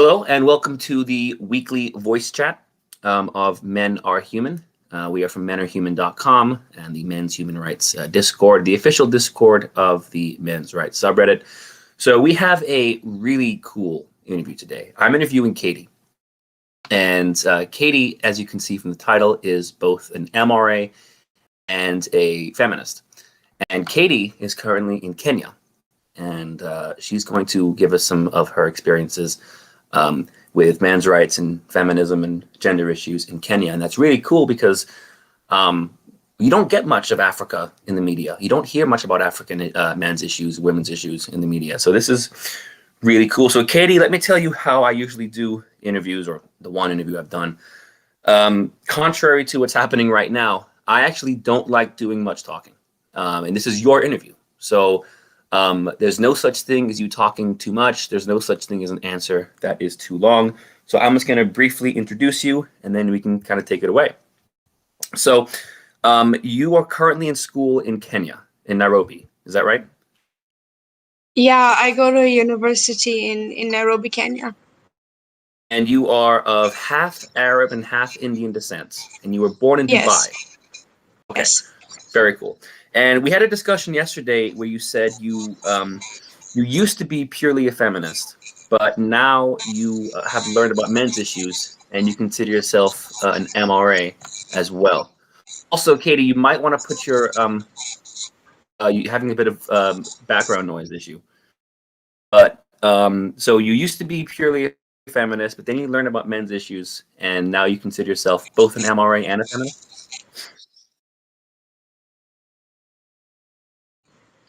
Hello, and welcome to the weekly voice chat of Men Are Human. We are from menarhuman.com and the Men's Human Rights Discord, the official Discord of the Men's Rights subreddit. So we have a really cool interview today. I'm interviewing Katie. And Katie, as you can see from the title, is both an MRA and a feminist. And Katie is currently in Kenya. And she's going to give us some of her experiences with men's rights and feminism and gender issues in Kenya. And that's really cool because you don't get much of Africa in the media. You don't hear much about African men's issues, women's issues in the media. So this is really cool. So Katie, let me tell you how I usually do interviews, or the one interview I've done. Contrary to what's happening right now, I actually don't like doing much talking. And this is your interview. So there's no such thing as you talking too much. There's no such thing as an answer that is too long. So I'm just going to briefly introduce you, and then we can kind of take it away. So you are currently in school in Kenya, in Nairobi. Is that right? Yeah, I go to a university in Nairobi, Kenya. And you are of half Arab and half Indian descent, and you were born in Dubai. Okay, yes. Very cool. And we had a discussion yesterday where you said you used to be purely a feminist, but now you have learned about men's issues, and you consider yourself an MRA as well. Also, Katie, you might want to put your you having a bit of background noise issue. But so you used to be purely a feminist, but then you learned about men's issues, and now you consider yourself both an MRA and a feminist?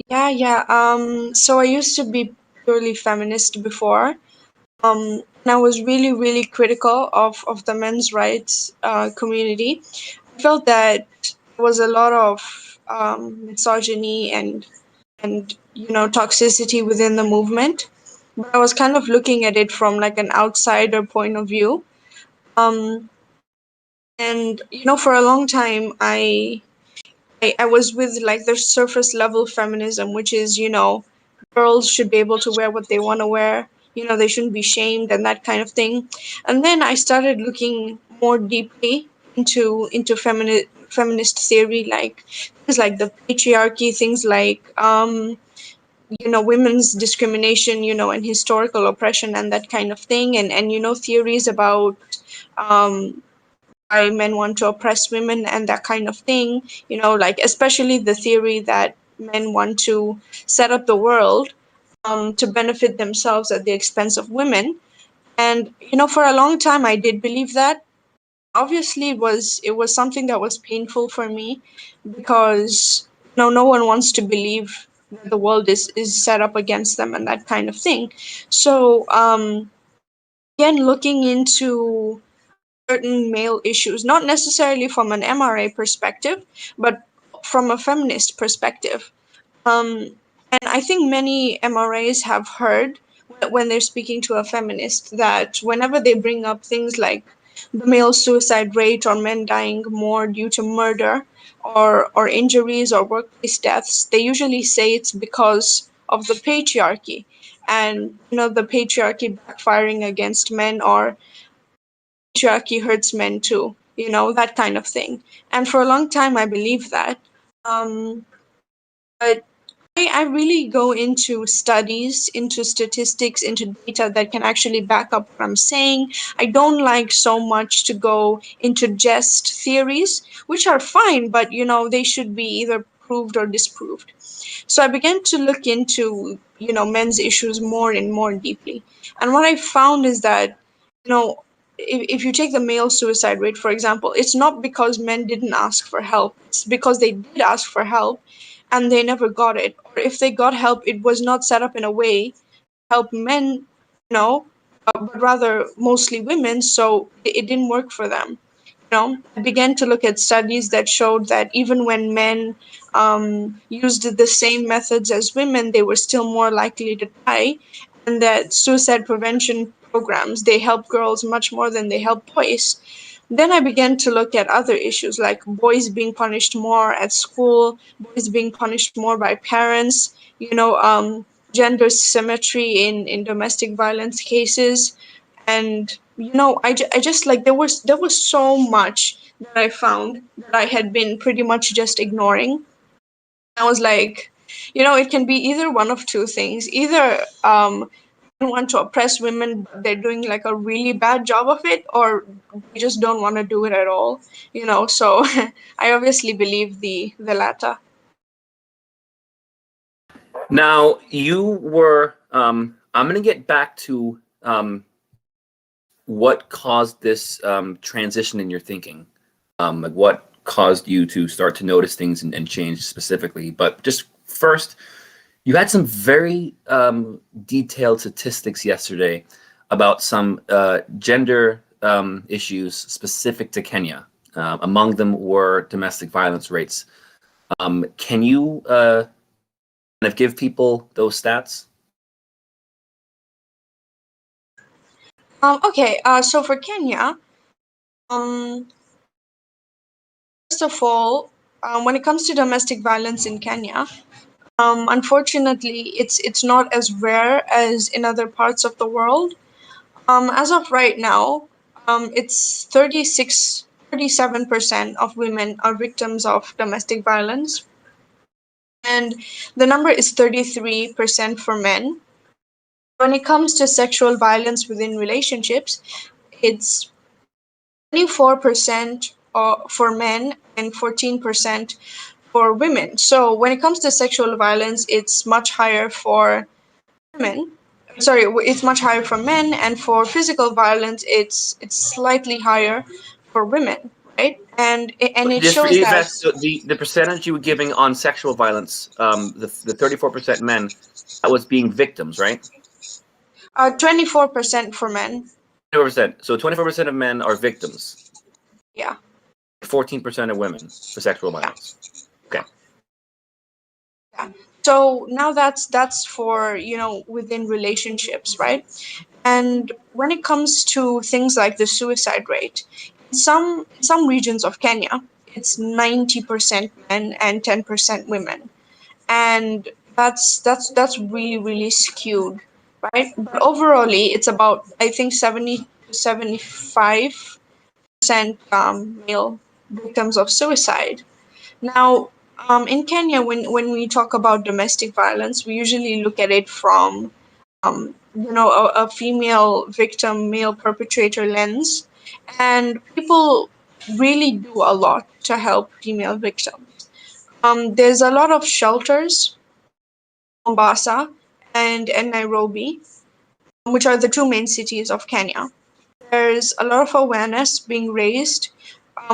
Yeah. So I used to be purely feminist before. And I was really critical of the men's rights community. I felt that there was a lot of misogyny and toxicity within the movement. But I was kind of looking at it from like an outsider point of view. Um, and for a long time I was with like the surface level feminism, which is, girls should be able to wear what they want to wear. They shouldn't be shamed and that kind of thing. And then I started looking more deeply into feminist theory, like things like the patriarchy, things like women's discrimination, and historical oppression and that kind of thing, and theories about um why men want to oppress women and that kind of thing, like especially the theory that men want to set up the world to benefit themselves at the expense of women. And for a long time I did believe that. Obviously it was something that was painful for me because no one wants to believe that the world is set up against them and that kind of thing. So again, looking into certain male issues, not necessarily from an MRA perspective, but from a feminist perspective. And I think many MRAs have heard when they're speaking to a feminist that whenever they bring up things like the male suicide rate or men dying more due to murder or injuries or workplace deaths, they usually say it's because of the patriarchy and the patriarchy backfiring against men, or patriarchy hurts men too, that kind of thing. And for a long time, I believed that. Um, but I really go into studies, into statistics, into data that can actually back up what I'm saying. I don't like so much to go into just theories, which are fine, but they should be either proved or disproved. So I began to look into, men's issues more and more deeply. And what I found is that, if you take the male suicide rate, for example, it's not because men didn't ask for help. It's because they did ask for help and they never got it. Or if they got help, it was not set up in a way to help men, but rather mostly women. So it didn't work for them. I began to look at studies that showed that even when men used the same methods as women, they were still more likely to die, and that suicide prevention programs, they help girls much more than they help boys. Then I began to look at other issues like boys being punished more at school, boys being punished more by parents, gender symmetry in domestic violence cases, And I just like there was so much that I found that I had been pretty much just ignoring. I was like, it can be either one of two things. Either they want to oppress women, but they're doing like a really bad job of it, or they just don't want to do it at all. So I obviously believe the latter. Now, you were, I'm going to get back to what caused this transition in your thinking, like what caused you to start to notice things and change specifically. But just first, you had some very detailed statistics yesterday about some gender issues specific to Kenya. Among them were domestic violence rates. Can you kind of give people those stats? Okay, so for Kenya, um, first of all, when it comes to domestic violence in Kenya, unfortunately, it's not as rare as in other parts of the world. As of right now, it's 37% of women are victims of domestic violence, and the number is 33% for men. When it comes to sexual violence within relationships, it's 24% for men and 14% for women. So when it comes to sexual violence, it's much higher for women. Sorry, it's much higher for men, and for physical violence, it's slightly higher for women, right? And it Just shows that reinvest the percentage you were giving on sexual violence, the 34% men, that was being victims, right? 24% for men. 24%. So 24% of men are victims. Yeah, 14% of women for sexual yeah, violence. Okay. yeah. So now that's for within relationships, right? And when it comes to things like the suicide rate, in some regions of Kenya, it's 90% men and 10% women. And that's really, really skewed, right? But overallly, it's about, I think, 70 to 75% male victims of suicide. Now, in Kenya, when we talk about domestic violence, we usually look at it from a female victim, male perpetrator lens. And people really do a lot to help female victims. There's a lot of shelters, Mombasa and Nairobi, which are the two main cities of Kenya. There's a lot of awareness being raised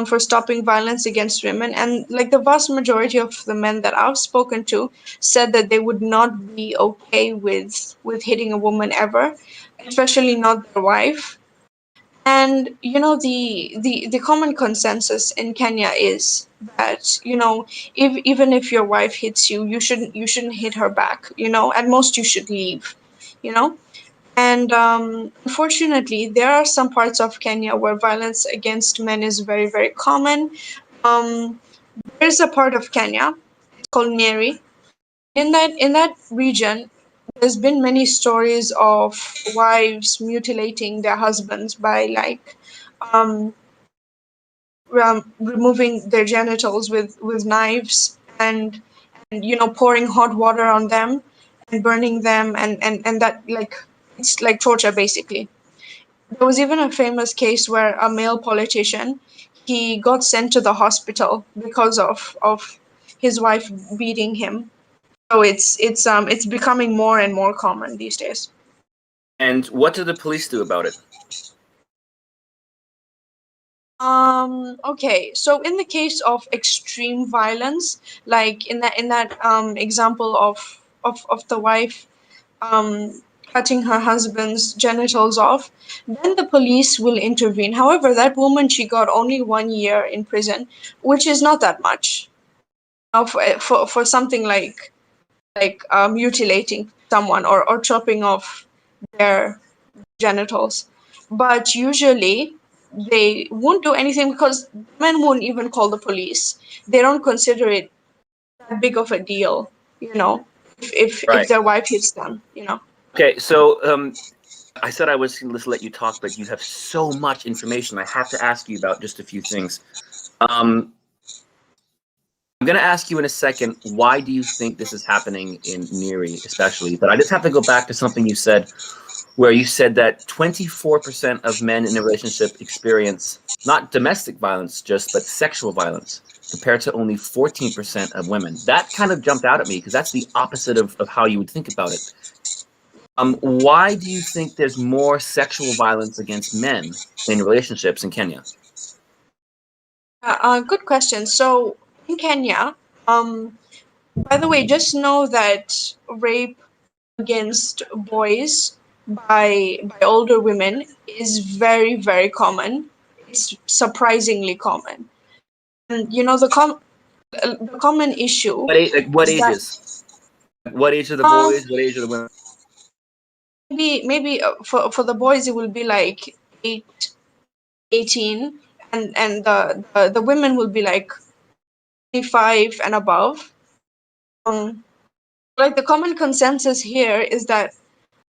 for stopping violence against women. And like the vast majority of the men that I've spoken to said that they would not be okay with hitting a woman ever, especially not their wife. And the common consensus in Kenya is that if even if your wife hits you, you shouldn't hit her back. At most you should leave. You know, and unfortunately, there are some parts of Kenya where violence against men is very, very common. Um, there's a part of Kenya, it's called Nyeri. In that region, there's been many stories of wives mutilating their husbands by um, removing their genitals with knives, and pouring hot water on them and burning them, and that, like, it's like torture basically. There was even a famous case where a male politician, he got sent to the hospital because of his wife beating him. So it's becoming more and more common these days. And what do the police do about it? Okay, so in the case of extreme violence, like in that example of the wife cutting her husband's genitals off, then the police will intervene. However, that woman, she got only 1 year in prison, which is not that much for something like mutilating someone or chopping off their genitals. But usually they won't do anything because men won't even call the police. They don't consider it that big of a deal, if Right. their wife hits them. Okay. So I said I was going to let you talk, but you have so much information. I have to ask you about just a few things. I'm going to ask you in a second, why do you think this is happening in Neri, especially? But I just have to go back to something you said, where you said that 24% of men in a relationship experience not domestic violence just, but sexual violence, compared to only 14% of women. That kind of jumped out at me because that's the opposite of how you would think about it. Why do you think there's more sexual violence against men in relationships in Kenya? Good question. So in Kenya, by the way, just know that rape against boys by older women is very, very common. It's surprisingly common. And the common issue What is that ages? What age are the um boys? What age are the women? maybe for the boys it will be like 18, and the women will be like 25 and above. Um, like the common consensus here is that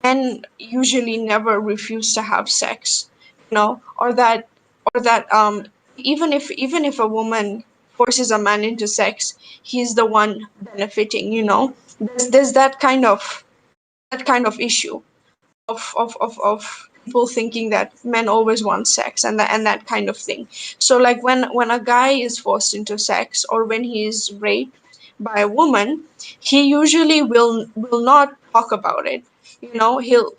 men usually never refuse to have sex, or that even if a woman forces a man into sex, he's the one benefiting. There's that kind of issue of people thinking that men always want sex, and that kind of thing. So like when a guy is forced into sex, or when he is raped by a woman, he usually will not talk about it. He'll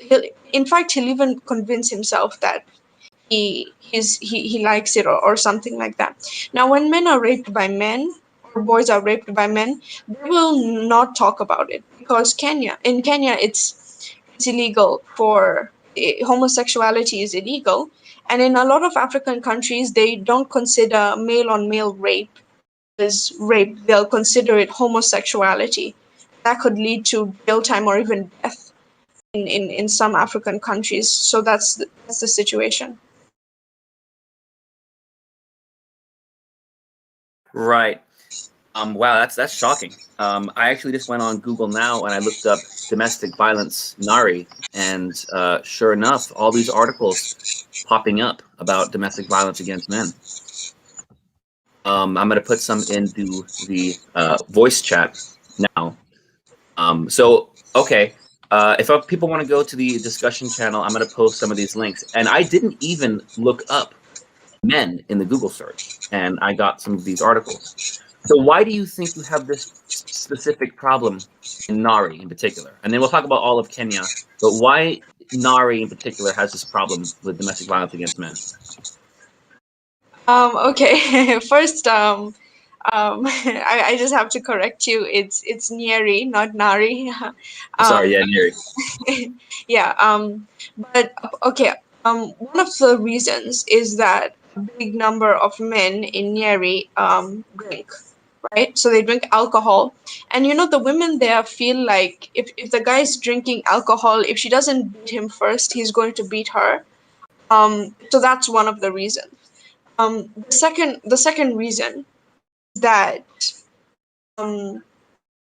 in fact he'll even convince himself that he likes it, or something like that. Now when men are raped by men, or boys are raped by men, they will not talk about it, because in Kenya it's illegal for homosexuality is illegal. And in a lot of African countries, they don't consider male on male rape as rape. They'll consider it homosexuality. That could lead to jail time or even death in some African countries. So that's the situation. Right. Wow, that's shocking. I actually just went on Google now and I looked up domestic violence Nari, and sure enough, all these articles popping up about domestic violence against men. I'm going to put some into the voice chat now. Okay, if people want to go to the discussion channel, I'm going to post some of these links. And I didn't even look up men in the Google search, and I got some of these articles. So why do you think you have this specific problem in Nari in particular? And then we'll talk about all of Kenya, but why Nari in particular has this problem with domestic violence against men? Okay. First, I just have to correct you. It's Nyeri, not Nari. Sorry, um, yeah, Neri. yeah. But okay. One of the reasons is that a big number of men in Nyeri drink, right? So they drink alcohol, and the women there feel like if the guy's drinking alcohol, if she doesn't beat him first, he's going to beat her. So that's one of the reasons. The second reason is that um,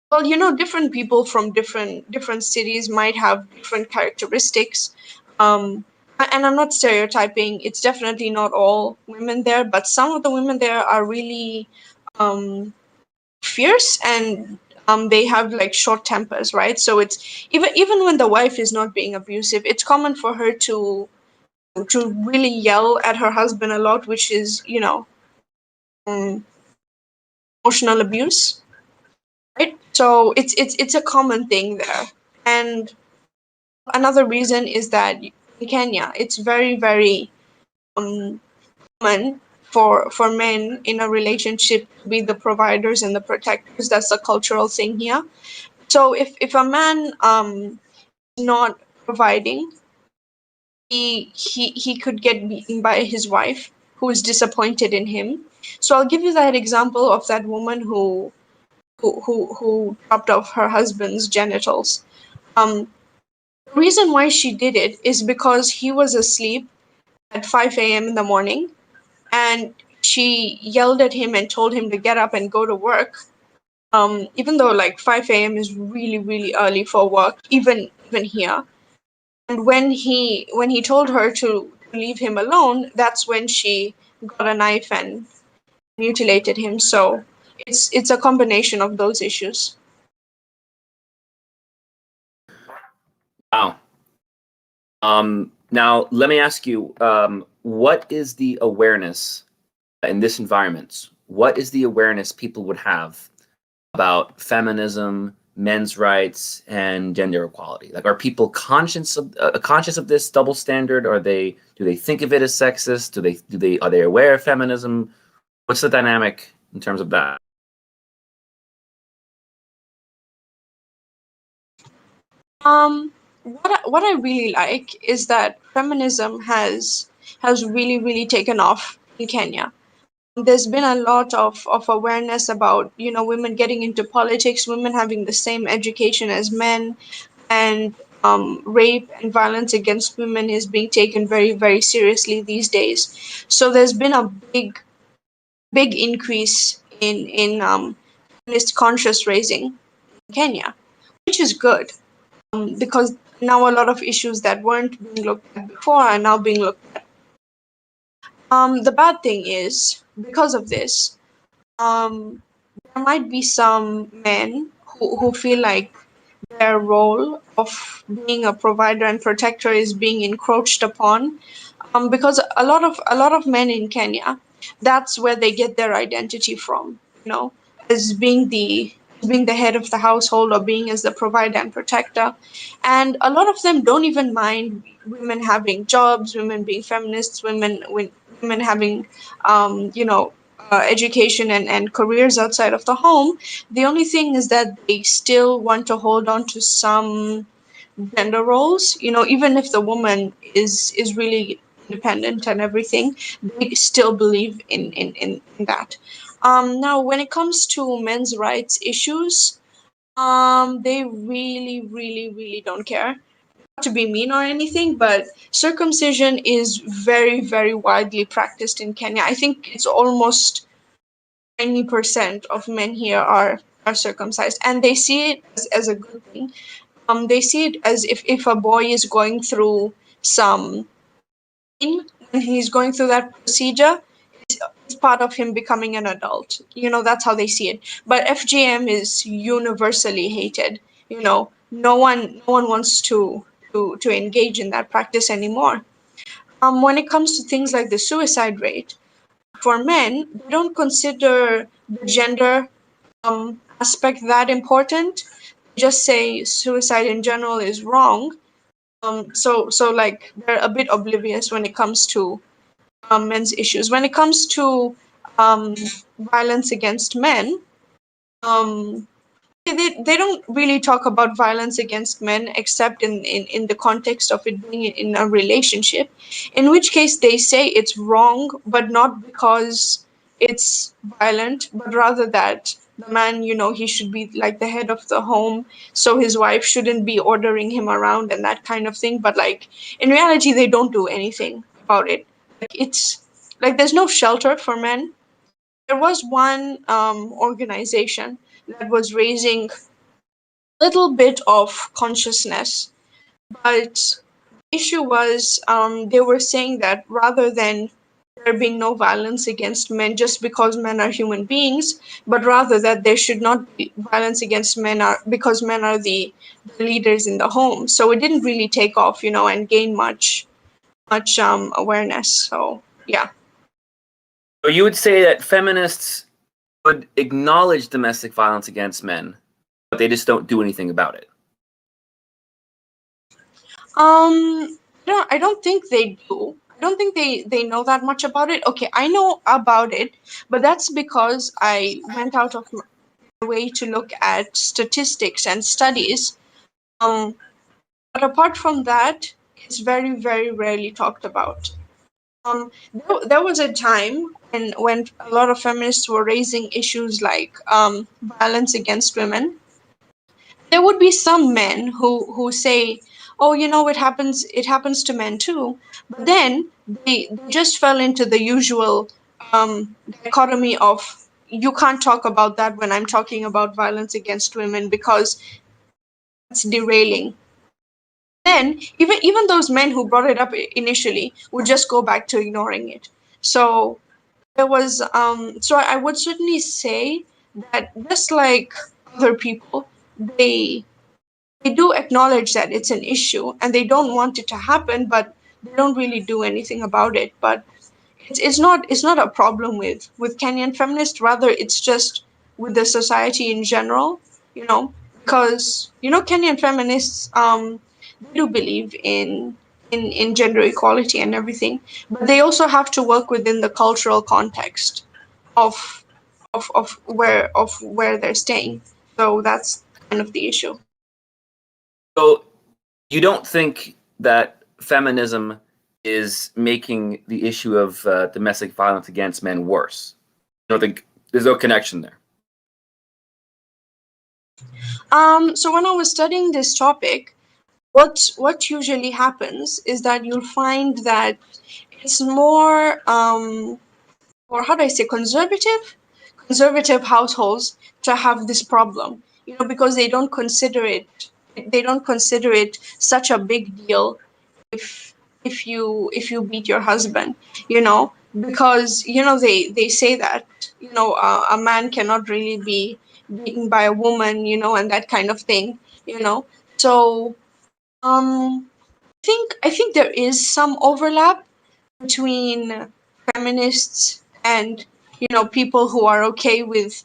well, different people from different cities might have different characteristics. And I'm not stereotyping. It's definitely not all women there, but some of the women there are really um, fierce, and they have like short tempers, right? So it's even when the wife is not being abusive, it's common for her to really yell at her husband a lot, which is um, emotional abuse, right? So it's a common thing there. And another reason is that in Kenya, it's very, very um, common for men in a relationship to be the providers and the protectors. That's a cultural thing here. So if a man is not providing, he could get beaten by his wife, who is disappointed in him. So I'll give you that example of that woman who chopped off her husband's genitals. The reason why she did it is because he was asleep at 5 a.m. in the morning, and she yelled at him and told him to get up and go to work. Even though like 5 a.m. is really, really early for work, even here. And when he told her to leave him alone, that's when she got a knife and mutilated him. So it's a combination of those issues. Wow. Now, let me ask you, what is the awareness in this environment? What is the awareness people would have about feminism, men's rights, and gender equality? Like, are people conscious of this double standard? Do they think of it as sexist? Are they aware of feminism? What's the dynamic in terms of that? What I really like is that feminism has really really taken off in Kenya. There's been a lot of awareness about, women getting into politics, women having the same education as men, and rape and violence against women is being taken very very seriously these days. So there's been a big increase in feminist conscious raising in Kenya, which is good, because now a lot of issues that weren't being looked at before are now being looked at. The bad thing is, because of this, there might be some men who feel like their role of being a provider and protector is being encroached upon, because a lot of men in Kenya, that's where they get their identity from, as being the head of the household or being as the provider and protector. And a lot of them don't even mind women having jobs, women being feminists, women having education and careers outside of the home. The only thing is that they still want to hold on to some gender roles. Even if the woman is really independent and everything, they still believe in that. Now, when it comes to men's rights issues, they really, really, really don't care. Not to be mean or anything, but circumcision is very, very widely practiced in Kenya. I think it's almost 90% of men here are circumcised, and they see it as a good thing. They see it as if a boy is going through some pain when he's going through that procedure, it's part of him becoming an adult. That's how they see it. But FGM is universally hated. No one wants to engage in that practice anymore. When it comes to things like the suicide rate, for men, they don't consider the gender aspect that important. Just say suicide in general is wrong. So like they're a bit oblivious when it comes to men's issues. When it comes to um, violence against men, um, they don't really talk about violence against men except in the context of it being in a relationship, in which case they say it's wrong, but not because it's violent, but rather that the man, he should be like the head of the home, so his wife shouldn't be ordering him around and that kind of thing. But like in reality, they don't do anything about it. Like it's like there's no shelter for men. There was one organization that was raising a little bit of consciousness, but the issue was they were saying that rather than there being no violence against men just because men are human beings, but rather that there should not be violence against men because men are the leaders in the home. So it didn't really take off, and gain much awareness. So yeah. So you would say that feminists would acknowledge domestic violence against men, but they just don't do anything about it. I don't think they do. I don't think they know that much about it. Okay, I know about it, but that's because I went out of my way to look at statistics and studies. Um, but apart from that, it's very, very rarely talked about. There was a time when a lot of feminists were raising issues like violence against women. There would be some men who say, oh, it happens to men too. But then they just fell into the usual dichotomy of, you can't talk about that when I'm talking about violence against women because it's derailing. then even those men who brought it up initially would just go back to ignoring it. So there was so I would certainly say that just like other people, they they do acknowledge that it's an issue and they don't want it to happen, but they don't really do anything about it. But it's not a problem with Kenyan feminists. Rather, it's just with the society in general. Because Kenyan feminists they do believe in gender equality and everything, but they also have to work within the cultural context of of where they're staying. So that's kind of the issue. So you don't think that feminism is making the issue of domestic violence against men worse? You don't think there's no connection there? So when I was studying this topic, what usually happens is that you'll find that it's more or how do I say, conservative households to have this problem, because they don't consider it such a big deal if if you beat your husband, because they say that a man cannot really be beaten by a woman, and that kind of thing, so um I think there is some overlap between feminists and people who are okay with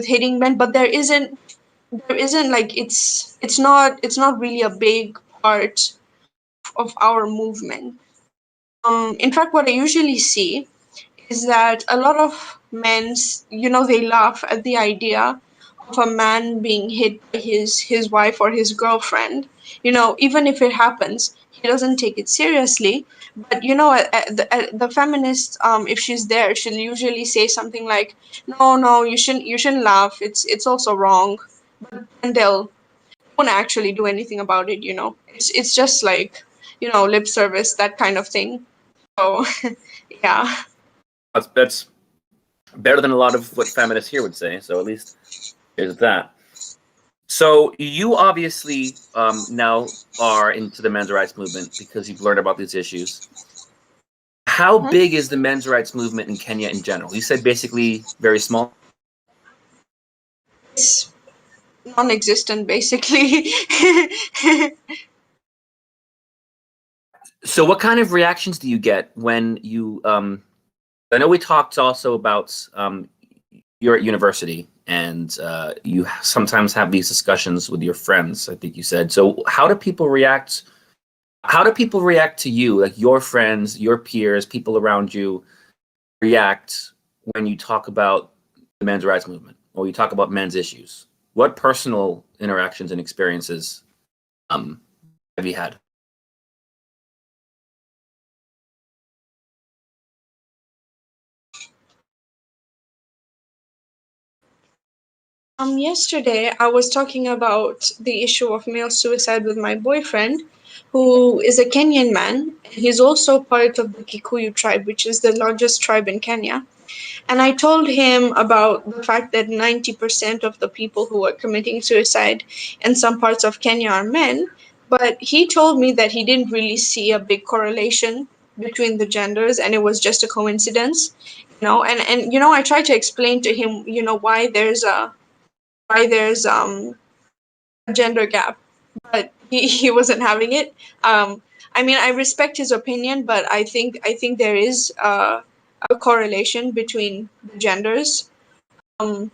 hitting men, but there isn't like it's not really a big part of our movement. In fact, what I usually see is that a lot of men, they laugh at the idea of a man being hit by his wife or his girlfriend. Even if it happens, he doesn't take it seriously. But the feminist, if she's there, she'll usually say something like, "No, no, you shouldn't laugh. It's also wrong." And they'll won't actually do anything about it. It's just like lip service, that kind of thing. So yeah. That's better than a lot of what feminists here would say. So at least there's that. So you obviously now are into the men's rights movement because you've learned about these issues. How big is the men's rights movement in Kenya in general? You said basically very small. It's non-existent, basically. So what kind of reactions do you get when you I know we talked also about you're at university and you sometimes have these discussions with your friends, I think you said. So how do people react? How do people react to you, like your friends, your peers, people around you react when you talk about the men's rights movement or you talk about men's issues? What personal interactions and experiences have you had? Yesterday I was talking about the issue of male suicide with my boyfriend, who is a Kenyan man. He's also part of the Kikuyu tribe, which is the largest tribe in Kenya. And I told him about the fact that 90% of the people who are committing suicide in some parts of Kenya are men. But he told me that he didn't really see a big correlation between the genders and it was just a coincidence. And I tried to explain to him, why there's a gender gap, but he wasn't having it. I mean, I respect his opinion, but I think there is a correlation between the genders. Um,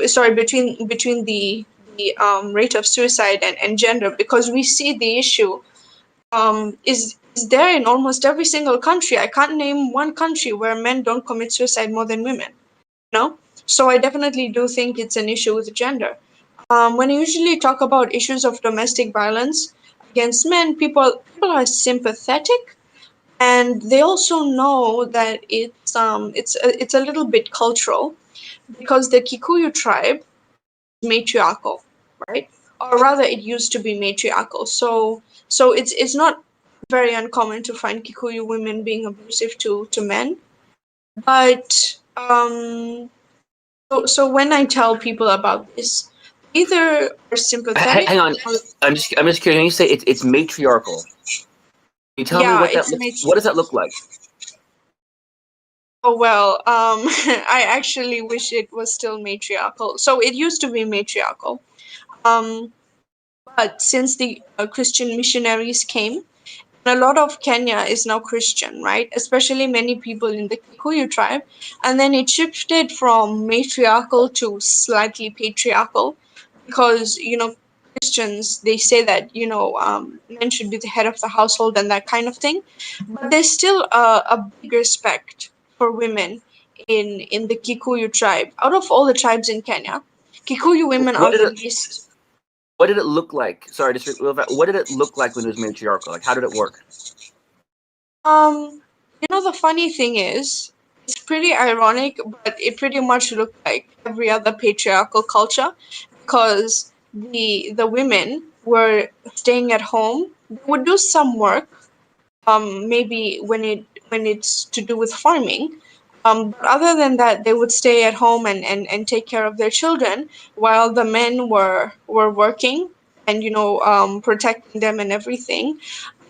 Sorry, between the rate of suicide and gender, because we see the issue is there in almost every single country. I can't name one country where men don't commit suicide more than women. So I definitely do think it's an issue with gender. When I usually talk about issues of domestic violence against men, people are sympathetic, and they also know that it's a little bit cultural, because the Kikuyu tribe is matriarchal, right? Or rather, it used to be matriarchal. So it's not very uncommon to find Kikuyu women being abusive to men. But so when I tell people about this, either are sympathetic. Hang on, I'm just curious. When you say it's matriarchal, can you tell me Yeah, what that it's looks? What does that look like? Oh well, I actually wish it was still matriarchal. So it used to be matriarchal. Um, but since the Christian missionaries came, a lot of Kenya is now Christian, right? Especially many people in the Kikuyu tribe. And then it shifted from matriarchal to slightly patriarchal because, Christians, they say that, men should be the head of the household and that kind of thing. But there's still a big respect for women in the Kikuyu tribe. Out of all the tribes in Kenya, Kikuyu women What are did the it least. What did it look like? Sorry, what did it look like when it was matriarchal? Like, how did it work? The funny thing is, it's pretty ironic, but it pretty much looked like every other patriarchal culture because the women were staying at home. They would do some work, maybe when it's to do with farming. But other than that, they would stay at home and take care of their children while the men were working and protecting them and everything.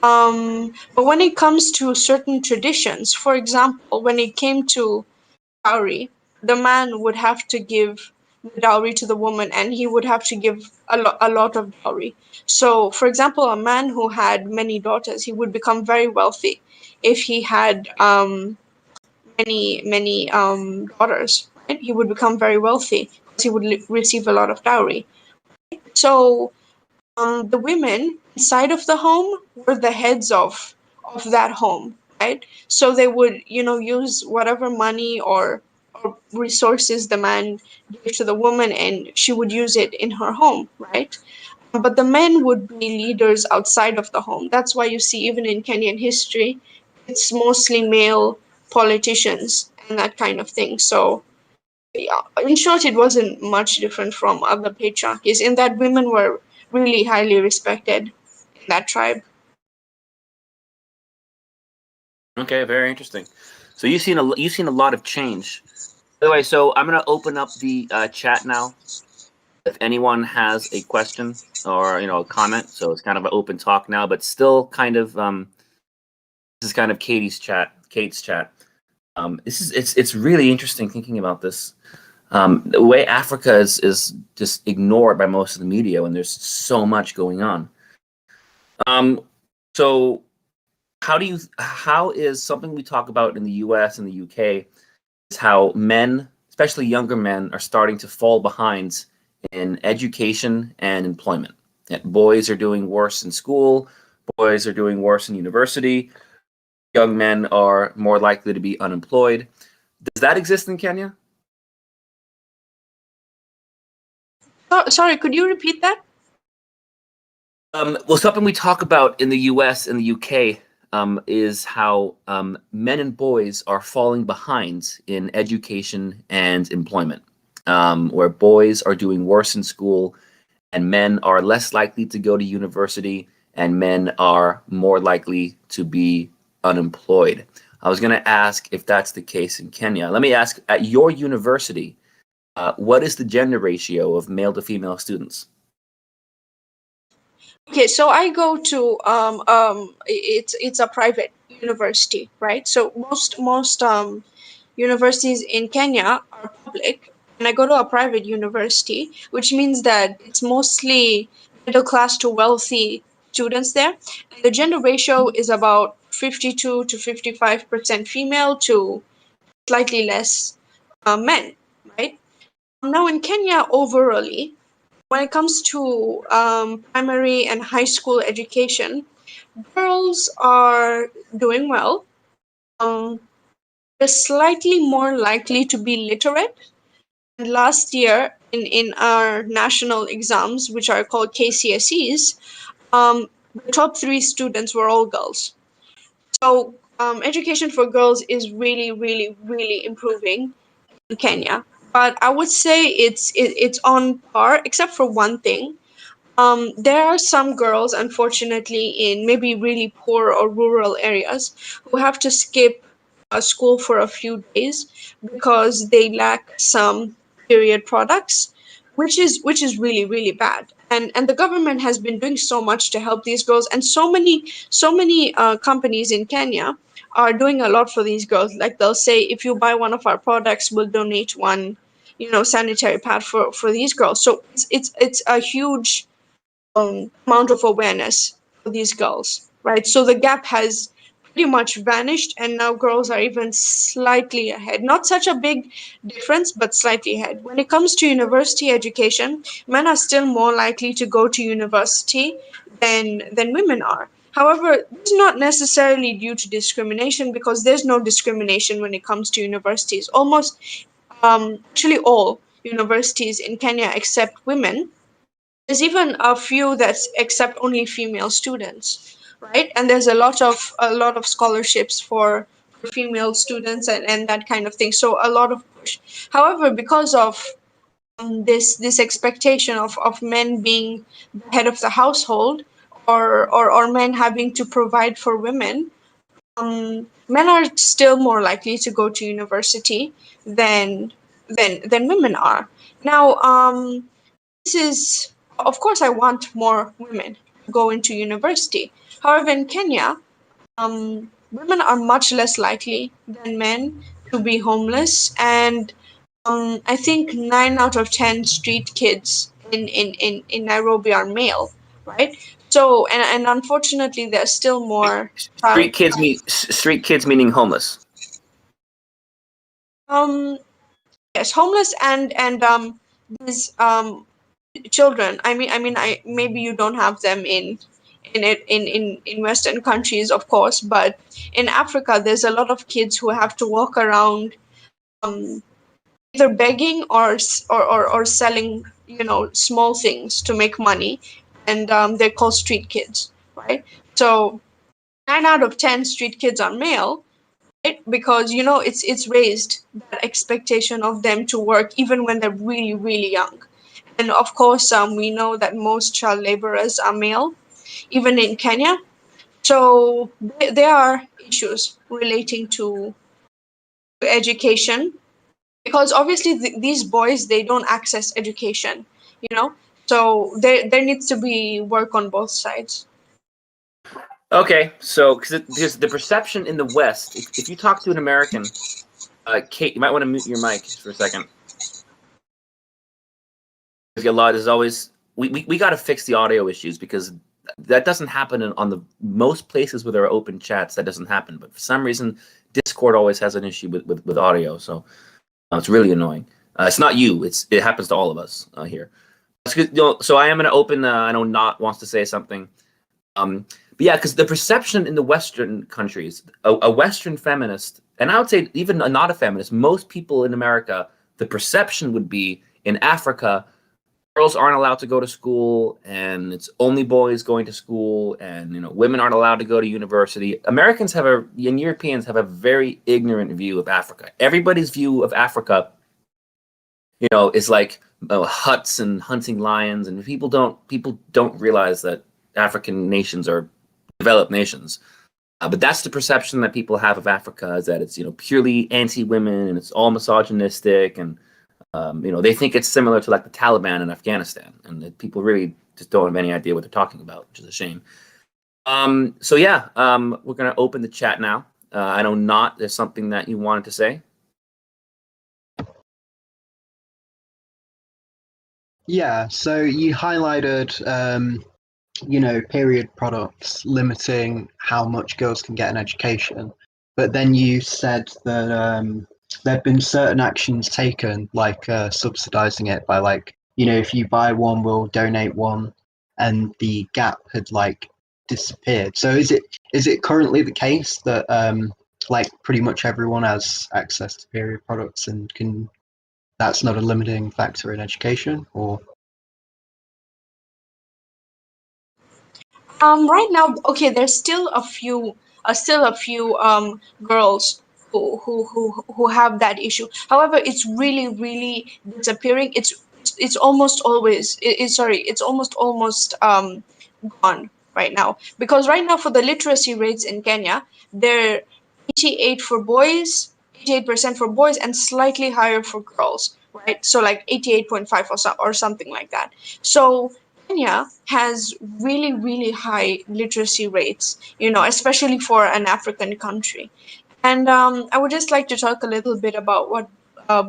But when it comes to certain traditions, for example, when it came to dowry, the man would have to give the dowry to the woman and he would have to give a lot of dowry. So, for example, a man who had many daughters, he would become very wealthy if he had many daughters, right? He would become very wealthy because he would receive a lot of dowry. So, the women inside of the home were the heads of that home, right? So they would, use whatever money or resources the man gave to the woman, and she would use it in her home, right? But the men would be leaders outside of the home. That's why you see, even in Kenyan history, it's mostly male politicians and that kind of thing. So yeah, in short, it wasn't much different from other patriarchies in that women were really highly respected in that tribe. Okay, very interesting. So you've seen a lot of change. By the way, so I'm gonna open up the chat now. If anyone has a question or a comment, so it's kind of an open talk now, but still kind of this is kind of Kate's chat. It's really interesting thinking about this. The way Africa is just ignored by most of the media when there's so much going on. Um, so how is something we talk about in the US and the UK is how men, especially younger men, are starting to fall behind in education and employment. That boys are doing worse in school, boys are doing worse in university, young men are more likely to be unemployed. Does that exist in Kenya? Sorry, could you repeat that? Well, something we talk about in the US and the UK is how men and boys are falling behind in education and employment, where boys are doing worse in school and men are less likely to go to university and men are more likely to be unemployed. I was going to ask if that's the case in Kenya. Let me ask, at your university, what is the gender ratio of male to female students? Okay, so I go to it's a private university, right? So most universities in Kenya are public, and I go to a private university, which means that it's mostly middle class to wealthy students there. And the gender ratio is about 52 to 55% female to slightly less men, right? Now in Kenya overall, when it comes to primary and high school education, girls are doing well. Um, they're slightly more likely to be literate. And last year, in our national exams, which are called KCSEs, the top three students were all girls. So education for girls is really, really, really improving in Kenya. But I would say it's on par, except for one thing. There are some girls, unfortunately, in maybe really poor or rural areas who have to skip school for a few days because they lack some period products. which is really really bad. And the government has been doing so much to help these girls, and so many companies in Kenya are doing a lot for these girls. Like they'll say, if you buy one of our products, we'll donate one, sanitary pad for these girls. So it's a huge amount of awareness for these girls, right? So the gap has pretty much vanished, and now girls are even slightly ahead. Not such a big difference, but slightly ahead. When it comes to university education, men are still more likely to go to university than women are. However, this is not necessarily due to discrimination, because there's no discrimination when it comes to universities. Almost, actually, all universities in Kenya accept women. There's even a few that accept only female students, right? And there's a lot of scholarships for female students, and that kind of thing. So a lot of push. However, because of this expectation of men being the head of the household, or men having to provide for women, men are still more likely to go to university than women are. Now, this is, of course, I want more women to go into university. However, in Kenya, women are much less likely than men to be homeless, and I think 9 out of 10 street kids in Nairobi are male, right? So, and unfortunately, there's still more child. Street kids meaning homeless. Um, yes, homeless, and these children. I maybe you don't have them in Western countries, of course, but in Africa, there's a lot of kids who have to walk around, um, either begging or selling, small things to make money, and they're called street kids, right? So 9 out of 10 street kids are male, right? Because it's raised that expectation of them to work even when they're really really young. And of course, we know that most child laborers are male, even in Kenya. So there are issues relating to education, because obviously these boys, they don't access education, you know. So there needs to be work on both sides. Okay, so because the perception in the West, if you talk to an American, Kate, you might want to mute your mic for a second. There's a lot. There's always we got to fix the audio issues, because that doesn't happen on the most places where there are open chats. That doesn't happen, but for some reason, Discord always has an issue with audio. So it's really annoying. It's not you. It happens to all of us here. So I am going to open. I know Not wants to say something. But yeah, because the perception in the Western countries, a Western feminist, and I would say even not a feminist, most people in America, the perception would be in Africa, girls aren't allowed to go to school, and it's only boys going to school, and women aren't allowed to go to university. Americans and Europeans have a very ignorant view of Africa. Everybody's view of Africa, is like huts and hunting lions, and people don't realize that African nations are developed nations. But that's the perception that people have of Africa, is that it's purely anti-women, and it's all misogynistic, and they think it's similar to like the Taliban in Afghanistan, and that people really just don't have any idea what they're talking about, which is a shame. So yeah, we're gonna open the chat now. I know Not, there's something that you wanted to say. Yeah, so you highlighted, period products limiting how much girls can get an education, but then you said that there have been certain actions taken, like subsidizing it by if you buy one, we'll donate one, and the gap had disappeared. So is it currently the case that pretty much everyone has access to period products and that's not a limiting factor in education, or? Right now, okay, there's still a few girls who have that issue. However, it's really really disappearing. It's almost always it's almost gone right now, because right now, for the literacy rates in Kenya, they're 88 for boys, 88% for boys, and slightly higher for girls, right? So like 88.5 or something like that. So Kenya has really, really high literacy rates, especially for an African country. And I would just like to talk a little bit about what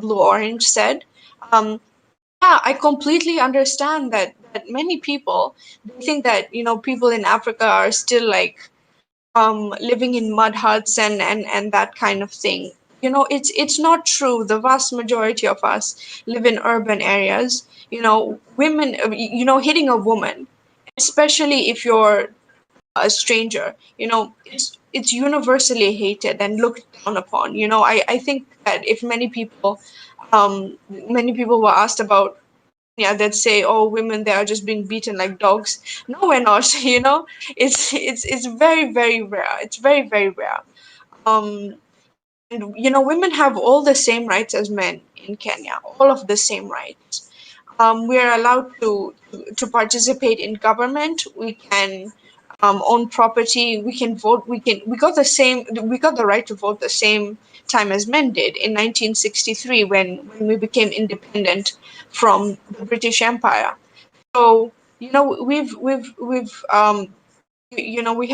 Blue Orange said. Um, yeah, I completely understand that many people, they think that people in Africa are still like living in mud huts and that kind of thing. It's not true. The vast majority of us live in urban areas. Women, hitting a woman, especially if you're a stranger, it's universally hated and looked down upon. I think that if many people were asked about, yeah, they'd say, oh, women, they are just being beaten like dogs. No, we're not. It's very, very rare. It's very, very rare. um and women have all the same rights as men in Kenya, all of the same rights. We are allowed to participate in government. We can own property. We can vote. We got the right to vote the same time as men did in 1963 when we became independent from the British Empire. So we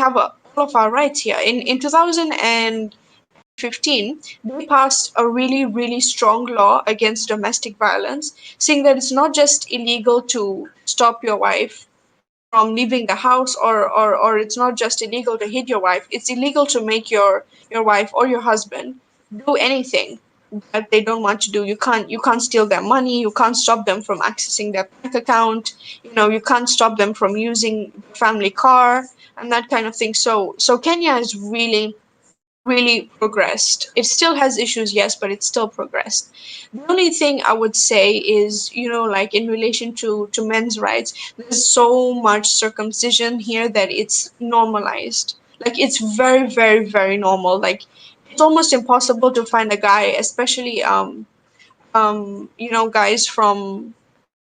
have all of our rights here. In 2015, they passed a really, really strong law against domestic violence, saying that it's not just illegal to stop your wife from leaving the house, or it's not just illegal to hit your wife, it's illegal to make your wife or your husband do anything that they don't want to do. You can't steal their money, you can't stop them from accessing their bank account, you can't stop them from using the family car and that kind of thing. So Kenya has really, really progressed. It still has issues, yes, but it's still progressed. The only thing I would say is, like in relation to men's rights, there's so much circumcision here that it's normalized. Like it's very, very, very normal. Like it's almost impossible to find a guy, especially guys from,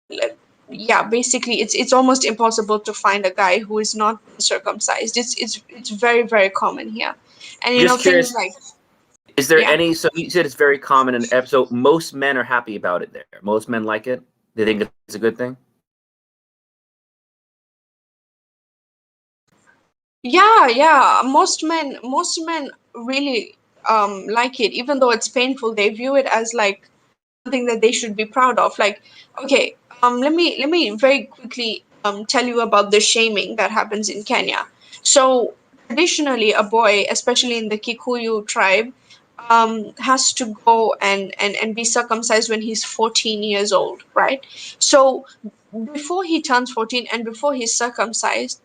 like, yeah, basically it's almost impossible to find a guy who is not circumcised. It's very, very common here. And Just things curious, like, is there yeah. any? So you said it's very common, and so most men are happy about it there. Most men like it. They think it's a good thing. Yeah, yeah. Most men really like it, even though it's painful. They view it as like something that they should be proud of. Like, okay, let me very quickly tell you about the shaming that happens in Kenya. So traditionally, a boy, especially in the Kikuyu tribe, has to go and be circumcised when he's 14 years old, right? So before he turns 14 and before he's circumcised,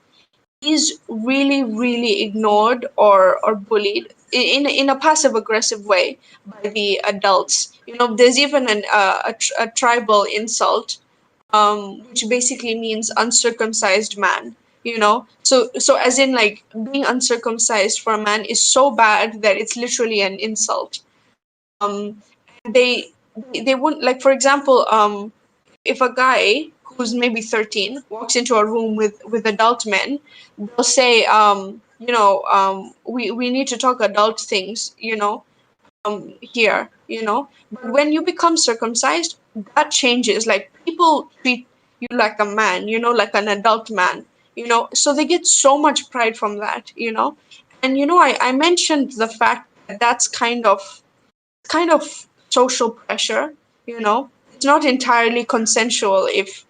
is really, really ignored or bullied in a passive aggressive way by the adults. There's even a tribal insult, which basically means uncircumcised man. So as in, like, being uncircumcised for a man is so bad that it's literally an insult. um they they wouldn't, like, for example, if a guy who's maybe 13 walks into a room with adult men, they'll say, we need to talk adult things, here. But when you become circumcised, that changes. Like, people treat you like a man, like an adult man. So they get so much pride from that. And I mentioned the fact that that's kind of social pressure. It's not entirely consensual if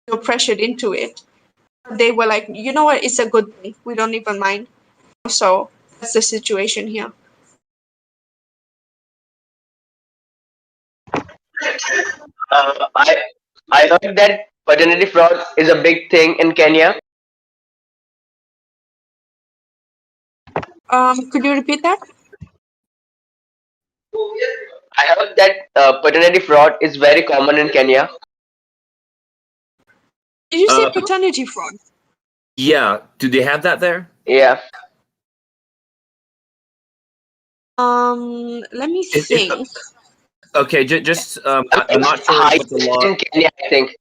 you're pressured into it. They were like, you know what, it's a good thing, we don't even mind. So that's the situation here. Uh, I I heard that paternity fraud is a big thing in Kenya. Could you repeat that? I heard that paternity fraud is very common in Kenya. Did you say Uh, paternity fraud? yeah. Do they have that there? Yeah, Let me If think. okay, just I mean, I'm it's not sure high what the law in Kenya, I think.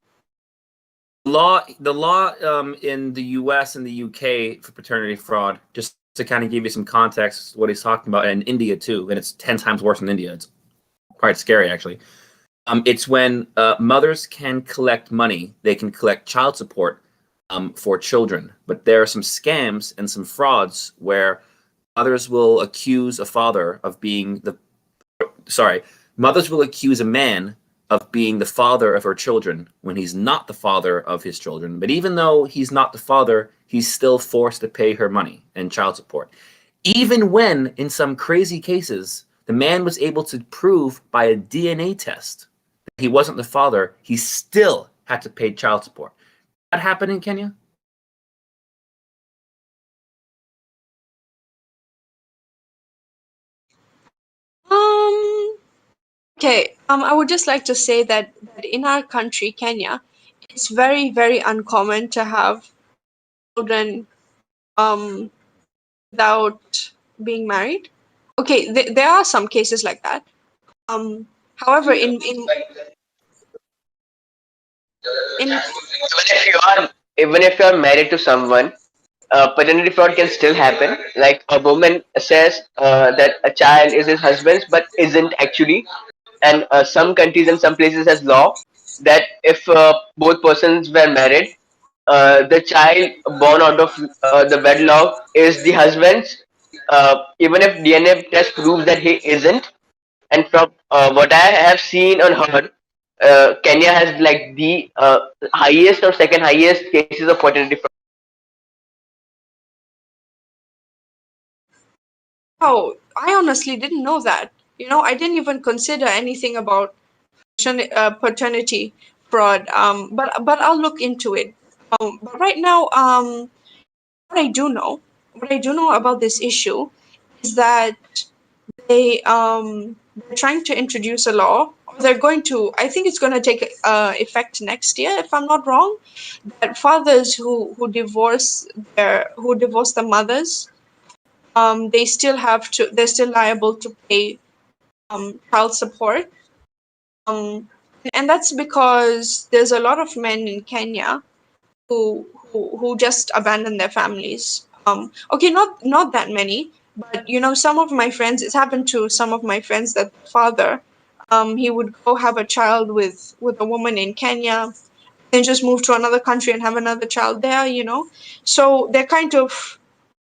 in the U.S. and the U.K. for paternity fraud. Just to kind of give you some context, what he's talking about, and in India too, and it's 10 times worse in India. It's quite scary, actually. It's when mothers can collect money, they can collect child support for children. But there are some scams and some frauds where mothers will accuse a father of being mothers will accuse a man of being the father of her children when he's not the father of his children. But even though he's not the father, he's still forced to pay her money and child support. Even when, in some crazy cases, the man was able to prove by a DNA test that he wasn't the father, he still had to pay child support. That happened in Kenya? Um, okay. I would just like to say that in our country, Kenya, it's very, very uncommon to have children without being married. Okay, there are some cases like that. However, in Even if you are married to someone, paternity fraud can still happen. Like a woman says that a child is his husband's, but isn't actually. And some countries and some places has law that if both persons were married, the child born out of the wedlock is the husband's, even if DNA test proves that he isn't. And from what I have seen and heard, Kenya has like the highest or second highest cases of paternity fraud. Oh, I honestly didn't know that. I didn't even consider anything about paternity fraud. But I'll look into it. But right now, what I do know, what I do know about this issue is that they're trying to introduce a law, or they're going to. I think it's going to take effect next year, if I'm not wrong. That fathers who divorce the mothers, they're still liable to pay child support. And that's because there's a lot of men in Kenya who just abandon their families. Okay, not that many, but some of my friends. It's happened to some of my friends that the father, he would go have a child with a woman in Kenya, then just move to another country and have another child there. So they're kind of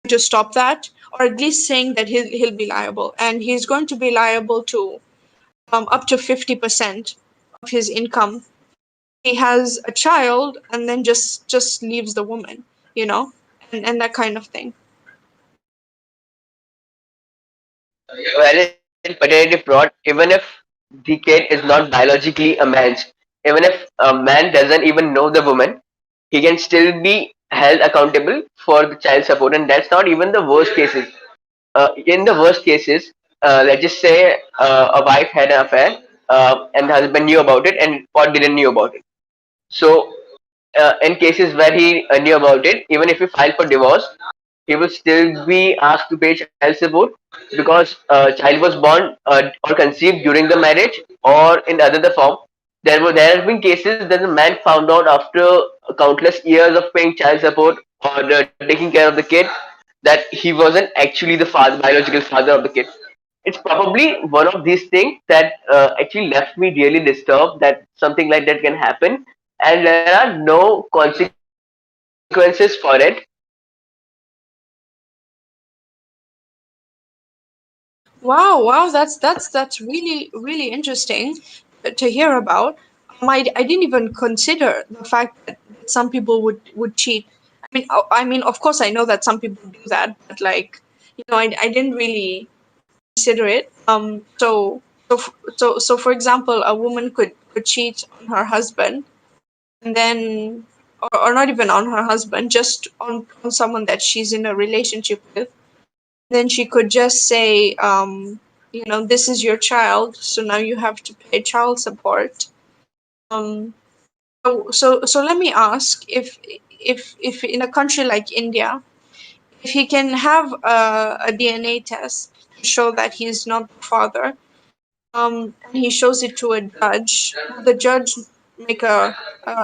to stop that, or at least saying that he'll be liable, and he's going to be liable to up to 50% of his income. He has a child and then just leaves the woman, and that kind of thing. Whereas in paternity fraud, even if the kid is not biologically a man's, even if a man doesn't even know the woman, he can still be held accountable for the child support, and that's not even the worst cases. In the worst cases, let's just say a wife had an affair, and the husband knew about it and or didn't knew about it. So, in cases where he knew about it, even if he filed for divorce, he will still be asked to pay child support because child was born or conceived during the marriage or in other form. There have been cases that the man found out after countless years of paying child support or taking care of the kid that he wasn't actually the biological father of the kid. It's probably one of these things that actually left me really disturbed that something like that can happen, and there are no consequences for it. Wow, that's really really interesting to hear about. I didn't even consider the fact that some people would cheat. I mean, of course, I know that some people do that, but like, I didn't really consider it. So for example, a woman could cheat on her husband, and then, or not even on her husband, just on someone that she's in a relationship with. Then she could just say, this is your child, so now you have to pay child support. Um, so let me ask, if in a country like India, if he can have a DNA test to show that he's not the father, and he shows it to a judge, will the judge make a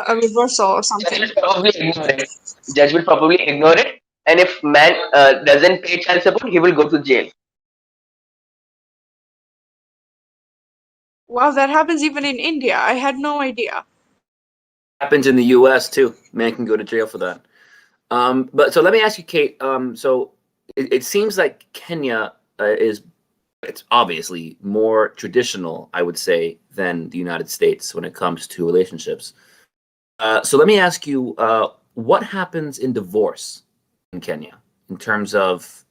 reversal or Judge something? will probably ignore it. Judge will probably ignore it, and if man doesn't pay child support, he will go to jail. Wow, that happens even in India. I had no idea. Happens in the U.S. too. Man can go to jail for that. But so let me ask you, Kate. So it seems like Kenya it's obviously more traditional, I would say, than the United States when it comes to relationships. So let me ask you, what happens in divorce in Kenya in terms of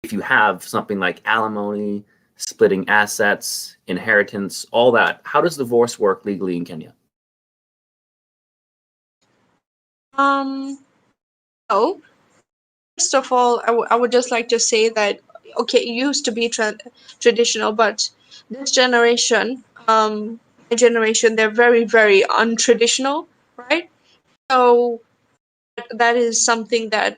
if you have something like alimony, splitting assets, inheritance, all that? How does divorce work legally in Kenya? So first of all, I would just like to say that okay, it used to be traditional, but this generation, my generation, they're very, very untraditional, right? So that is something that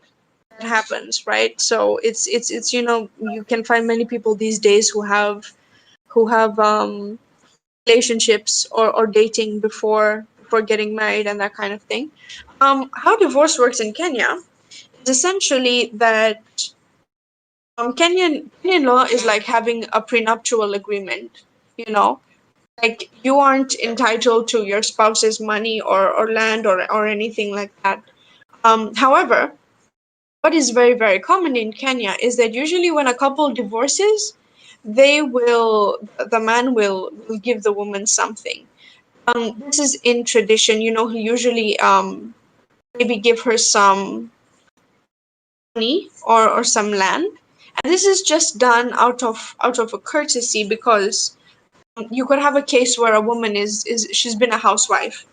happens, right? So it's you can find many people these days who have relationships or dating before getting married and that kind of thing. How divorce works in Kenya is essentially that Kenyan law is like having a prenuptial agreement, you know, like you aren't entitled to your spouse's money or land or anything like that. However, what is very, very common in Kenya is that usually when a couple divorces, the man will give the woman something. This is in tradition, he usually maybe give her some money or some land. And this is just done out of a courtesy because you could have a case where a woman is she's been a housewife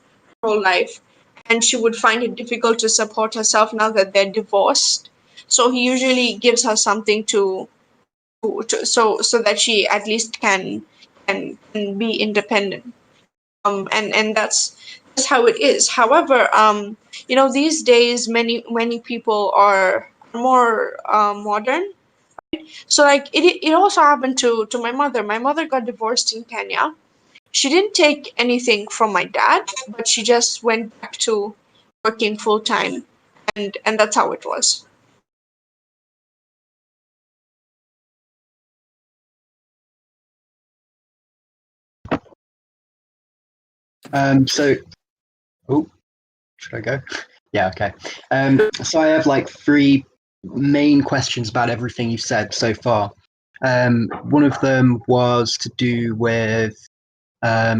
her whole life and she would find it difficult to support herself now that they're divorced. So he usually gives her something so that she at least can be independent. And that's how it is. However, these days many people are more modern. So like it also happened to my mother. My mother got divorced in Kenya. She didn't take anything from my dad, but she just went back to working full time, and that's how it was. So, oh, should I go? Yeah, okay. So I have like three main questions about everything you've said so far. One of them was to do with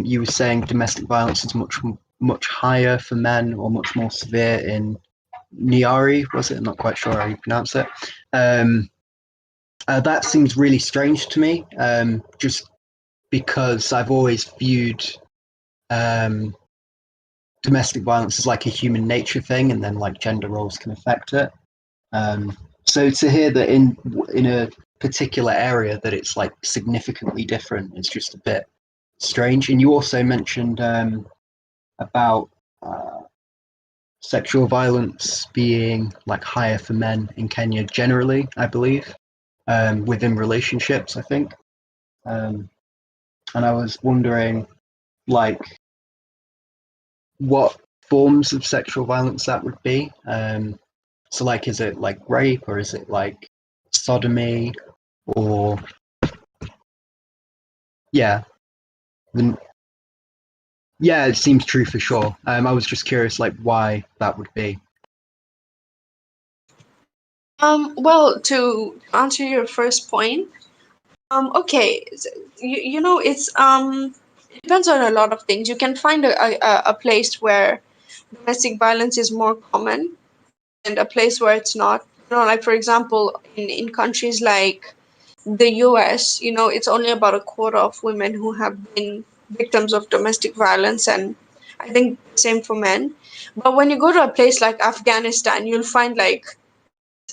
you were saying domestic violence is much higher for men or much more severe in Nyari, was it? I'm not quite sure how you pronounce it. That seems really strange to me, just because I've always viewed um, domestic violence as like a human nature thing, and then like gender roles can affect it. So to hear that in a particular area that it's like significantly different is just a bit strange. And you also mentioned about sexual violence being like higher for men in Kenya generally, I believe, within relationships, I think. Um, and I was wondering, like, what forms of sexual violence that would be. So, like, is it like rape or is it like sodomy or yeah, the, yeah, it seems true for sure. I was just curious, like, why that would be. Well, to answer your first point, okay, it's it depends on a lot of things. You can find a place where domestic violence is more common and a place where it's not. Like for example, in countries like the US, it's only about a quarter of women who have been victims of domestic violence, and I think same for men. But when you go to a place like Afghanistan, you'll find like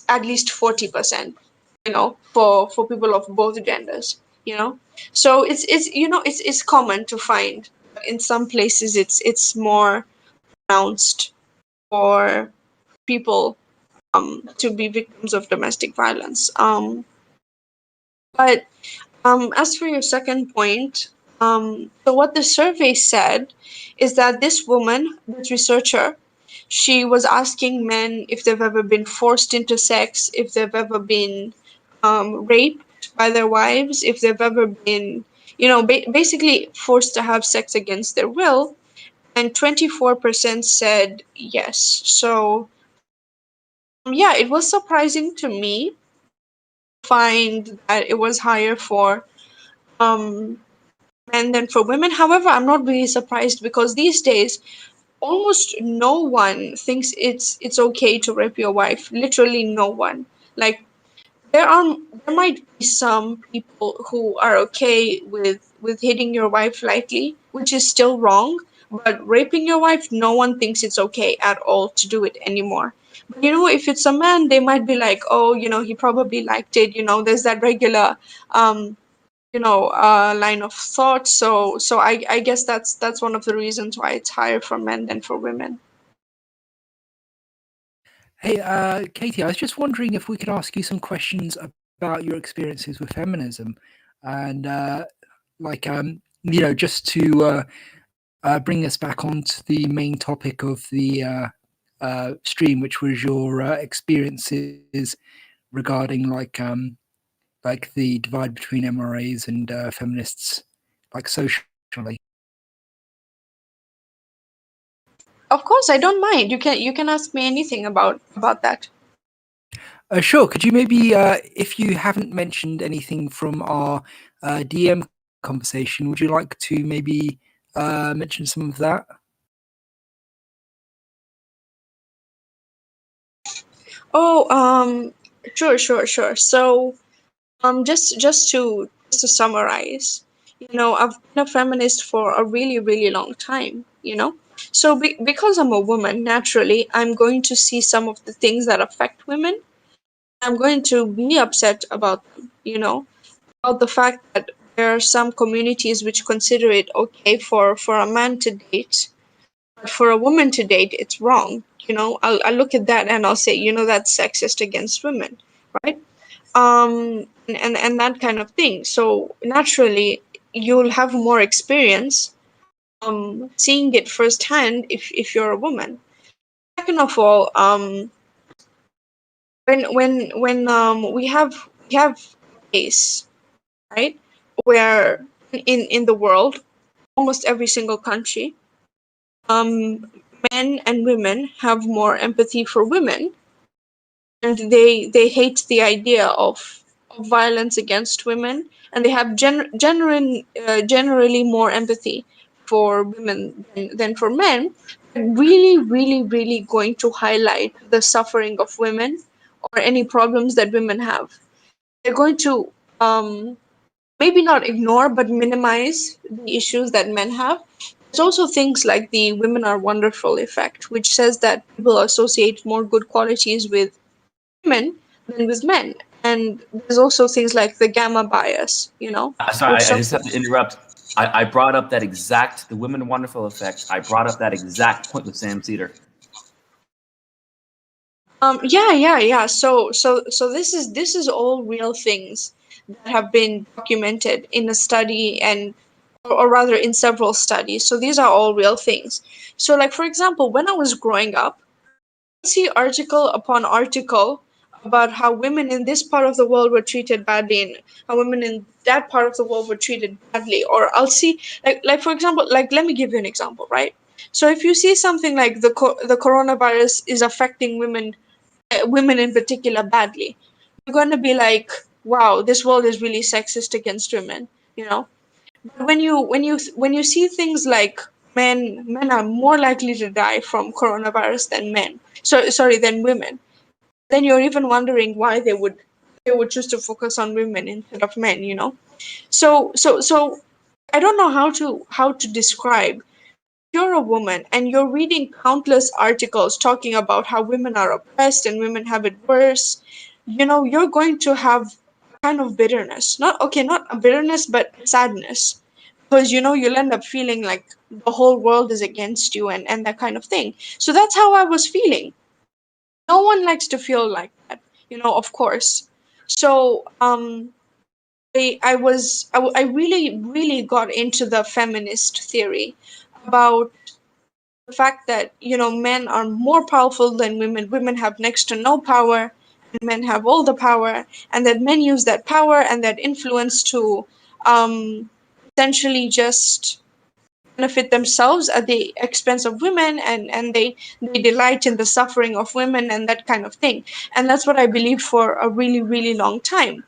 at least 40%, for people of both genders. So it's common to find. In some places it's more pronounced for people to be victims of domestic violence. But as for your second point, so what the survey said is that this woman, this researcher, she was asking men if they've ever been forced into sex, if they've ever been raped by their wives, if they've ever been, basically forced to have sex against their will, and 24% said yes. So yeah, it was surprising to me to find that it was higher for um, men than for women. However, I'm not really surprised because these days almost no one thinks it's okay to rape your wife. Literally no one. Like there might be some people who are okay with hitting your wife lightly, which is still wrong, but raping your wife, no one thinks it's okay at all to do it anymore. But if it's a man, they might be like, oh, he probably liked it. There's that regular line of thought. So I guess that's one of the reasons why it's higher for men than for women. Hey, Katie, I was just wondering if we could ask you some questions about your experiences with feminism, and just to bring us back onto the main topic of the stream, which was your experiences regarding like the divide between MRAs and feminists, like socially. Of course, I don't mind. You can ask me anything about that. Sure. Could you maybe, if you haven't mentioned anything from our DM conversation, would you like to maybe mention some of that? Oh, sure. So, just to summarize, I've been a feminist for a really, really long time. So because I'm a woman, naturally, I'm going to see some of the things that affect women. I'm going to be upset about them, about the fact that there are some communities which consider it okay for a man to date, but for a woman to date, it's wrong. I'll look at that and I'll say, that's sexist against women, right? And that kind of thing. So naturally, you'll have more experience seeing it firsthand if you're a woman. Second of all, when we have a case, right, where in the world, almost every single country, um, men and women have more empathy for women, and they hate the idea of violence against women, and they have generally more empathy for women than for men. Really, really, really going to highlight the suffering of women or any problems that women have. They're going to maybe not ignore but minimize the issues that men have. There's also things like the women are wonderful effect, which says that people associate more good qualities with women than with men. And there's also things like the gamma bias, Sorry, which I just have to interrupt. I brought up the women wonderful effect. I brought up that exact point with Sam Cedar. yeah. So this is all real things that have been documented in a study, and or rather in several studies. So these are all real things. So like for example, when I was growing up, I see article upon article about how women in this part of the world were treated badly and how women in that part of the world were treated badly. Or I'll see like for example, like let me give you an example, right? So if you see something like the coronavirus is affecting women in particular badly, you're going to be like, wow, this world is really sexist against women. But when you see things like men are more likely to die from coronavirus than men, than women, then you're even wondering why they would choose to focus on women instead of men. So I don't know how to describe. You're a woman and you're reading countless articles talking about how women are oppressed and women have it worse. You're going to have kind of bitterness. Not a bitterness, but sadness. Because you'll end up feeling like the whole world is against you and that kind of thing. So that's how I was feeling. No one likes to feel like that, of course. So I really really got into the feminist theory about the fact that men are more powerful than women. Women have next to no power, and men have all the power, and that men use that power and that influence to essentially just benefit themselves at the expense of women, and they delight in the suffering of women and that kind of thing. And that's what I believed for a really, really long time.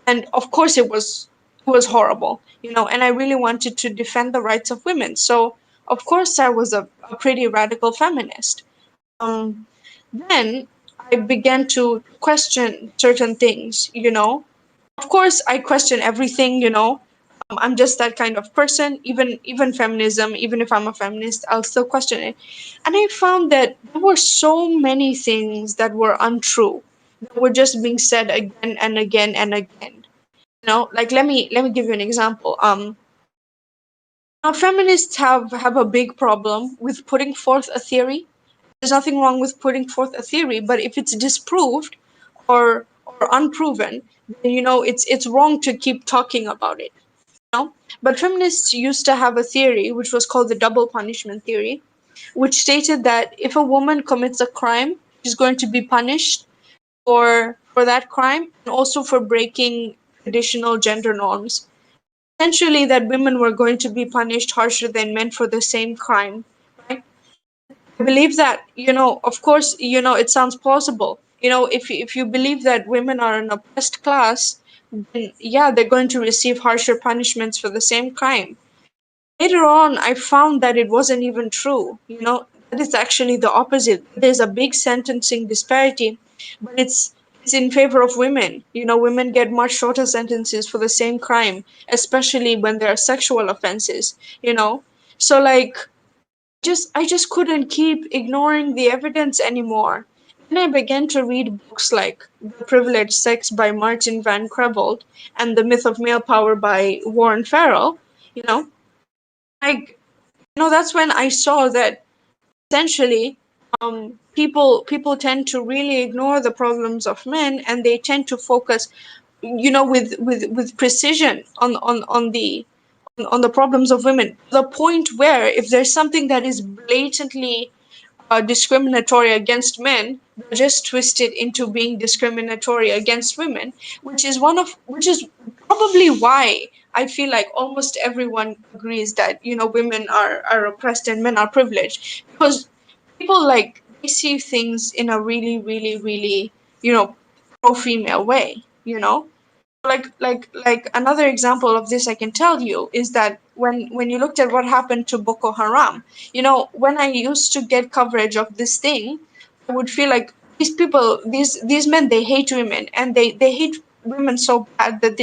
And of course it was horrible, and I really wanted to defend the rights of women. So of course I was a pretty radical feminist. Then I began to question certain things. Of course I question everything. I'm just that kind of person. Even feminism, even if I'm a feminist, I'll still question it. And I found that there were so many things that were untrue, that were just being said again and again and again. Like, let me give you an example. Now feminists have a big problem with putting forth a theory. There's nothing wrong with putting forth a theory, but if it's disproved or unproven, then it's wrong to keep talking about it. But feminists used to have a theory which was called the double punishment theory, which stated that if a woman commits a crime, she's going to be punished for that crime, and also for breaking traditional gender norms. Essentially, that women were going to be punished harsher than men for the same crime, right? I believe that, of course, it sounds plausible. If you believe that women are an oppressed class, then yeah, they're going to receive harsher punishments for the same crime. Later on, I found that it wasn't even true. That is actually the opposite. There's a big sentencing disparity, but it's in favor of women. Women get much shorter sentences for the same crime, especially when there are sexual offenses. So like, I just couldn't keep ignoring the evidence anymore. Then I began to read books like The Privileged Sex by Martin Van Creveld and The Myth of Male Power by Warren Farrell. You know, like, that's when I saw that essentially, people tend to really ignore the problems of men, and they tend to focus, with precision on the problems of women. The point where if there's something that is blatantly discriminatory against men, they just twist it into being discriminatory against women, which is probably why I feel like almost everyone agrees that women are oppressed and men are privileged, because people, like, they see things in a really, really, really pro female way. Like another example of this I can tell you is that when you looked at what happened to Boko Haram, when I used to get coverage of this thing, I would feel like these people, these men, they hate women, and they hate women so bad that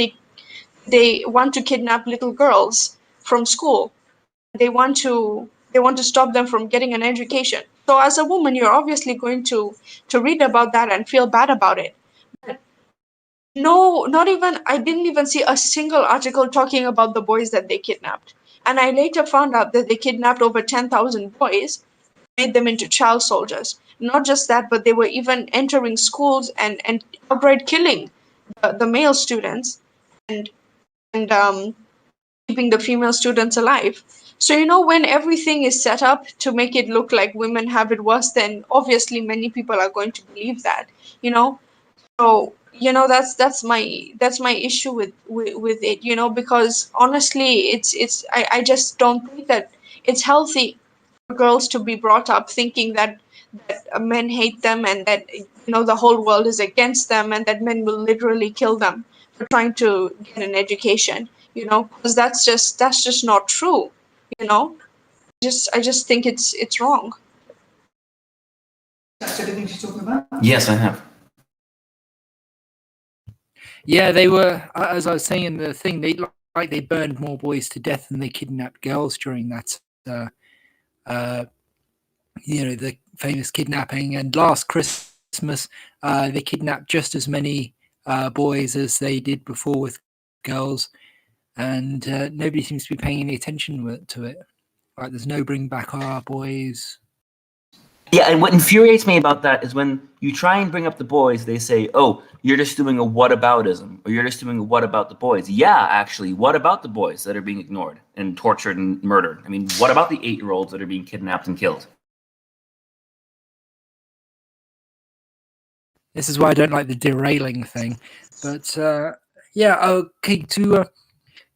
they want to kidnap little girls from school. They want to stop them from getting an education. So as a woman, you're obviously going to read about that and feel bad about it. No, not even, I didn't even see a single article talking about the boys that they kidnapped. And I later found out that they kidnapped over 10,000 boys, made them into child soldiers. Not just that, but they were even entering schools and outright killing the male students, and and keeping the female students alive. So, when everything is set up to make it look like women have it worse, then obviously many people are going to believe that, you know. So, that's my issue with it, because honestly, I just don't think that it's healthy for girls to be brought up thinking that men hate them, and that the whole world is against them, and that men will literally kill them for trying to get an education, because that's just not true, you know. I just think it's wrong. That's everything she's talking about? Yes, I have. Yeah, they were, as I was saying in the thing, they burned more boys to death than they kidnapped girls during that, the famous kidnapping. And last Christmas, they kidnapped just as many boys as they did before with girls, and nobody seems to be paying any attention to it. Like, there's no bring back our boys. Yeah, and what infuriates me about that is when you try and bring up the boys, they say, "Oh, you're just doing a whataboutism, or you're just doing a what about the boys?" Yeah, actually, what about the boys that are being ignored and tortured and murdered? I mean, what about the 8-year-olds that are being kidnapped and killed? This is why I don't like the derailing thing. But yeah, okay, to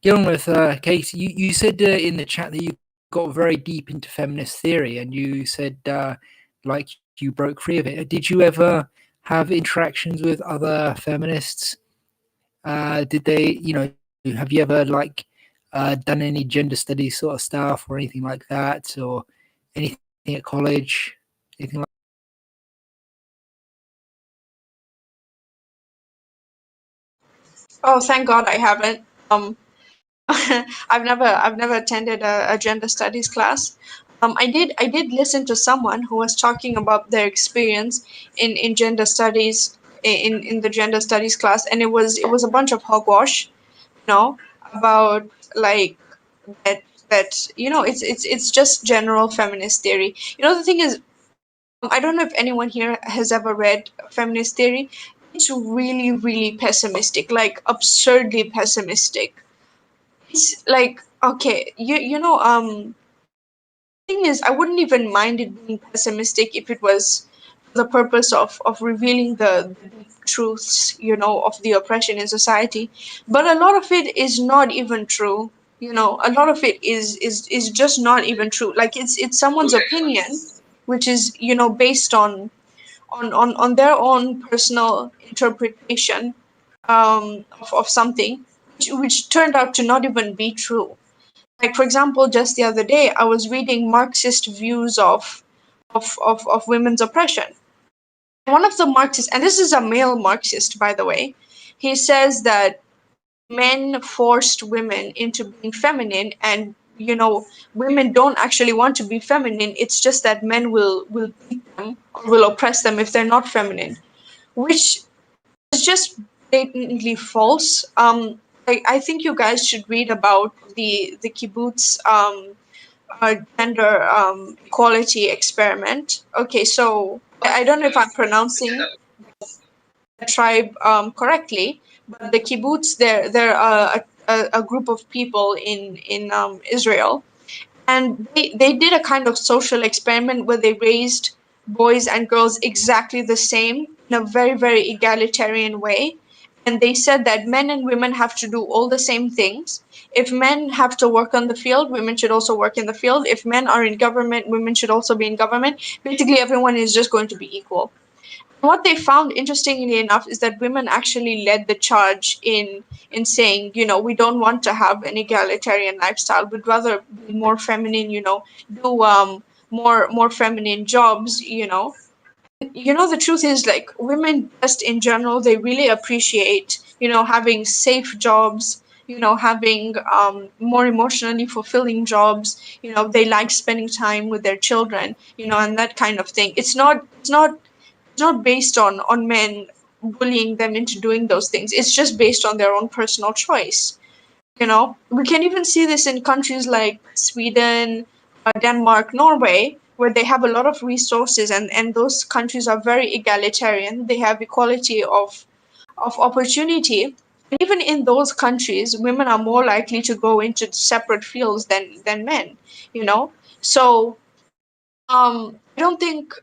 get on with Casey. You said in the chat that you got very deep into feminist theory, and you said like you broke free of it. Did you ever have interactions with other feminists? Did they, have you ever like done any gender studies sort of stuff or anything like that, or anything at college, anything like? Oh, thank God I haven't. I've never attended a gender studies class. I did listen to someone who was talking about their experience in gender studies in the gender studies class, and it was a bunch of hogwash, about like that it's just general feminist theory. The thing is, I don't know if anyone here has ever read feminist theory. It's really, really pessimistic, like absurdly pessimistic. It's like, okay, thing is, I wouldn't even mind it being pessimistic if it was for the purpose of revealing the deep truths, of the oppression in society. But a lot of it is not even true. A lot of it is just not even true. Like it's someone's opinion, which is, based on their own personal interpretation of something, which turned out to not even be true. Like, for example, just the other day, I was reading Marxist views of women's oppression. One of the Marxists, and this is a male Marxist, by the way, he says that men forced women into being feminine, and women don't actually want to be feminine. It's just that men will beat them or will oppress them if they're not feminine, which is just blatantly false. I think you guys should read about the kibbutz gender equality experiment. Okay, so I don't know if I'm pronouncing the tribe correctly, but the kibbutz, they're a group of people in Israel, and they did a kind of social experiment where they raised boys and girls exactly the same in a very, very egalitarian way. And they said that men and women have to do all the same things. If men have to work on the field, women should also work in the field. If men are in government, women should also be in government. Basically, everyone is just going to be equal. What they found, interestingly enough, is that women actually led the charge in saying, we don't want to have an egalitarian lifestyle. We'd rather be more feminine, do more feminine jobs. The truth is, like, women just in general, they really appreciate, having safe jobs, having more emotionally fulfilling jobs. They like spending time with their children, and that kind of thing. It's not based on men bullying them into doing those things. It's just based on their own personal choice. We can even see this in countries like Sweden, Denmark, Norway, where they have a lot of resources, and those countries are very egalitarian. They have equality of opportunity. And even in those countries, women are more likely to go into separate fields than men. So I don't think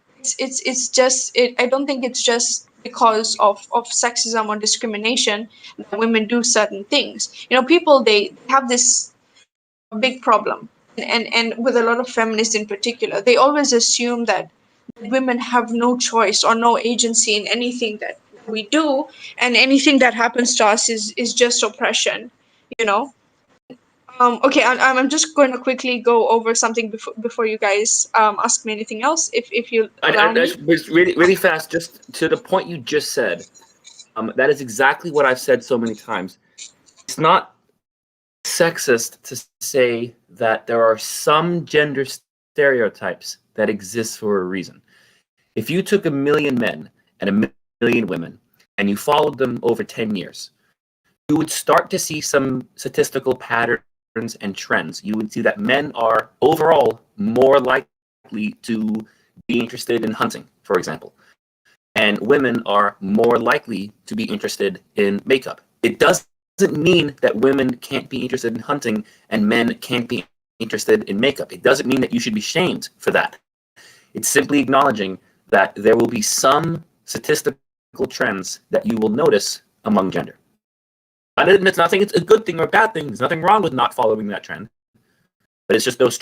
I don't think it's just because of sexism or discrimination that women do certain things. People, they have this big problem, and with a lot of feminists in particular, they always assume that women have no choice or no agency in anything that we do, and anything that happens to us is just oppression. You know. Okay, I'm just going to quickly go over something before you guys ask me anything else, if you allow me. Was really, really fast, just to the point you just said. That is exactly what I've said so many times. It's not sexist to say that there are some gender stereotypes that exist for a reason. If you took 1 million men and 1 million women and you followed them over 10 years, you would start to see some statistical patterns and trends. You would see that men are overall more likely to be interested in hunting, for example, and women are more likely to be interested in makeup. It doesn't mean that women can't be interested in hunting and men can't be interested in makeup. It doesn't mean that you should be shamed for that. It's simply acknowledging that there will be some statistical trends that you will notice among gender. It's nothing. It's a good thing or a bad thing. There's nothing wrong with not following that trend, but it's just those.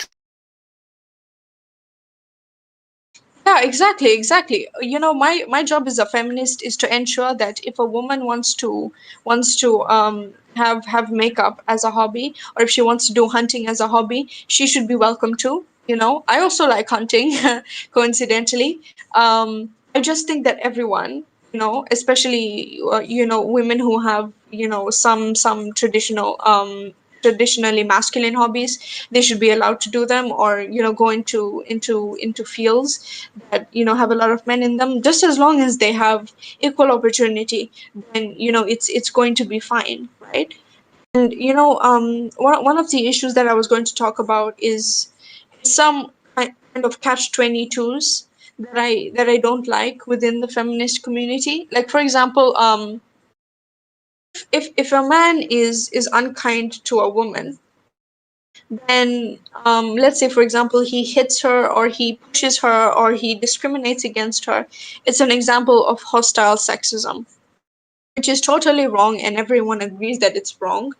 Yeah, exactly. My job as a feminist is to ensure that if a woman wants to have makeup as a hobby, or if she wants to do hunting as a hobby, she should be welcome to. I also like hunting, coincidentally. I just think that everyone, especially women who have some traditionally masculine hobbies, they should be allowed to do them, or go into fields that have a lot of men in them, just as long as they have equal opportunity. Then it's going to be fine, right? And one of the issues that I was going to talk about is some kind of catch-22s that I don't like within the feminist community. Like, for example, if a man is unkind to a woman, then let's say, for example, he hits her, or he pushes her, or he discriminates against her, it's an example of hostile sexism, which is totally wrong, and everyone agrees that it's wrong.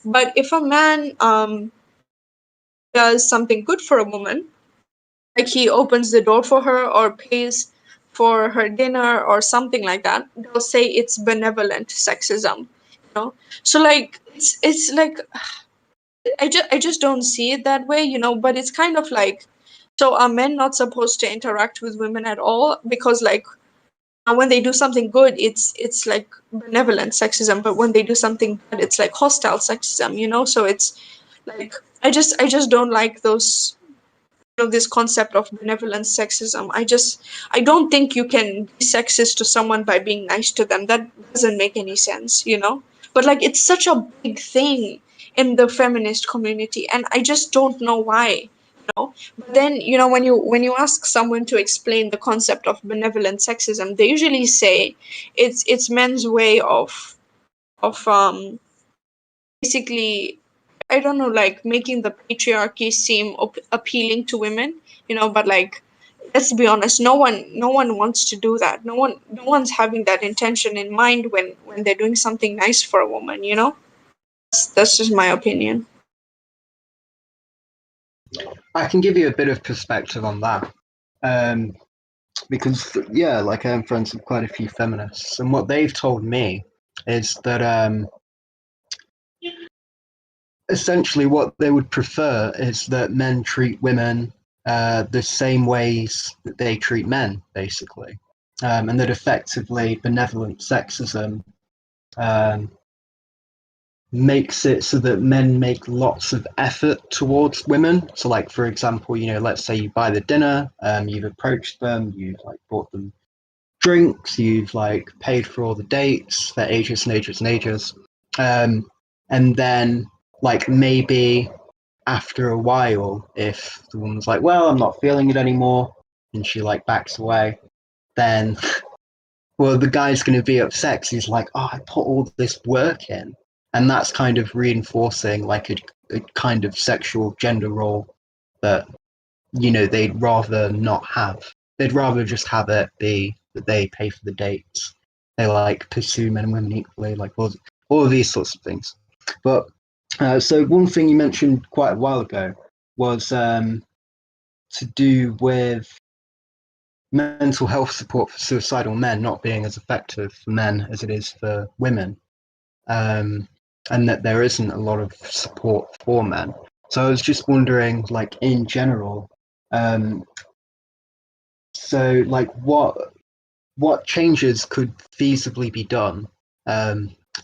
But if a man does something good for a woman, like he opens the door for her or pays for her dinner or something like that, they'll say it's benevolent sexism. So, like, it's like, I just don't see it that way. But it's kind of like, so are men not supposed to interact with women at all? Because, like, when they do something good, it's like benevolent sexism, but when they do something bad, it's like hostile sexism. So it's like, I just don't like those, this concept of benevolent sexism. I don't think you can be sexist to someone by being nice to them. That doesn't make any sense. But, like, it's such a big thing in the feminist community, and I just don't know why. But then, when you ask someone to explain the concept of benevolent sexism, they usually say it's men's way of basically, I don't know, like, making the patriarchy seem appealing to women. But, like, let's be honest, no one wants to do that. No one's having that intention in mind when they're doing something nice for a woman. That's just my opinion. I can give you a bit of perspective on that. Because, yeah, like, I'm friends with quite a few feminists, and what they've told me is that essentially what they would prefer is that men treat women the same ways that they treat men, basically. And that effectively benevolent sexism makes it so that men make lots of effort towards women. So, like, for example, let's say you buy the dinner, you've approached them, you've, like, bought them drinks, you've, like, paid for all the dates for ages and ages and ages. And then, like, maybe after a while, if the woman's like, well, I'm not feeling it anymore, and she, like, backs away, then, well, the guy's going to be upset because he's like, oh, I put all this work in. And that's kind of reinforcing, like, a kind of sexual gender role that, they'd rather not have. They'd rather just have it be that they pay for the dates. They, like, pursue men and women equally, like, all of these sorts of things. But so one thing you mentioned quite a while ago was to do with mental health support for suicidal men not being as effective for men as it is for women, and that there isn't a lot of support for men. So I was just wondering, like, in general, so, like, what changes could feasibly be done?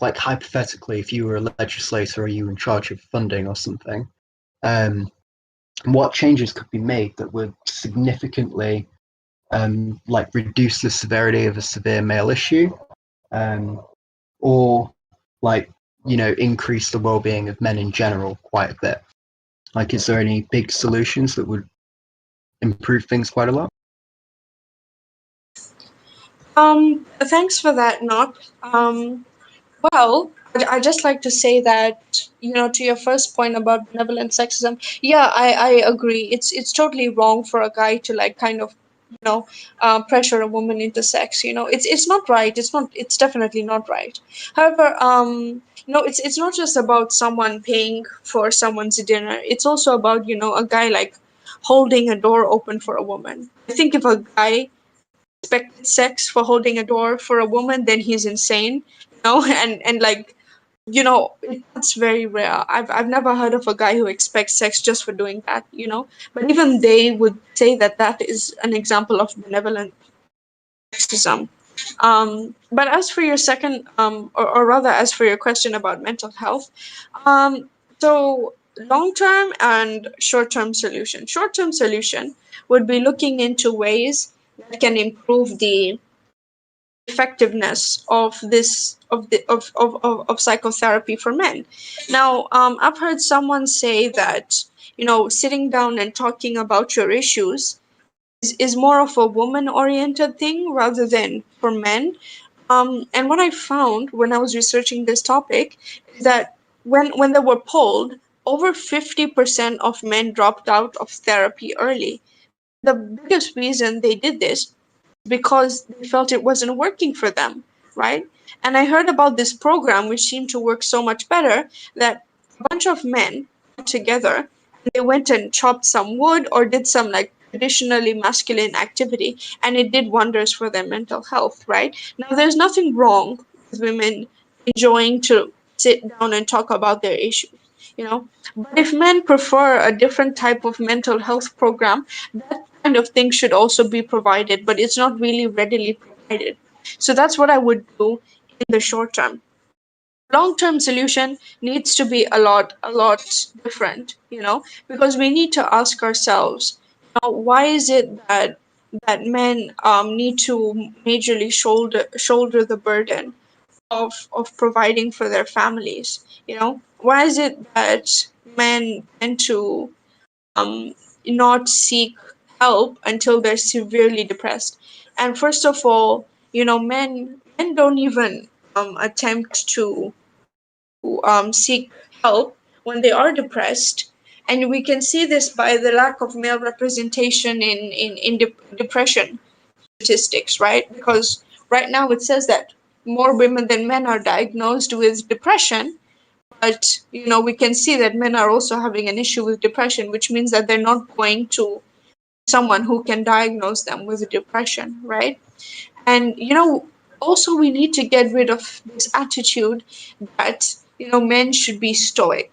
Like, hypothetically, if you were a legislator or you were in charge of funding or something, what changes could be made that would significantly like, reduce the severity of a severe male issue, or, like, increase the well-being of men in general quite a bit? Like, is there any big solutions that would improve things quite a lot? Thanks for that, Not. Well, I just like to say that, to your first point about benevolent sexism, yeah, I agree. It's totally wrong for a guy to, like, kind of pressure a woman into sex. It's not right. It's definitely not right. However, it's not just about someone paying for someone's dinner. It's also about a guy like holding a door open for a woman. I think if a guy expected sex for holding a door for a woman, then he's insane. And like that's very rare. I've never heard of a guy who expects sex just for doing that. But even they would say that that is an example of benevolent sexism. But as for your second, or rather, as for your question about mental health, so long-term and short-term solution. Short-term solution would be looking into ways that can improve the effectiveness of this of psychotherapy for men. Now, I've heard someone say that sitting down and talking about your issues is more of a woman oriented thing rather than for men. And what I found when I was researching this topic is that when they were polled, over 50% of men dropped out of therapy early. The biggest reason they did this because they felt it wasn't working for them, right? And I heard about this program which seemed to work so much better that a bunch of men got together and they went and chopped some wood or did some like traditionally masculine activity, and it did wonders for their mental health, right? Now, there's nothing wrong with women enjoying to sit down and talk about their issues, you know. But if men prefer a different type of mental health program, that kind of thing should also be provided, but it's not really readily provided. So that's what I would do in the short term. Long-term solution needs to be a lot different, because we need to ask ourselves, why is it that men need to majorly shoulder the burden of providing for their families? Why is it that men tend to um, not seek help until they're severely depressed? And first of all, men don't even attempt to seek help when they are depressed. And we can see this by the lack of male representation in depression statistics, right? Because right now it says that more women than men are diagnosed with depression, but we can see that men are also having an issue with depression, which means that they're not going to someone who can diagnose them with depression, right? And also we need to get rid of this attitude that men should be stoic.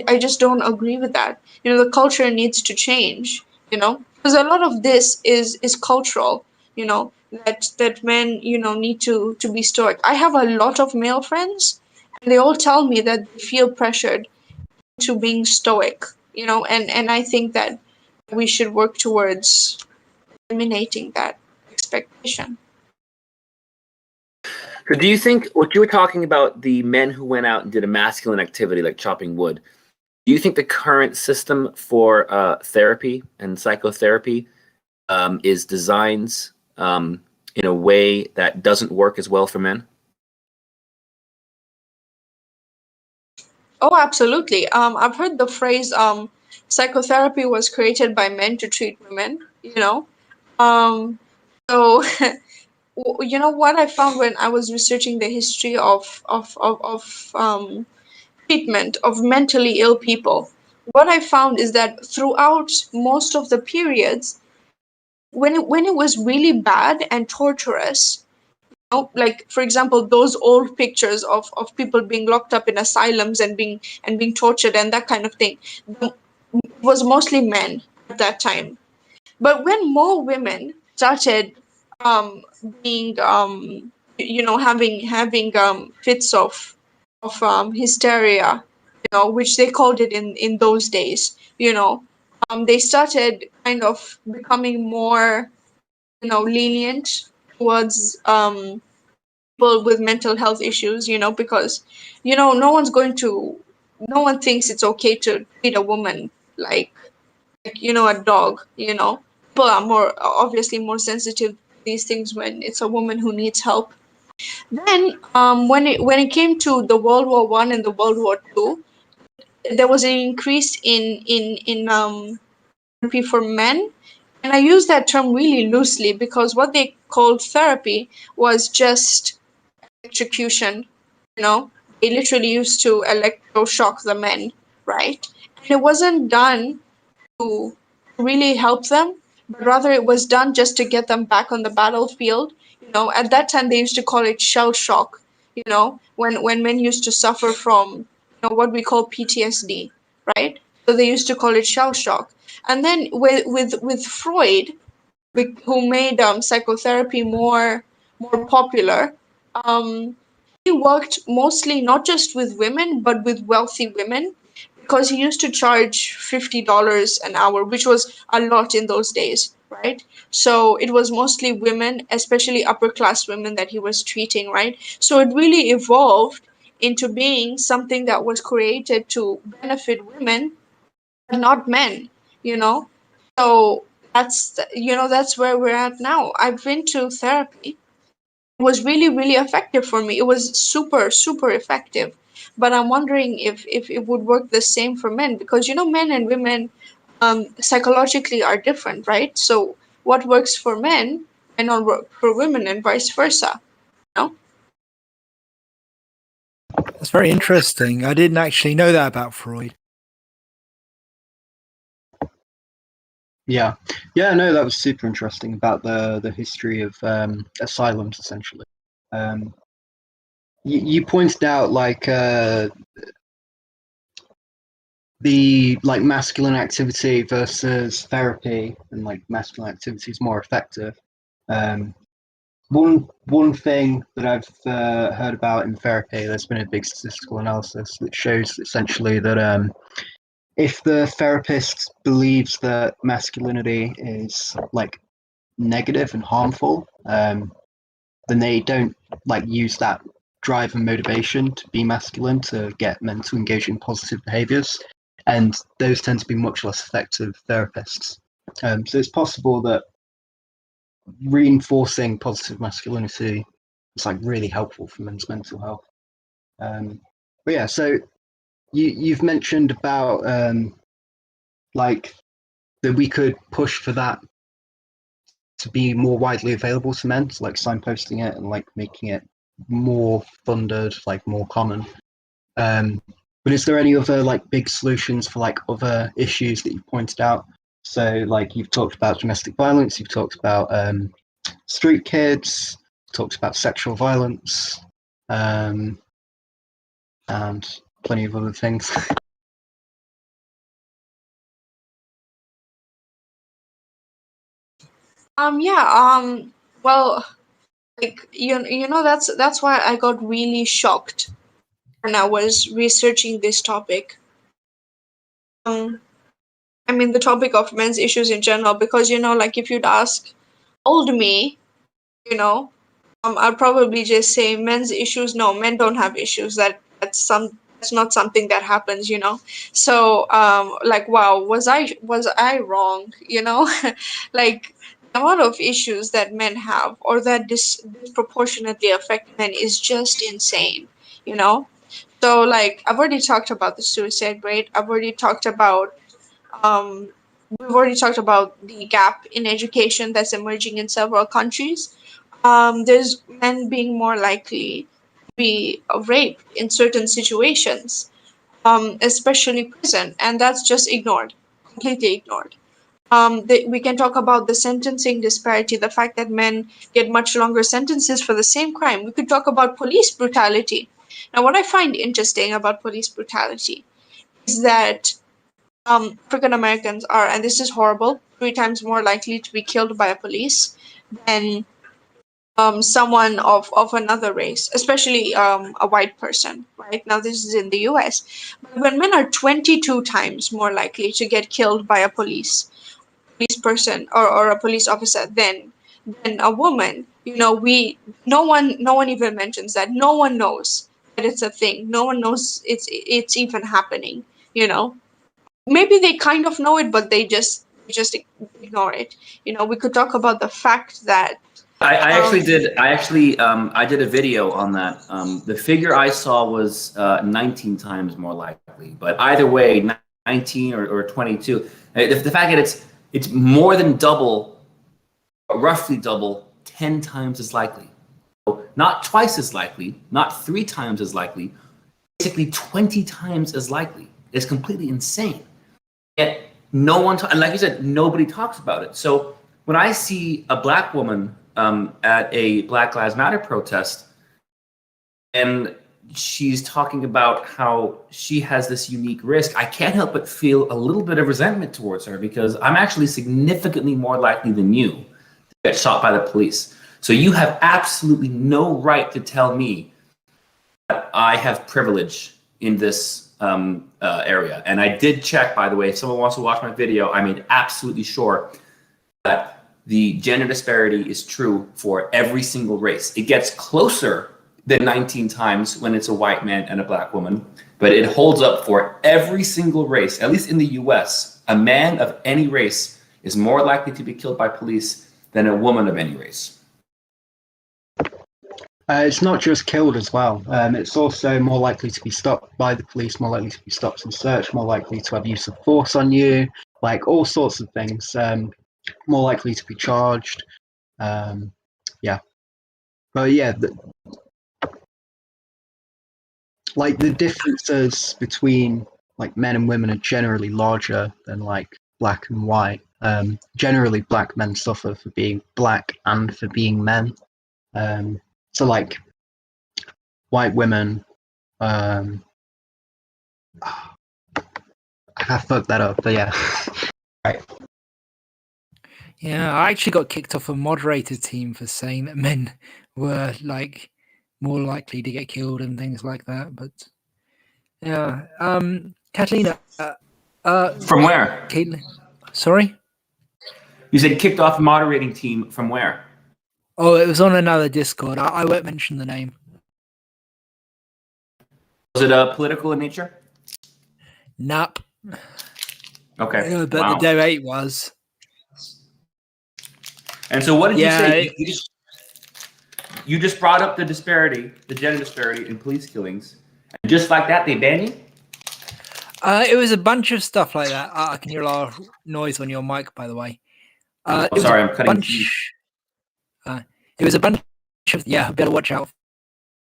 I just don't agree with that. The culture needs to change. Because a lot of this is cultural. That men need to be stoic. I have a lot of male friends, and they all tell me that they feel pressured to being stoic. And I think that we should work towards eliminating that expectation. So do you think what you were talking about, the men who went out and did a masculine activity like chopping wood, do you think the current system for therapy and psychotherapy is designed in a way that doesn't work as well for men? Oh, absolutely. I've heard the phrase psychotherapy was created by men to treat women. Um, so, what I found when I was researching the history of treatment of mentally ill people, what I found is that throughout most of the periods, when it was really bad and torturous, like for example those old pictures of people being locked up in asylums and being tortured and that kind of thing, it was mostly men at that time. But when more women started um being having fits of hysteria, which they called it in those days, they started kind of becoming more lenient towards people with mental health issues, because no one thinks it's okay to treat a woman like a dog. People are more obviously more sensitive to these things when it's a woman who needs help. Then when it came to the World War I and the World War II, there was an increase in therapy for men, And I use that term really loosely because what they called therapy was just electrocution. You know, they literally used to electroshock the men, right? And it wasn't done to really help them, but rather it was done just to get them back on the battlefield. You know, at that time they used to call it shell shock. You know, when men used to suffer from, what we call PTSD, right? So they used to call it shell shock. And then with Freud, who made psychotherapy more popular, um, he worked mostly not just with women but with wealthy women, because he used to charge $50 an hour, which was a lot in those days, right? So it was mostly women, especially upper class women, that he was treating, right? So it really evolved into being something that was created to benefit women, but not men, you know? So that's where we're at now. I've been to therapy. It was really, really effective for me. It was super, super effective. But I'm wondering if it would work the same for men, because men and women psychologically are different, right? So what works for men may not work for women, and vice versa. You know? That's very interesting. I didn't actually know that about Freud. Yeah, no, that was super interesting about the history of asylums, essentially. You pointed out like the like masculine activity versus therapy, and like masculine activity is more effective. One thing that I've heard about in therapy, there's been a big statistical analysis that shows essentially that if the therapist believes that masculinity is like negative and harmful, then they don't like use that drive and motivation to be masculine to get men to engage in positive behaviors, and those tend to be much less effective therapists. So it's possible that reinforcing positive masculinity is like really helpful for men's mental health. But yeah, so you've mentioned about like that we could push for that to be more widely available to men, so like signposting it and like making it more funded, like more common. But is there any other like big solutions for like other issues that you've pointed out? So like you've talked about domestic violence, you've talked about street kids, talked about sexual violence, and plenty of other things. Well, like that's why I got really shocked when I was researching this topic. Um, I mean, the topic of men's issues in general, because like if you'd ask old me, you know, I'd probably just say men's issues. No, men don't have issues. That's not something that happens. So, like, wow, was I wrong? Like the amount of issues that men have, or that disproportionately affect men, is just insane. You know. So, like, I've already talked about the suicide rate. Um, we've already talked about the gap in education that's emerging in several countries. There's men being more likely to be raped in certain situations, especially prison, and that's just ignored, completely ignored. We can talk about the sentencing disparity, the fact that men get much longer sentences for the same crime. We could talk about police brutality. Now, what I find interesting about police brutality is that African Americans are, and this is horrible, 3 times more likely to be killed by a police than someone of another race, especially a white person. Right now, this is in the U.S. But when men are 22 times more likely to get killed by a police person, or a police officer, than a woman, no one even mentions that. No one knows that it's a thing. No one knows it's even happening. You know Maybe they kind of know it, but they just ignore it. We could talk about the fact that I actually um, did. I did a video on that. The figure I saw was 19 times more likely. But either way, 19 or 22. The fact that it's more than double, roughly double, 10 times as likely. So not twice as likely, not 3 times as likely, basically 20 times as likely. It's completely insane. Yet no one, and like you said, nobody talks about it. So when I see a black woman at a Black Lives Matter protest, and she's talking about how she has this unique risk, I can't help but feel a little bit of resentment towards her, because I'm actually significantly more likely than you to get shot by the police. So you have absolutely no right to tell me that I have privilege in this area. And I did check, by the way, if someone wants to watch my video, I made absolutely sure that the gender disparity is true for every single race. It gets closer than 19 times when it's a white man and a black woman, but it holds up for every single race. At least in the US, a man of any race is more likely to be killed by police than a woman of any race. It's not just killed as well. It's also more likely to be stopped by the police, more likely to be stopped and searched, more likely to have use of force on you, like all sorts of things. More likely to be charged. Yeah. But yeah, like the differences between like men and women are generally larger than like black and white. Generally, black men suffer for being black and for being men. So like white women, I fucked that up, but yeah. Right. Yeah, I actually got kicked off a moderator team for saying that men were like more likely to get killed and things like that. But yeah, Catalina. From where? Caitlin, sorry. You said kicked off a moderating team from where? Oh, it was on another Discord. I won't mention the name. Was it political in nature? Nope. Okay. But wow. the debate was. And so what did you say? Yeah, You just brought up the disparity, the gender disparity in police killings. And just like that, they ban you? It was a bunch of stuff like that. I can hear a lot of noise on your mic, by the way. Sorry, I'm cutting it was a bunch of, yeah, better watch out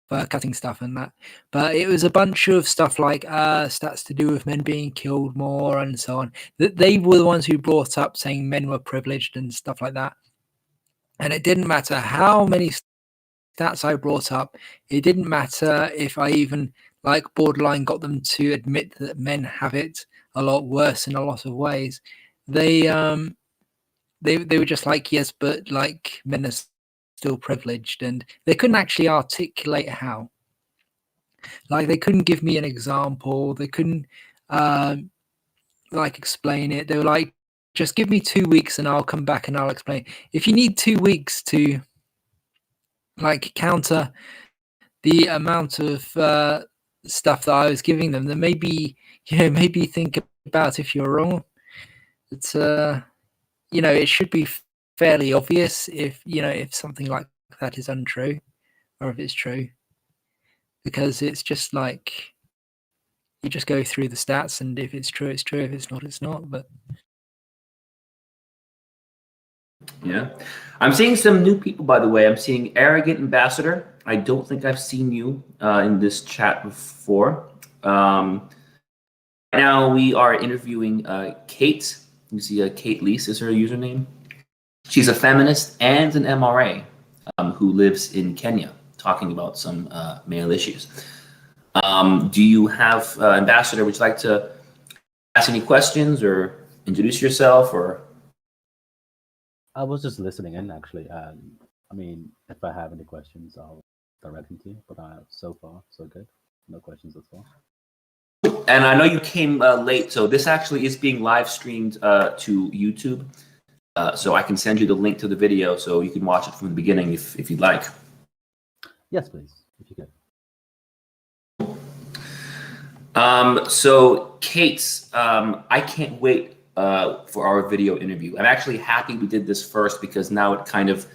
for cutting stuff and that. But it was a bunch of stuff like stats to do with men being killed more and so on. They were the ones who brought up saying men were privileged and stuff like that. And it didn't matter how many stats I brought up. It didn't matter if I even like borderline got them to admit that men have it a lot worse in a lot of ways. They were just like, yes, but like men are still privileged, and they couldn't actually articulate how. Like they couldn't give me an example. They couldn't like explain it. They were like, just give me 2 weeks and I'll come back and I'll explain. If you need 2 weeks to like counter the amount of stuff that I was giving them, then maybe think about if you're wrong. It's it should be fairly obvious if if something like that is untrue or if it's true, because it's just like you just go through the stats, and if it's true, it's true. If it's not, it's not. But yeah, I'm seeing some new people, by the way. I'm seeing Arrogant Ambassador. I don't think I've seen you in this chat before. Right now we are interviewing Kate. You see Kate Lease is her username. She's a feminist and an MRA who lives in Kenya, talking about some male issues. Do you have, Ambassador, would you like to ask any questions or introduce yourself? Or I was just listening in, actually. I mean, if I have any questions, I'll direct them to you. But so far, so good. No questions at all. And I know you came late, so this actually is being live streamed to YouTube. So I can send you the link to the video so you can watch it from the beginning if you'd like. Yes, please, if you could. So Kate, I can't wait for our video interview. I'm actually happy we did this first, because now it kind of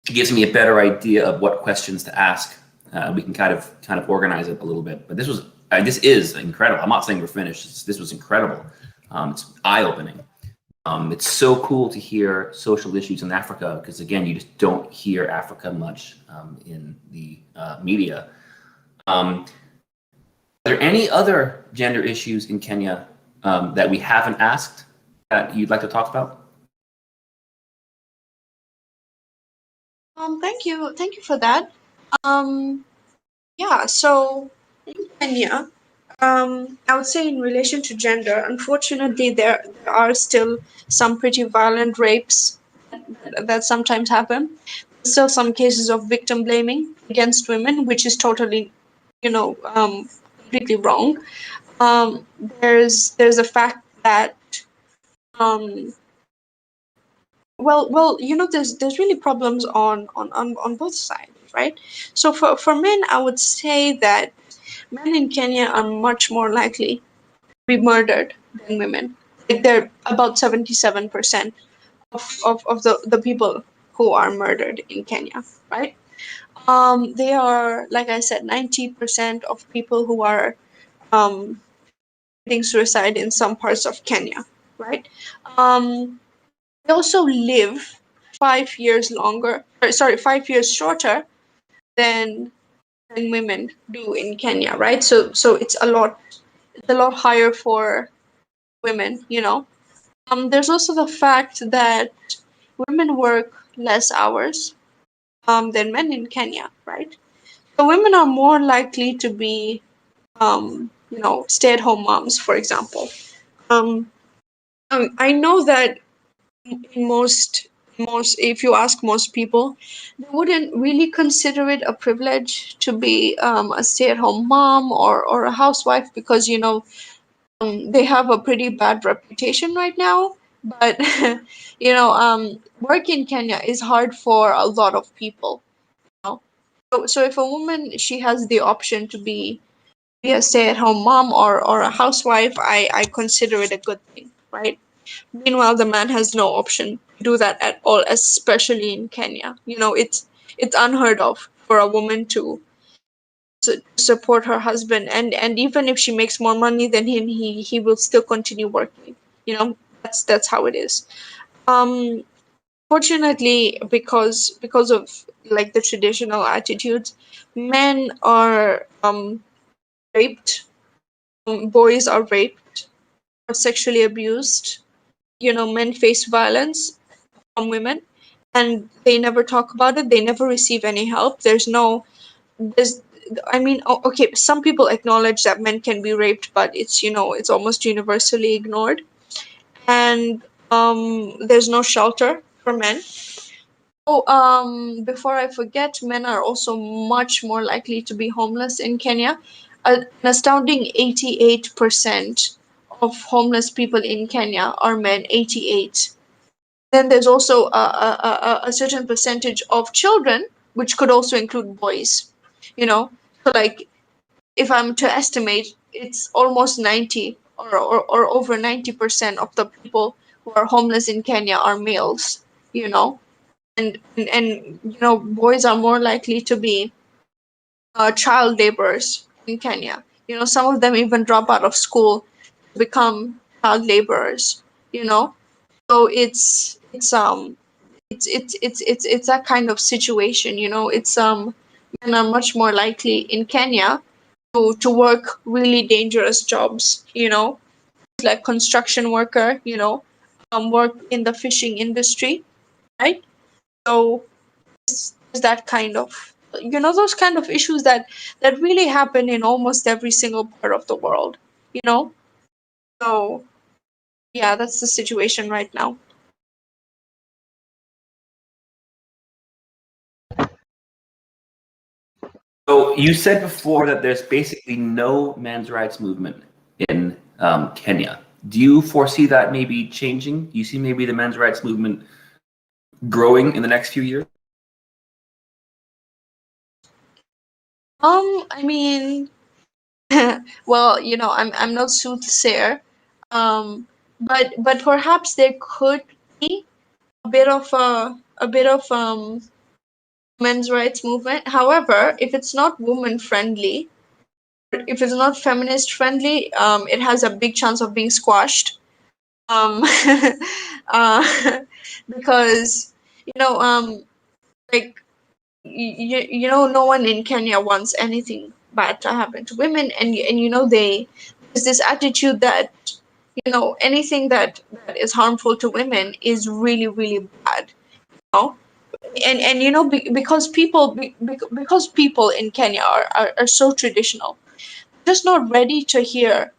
gives me a better idea of what questions to ask. We can kind of organize it a little bit. But this is incredible. I'm not saying we're finished. This was incredible. It's eye-opening. It's so cool to hear social issues in Africa because, again, you just don't hear Africa much in the media. Are there any other gender issues in Kenya that we haven't asked that you'd like to talk about? Thank you for that. Yeah, so in Kenya, I would say in relation to gender, unfortunately, there are still some pretty violent rapes that sometimes happen. Still some cases of victim blaming against women, which is totally, completely wrong. Um, there's a fact that um, there's really problems on both sides, right? So for men, I would say that men in Kenya are much more likely to be murdered than women. Like they're about 77% of the people who are murdered in Kenya, right? They are, like I said, 90% of people who are um, committing suicide in some parts of Kenya, right? They also live 5 years longer, or sorry, 5 years shorter than women do in Kenya, right? So it's a lot higher for women, you know. There's also the fact that women work less hours than men in Kenya, right? So women are more likely to be, stay-at-home moms, for example. Um, I know that in most if you ask most people, they wouldn't really consider it a privilege to be a stay-at-home mom or a housewife because they have a pretty bad reputation right now. But work in Kenya is hard for a lot of people. You know? So if a woman she has the option to be a stay-at-home mom or a housewife, I consider it a good thing, right? Meanwhile, the man has no option to do that at all, especially in Kenya. It's unheard of for a woman to support her husband, and even if she makes more money than him, he will still continue working. That's how it is. Um, Fortunately, because of like the traditional attitudes, men are raped, boys are raped or sexually abused. Men face violence from women and they never talk about it. They never receive any help. There's I mean, okay, some people acknowledge that men can be raped, but it's almost universally ignored. And there's no shelter for men. Oh, before I forget, men are also much more likely to be homeless in Kenya. An astounding 88% of homeless people in Kenya are men. 88. Then there's also a certain percentage of children, which could also include boys. So like if I'm to estimate, it's almost 90 or over 90% of the people who are homeless in Kenya are males. You know, and boys are more likely to be child laborers in Kenya. Some of them even drop out of school to become child laborers. So it's that kind of situation. It's Men are much more likely in Kenya to work really dangerous jobs. Like construction worker. Work in the fishing industry, right? So is that kind of those kind of issues that really happen in almost every single part of the world. you know so yeah, that's the situation right now. So you said before that there's basically no men's rights movement in Kenya. Do you foresee that maybe changing? Do you see maybe the men's rights movement growing in the next few years? I mean, well, I'm no soothsayer, but perhaps there could be a bit of men's rights movement. However, if it's not woman friendly, if it's not feminist friendly, it has a big chance of being squashed. um, because like no one in Kenya wants anything bad to happen to women, and there's this attitude that anything that is harmful to women is really really bad. You know? And because because people in Kenya are so traditional, just not ready to hear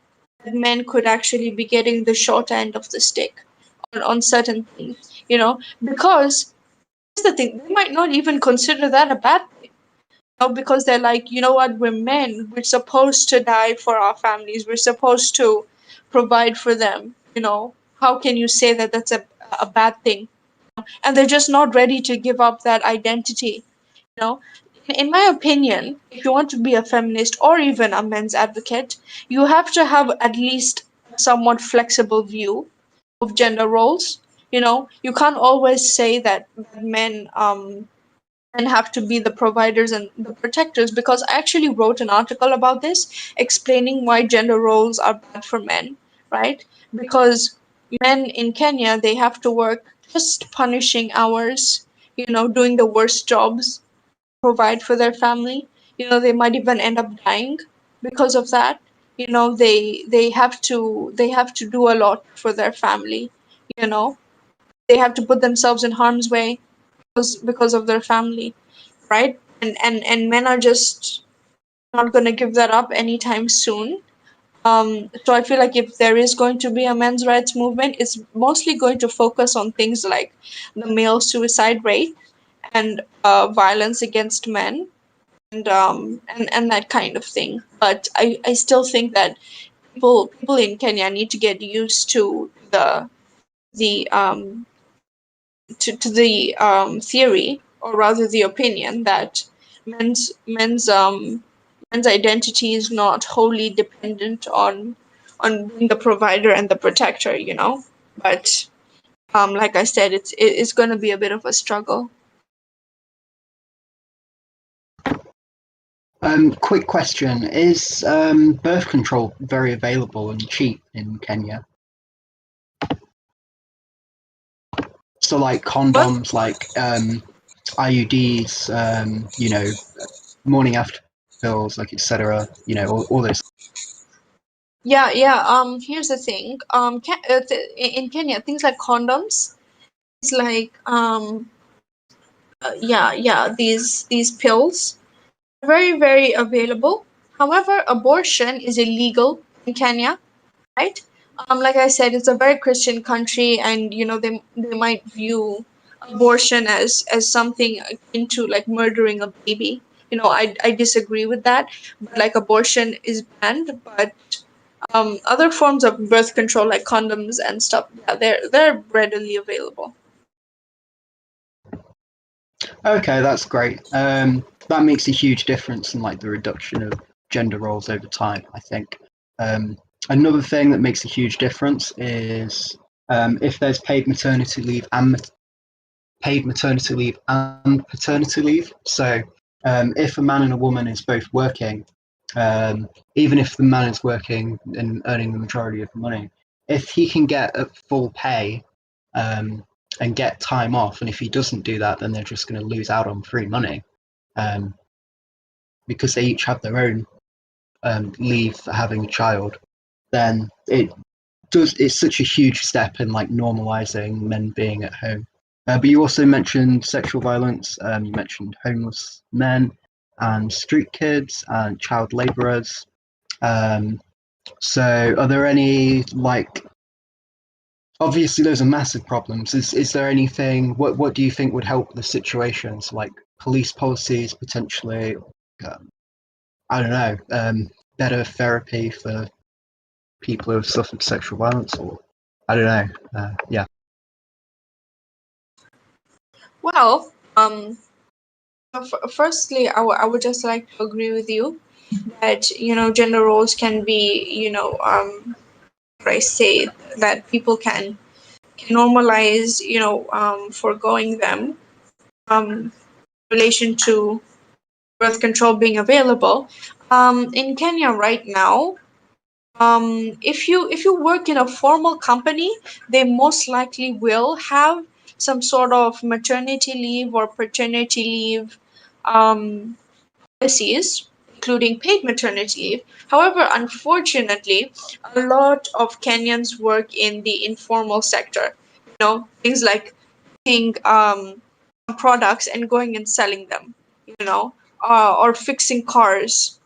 that men could actually be getting the short end of the stick on certain things, because here's the thing, they might not even consider that a bad thing, because they're like, you know what, we're men, we're supposed to die for our families, we're supposed to provide for them, how can you say that that's a bad thing? And they're just not ready to give up that identity, you know in my opinion, if you want to be a feminist or even a men's advocate, you have to have at least a somewhat flexible view of gender roles. You can't always say that men and have to be the providers and the protectors, because I actually wrote an article about this explaining why gender roles are bad for men, right? Because men in Kenya, they have to work just punishing hours, doing the worst jobs, provide for their family. They might even end up dying because of that. They have to do a lot for their family. You know, they have to put themselves in harm's way because of their family, right? And men are just not going to give that up anytime soon. So I feel like if there is going to be a men's rights movement, it's mostly going to focus on things like the male suicide rate and violence against men, and that kind of thing. But I still think that people in Kenya need to get used to the theory, or rather the opinion, that men's identity is not wholly dependent on being the provider and the protector, But like I said, it's going to be a bit of a struggle. Quick question: is birth control very available and cheap in Kenya? So, like condoms, like IUDs, morning after pills, like etc. All those. Yeah, yeah. Here's the thing. In Kenya, things like condoms, it's like yeah, yeah. These pills are very, very available. However, abortion is illegal in Kenya, right? Like I said, it's a very Christian country, and they might view abortion as something akin to like murdering a baby. I disagree with that, but like abortion is banned, but other forms of birth control like condoms and stuff, yeah, they're readily available. Okay, that's great. That makes a huge difference in like the reduction of gender roles over time, I think. Another thing that makes a huge difference is if there's paid maternity leave and paternity leave. So if a man and a woman is both working, even if the man is working and earning the majority of the money, if he can get a full pay and get time off, and if he doesn't do that, then they're just going to lose out on free money um, because they each have their own leave for having a child. Then it's such a huge step in like normalizing men being at home. But you also mentioned sexual violence. You mentioned homeless men and street kids and child laborers. So, are there any like? Obviously, those are massive problems. Is there anything? What do you think would help the situations? Like police policies, potentially. Um, I don't know. Better therapy for people who have suffered sexual violence, or I don't know. Yeah. Well, firstly, I would just like to agree with you that gender roles can be what I say, that people can normalize foregoing them in relation to birth control being available. In Kenya right now, if you work in a formal company, they most likely will have some sort of maternity leave or paternity leave um, policies, including paid maternity leave. However, unfortunately, a lot of Kenyans work in the informal sector. Things like taking products and going and selling them. Or fixing cars.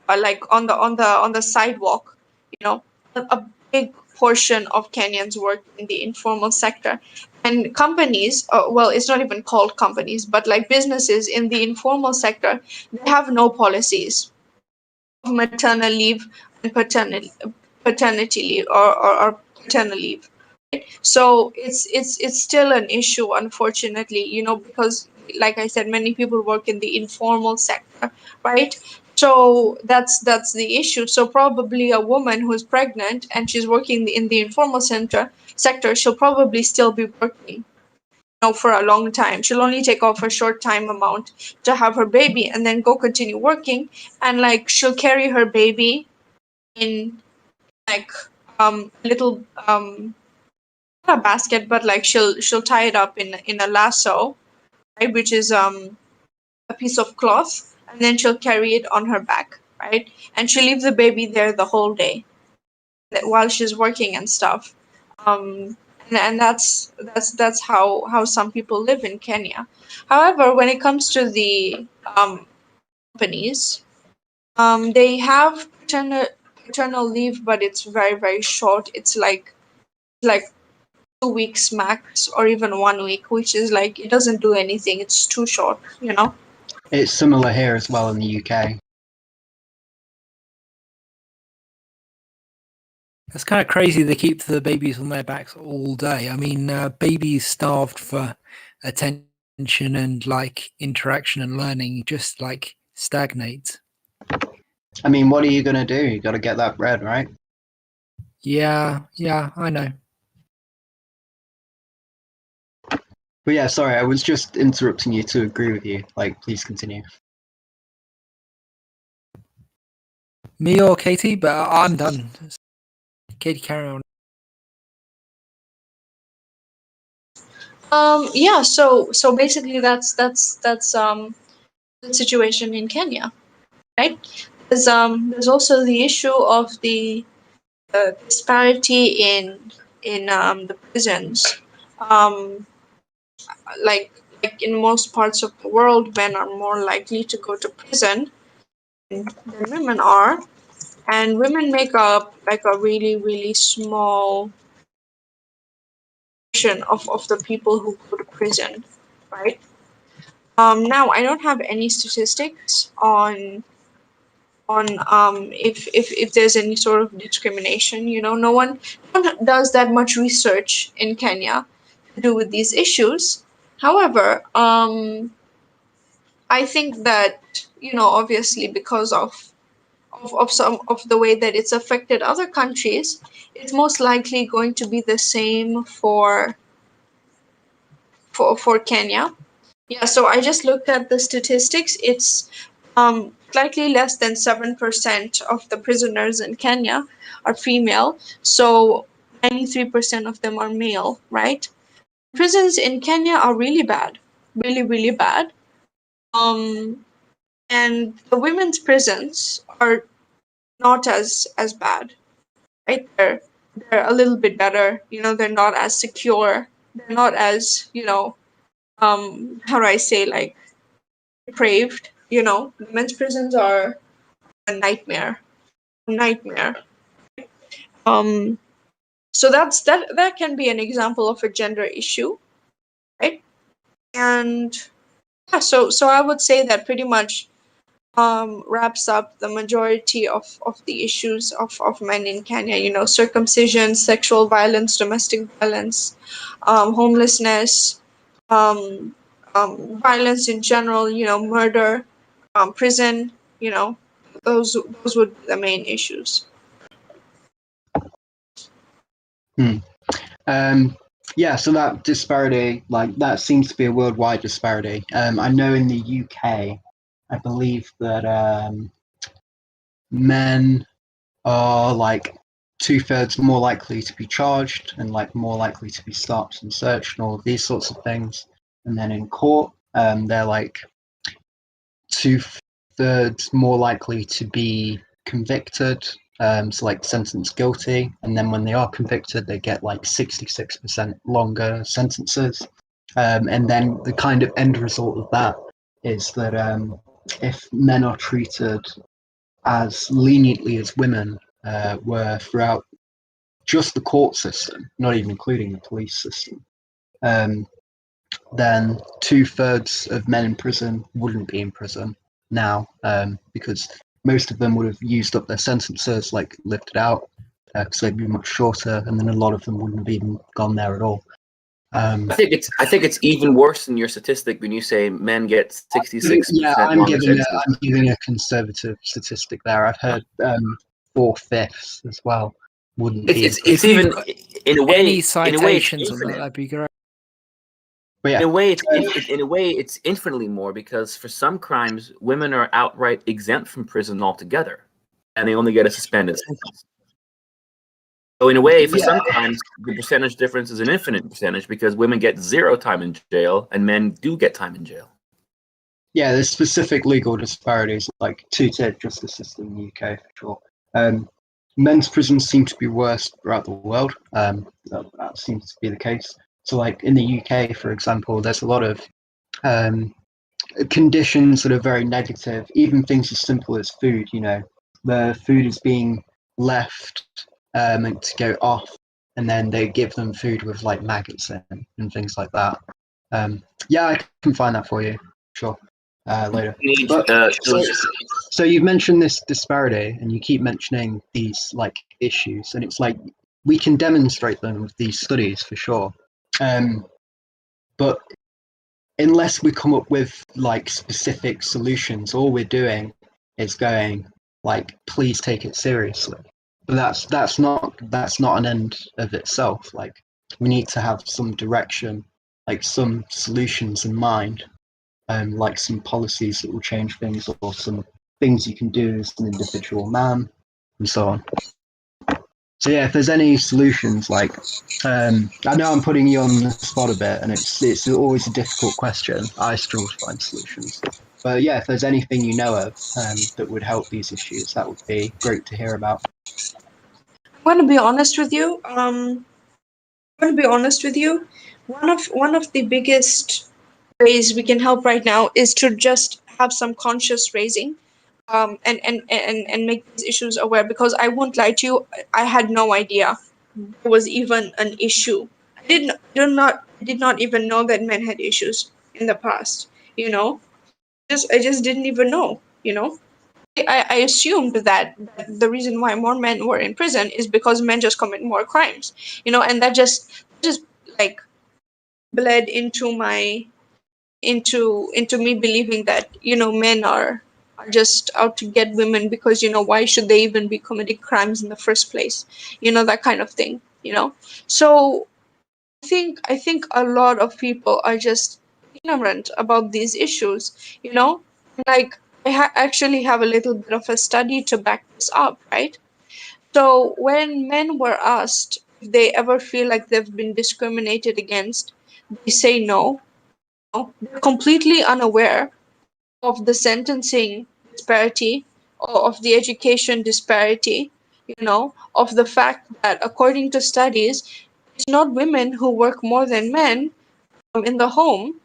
Like on the sidewalk. A big portion of Kenyans work in the informal sector, and companies, well, it's not even called companies, but like businesses in the informal sector, they have no policies of maternal leave and paternity leave, or paternal leave. So it's still an issue, unfortunately, because, like I said, many people work in the informal sector, right? So that's the issue. So probably a woman who's pregnant and she's working in the informal sector, she'll probably still be working, for a long time. She'll only take off a short time amount to have her baby and then go continue working, and like she'll carry her baby in like little not a basket, but like she'll tie it up in a lasso, right, which is a piece of cloth, and then she'll carry it on her back, right, and she'll leave the baby there the whole day while she's working and stuff. And that's how some people live in Kenya. However, when it comes to the companies, they have paternal leave, but it's very, very short. It's like 2 weeks max, or even 1 week, which is like it doesn't do anything. It's too short. It's similar here as well in the UK. It's kind of crazy they keep the babies on their backs all day. I mean, babies starved for attention and like interaction and learning just like stagnate. I mean, what are you going to do? You got to get that bread, right? Yeah, I know. But yeah, sorry, I was just interrupting you to agree with you. Like, please continue. Me or Katie, but I'm done. Katie, carry on. Yeah, so basically that's the situation in Kenya, right? There's also the issue of the disparity in the prisons. Um, like in most parts of the world, men are more likely to go to prison than women are, and women make up like a really, really small portion of the people who go to prison, right? Now I don't have any statistics on if there's any sort of discrimination. No one does that much research in Kenya to do with these issues. However, I think that, obviously because of some of the way that it's affected other countries, it's most likely going to be the same for Kenya. Yeah, so I just looked at the statistics. It's slightly less than 7% of the prisoners in Kenya are female. So 93% of them are male, right? Prisons in Kenya are really bad, really, really bad. And the women's prisons are not as bad, right? They're a little bit better. They're not as secure. They're not as, how do I say, like, depraved. The men's prisons are a nightmare. Um, so that can be an example of a gender issue, right? And yeah, so I would say that pretty much wraps up the majority of the issues of men in Kenya. Circumcision, sexual violence, domestic violence, homelessness, um, violence in general. Murder, prison. Those would be the main issues. Yeah, so that disparity, like that seems to be a worldwide disparity. I know in the UK, I believe that men are like 2/3 more likely to be charged and like more likely to be stopped and searched and all of these sorts of things. And then in court, they're like 2/3 more likely to be convicted, so like sentenced guilty. And then when they are convicted, they get like 66% longer sentences. And then the kind of end result of that is that if men are treated as leniently as women were throughout just the court system, not even including the police system, then 2/3 of men in prison wouldn't be in prison now, because most of them would have used up their sentences, like lived it out, because they'd be much shorter, and then a lot of them wouldn't have even gone there at all. I think it's even worse than your statistic when you say men get 66%. Yeah, I'm giving a conservative statistic there. I've heard 4/5 as well wouldn't be. It's even in a way. Any citations on that? That'd be great. But yeah, in a way, it's infinitely more, because for some crimes, women are outright exempt from prison altogether, and they only get a suspended sentence. So in a way, for some crimes, the percentage difference is an infinite percentage, because women get 0 time in jail and men do get time in jail. Yeah, there's specific legal disparities, like two-tier justice system in the UK for sure. Men's prisons seem to be worse throughout the world. That seems to be the case. So, like in the UK, for example, there's a lot of conditions that are very negative. Even things as simple as food. You know, the food is being left to go off, and then they give them food with like maggots in and things like that. Yeah, I can find that for you. Sure. Later. So you've mentioned this disparity, and you keep mentioning these like issues, and it's like we can demonstrate them with these studies for sure. But unless we come up with like specific solutions, all we're doing is going like, please take it seriously. But that's not an end of itself. Like, we need to have some direction, like some solutions in mind. Like some policies that will change things, or some things you can do as an individual man, and so on. So yeah, if there's any solutions, like I know I'm putting you on the spot a bit, and it's always a difficult question. I struggle to find solutions, but yeah, if there's anything you know of that would help these issues, that would be great to hear about. I'm going to be honest with you. One of the biggest ways we can help right now is to just have some conscious raising, and make these issues aware, because I won't lie to you, I had no idea there was even an issue. I did not even know that men had issues in the past, you know. I just didn't even know, you know. I assumed that the reason why more men were in prison is because men just commit more crimes, you know, and that just like bled into me believing that, you know, men are just out to get women, because, you know, why should they even be committing crimes in the first place, you know, that kind of thing, you know. So I think a lot of people are just ignorant about these issues, you know. Like, I actually have a little bit of a study to back this up, right? So when men were asked if they ever feel like they've been discriminated against, they say no. They're completely unaware of the sentencing disparity, or of the education disparity, you know, of the fact that according to studies, it's not women who work more than men in the home.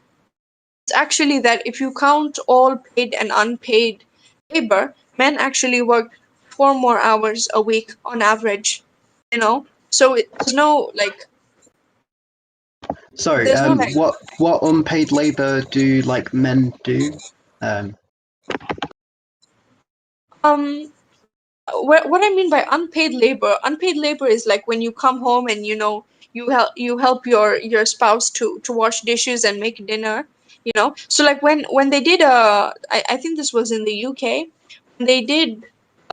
It's actually that if you count all paid and unpaid labor, men actually work 4 more hours a week on average, you know. So there's no like. Sorry, There's no like. what unpaid labor do like men do? What I mean by unpaid labor is like when you come home and, you know, you help your spouse to wash dishes and make dinner, you know. So like when they did I think this was in the UK, when they did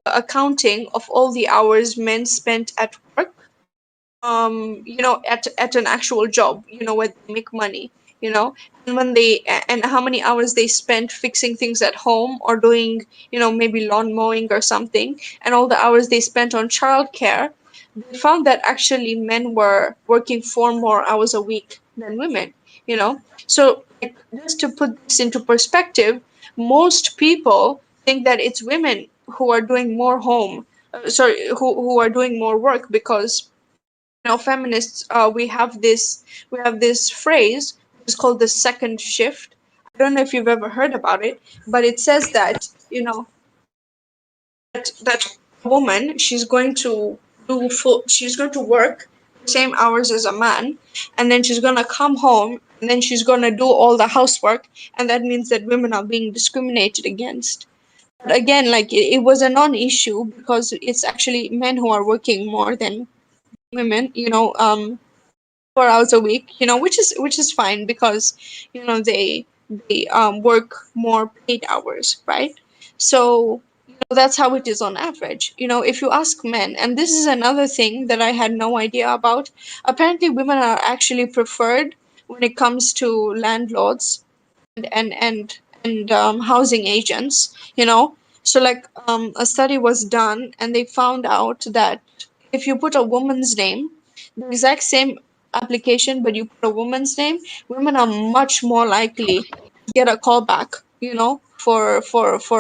a counting of all the hours men spent at work, you know, at an actual job, you know, where they make money, you know, and when they and how many hours they spent fixing things at home or doing, you know, maybe lawn mowing or something, and all the hours they spent on childcare, they found that actually men were working 4 more hours a week than women, you know. So like, just to put this into perspective, most people think that it's women who are doing more who are doing more work, because you know, feminists, we have this phrase, it's called the second shift. I don't know if you've ever heard about it, but it says that, you know, that woman, she's going to work the same hours as a man, and then she's going to come home, and then she's going to do all the housework, and that means that women are being discriminated against. But again, like it was a non-issue, because it's actually men who are working more than women, you know, 4 hours a week, you know, which is fine, because you know they work more paid hours, right? So you know, that's how it is on average. You know, if you ask men, and this is another thing that I had no idea about, apparently women are actually preferred when it comes to landlords and housing agents, you know. So like a study was done, and they found out that if you put a woman's name, the exact same application, but you put a woman's name, women are much more likely to get a call back, you know, for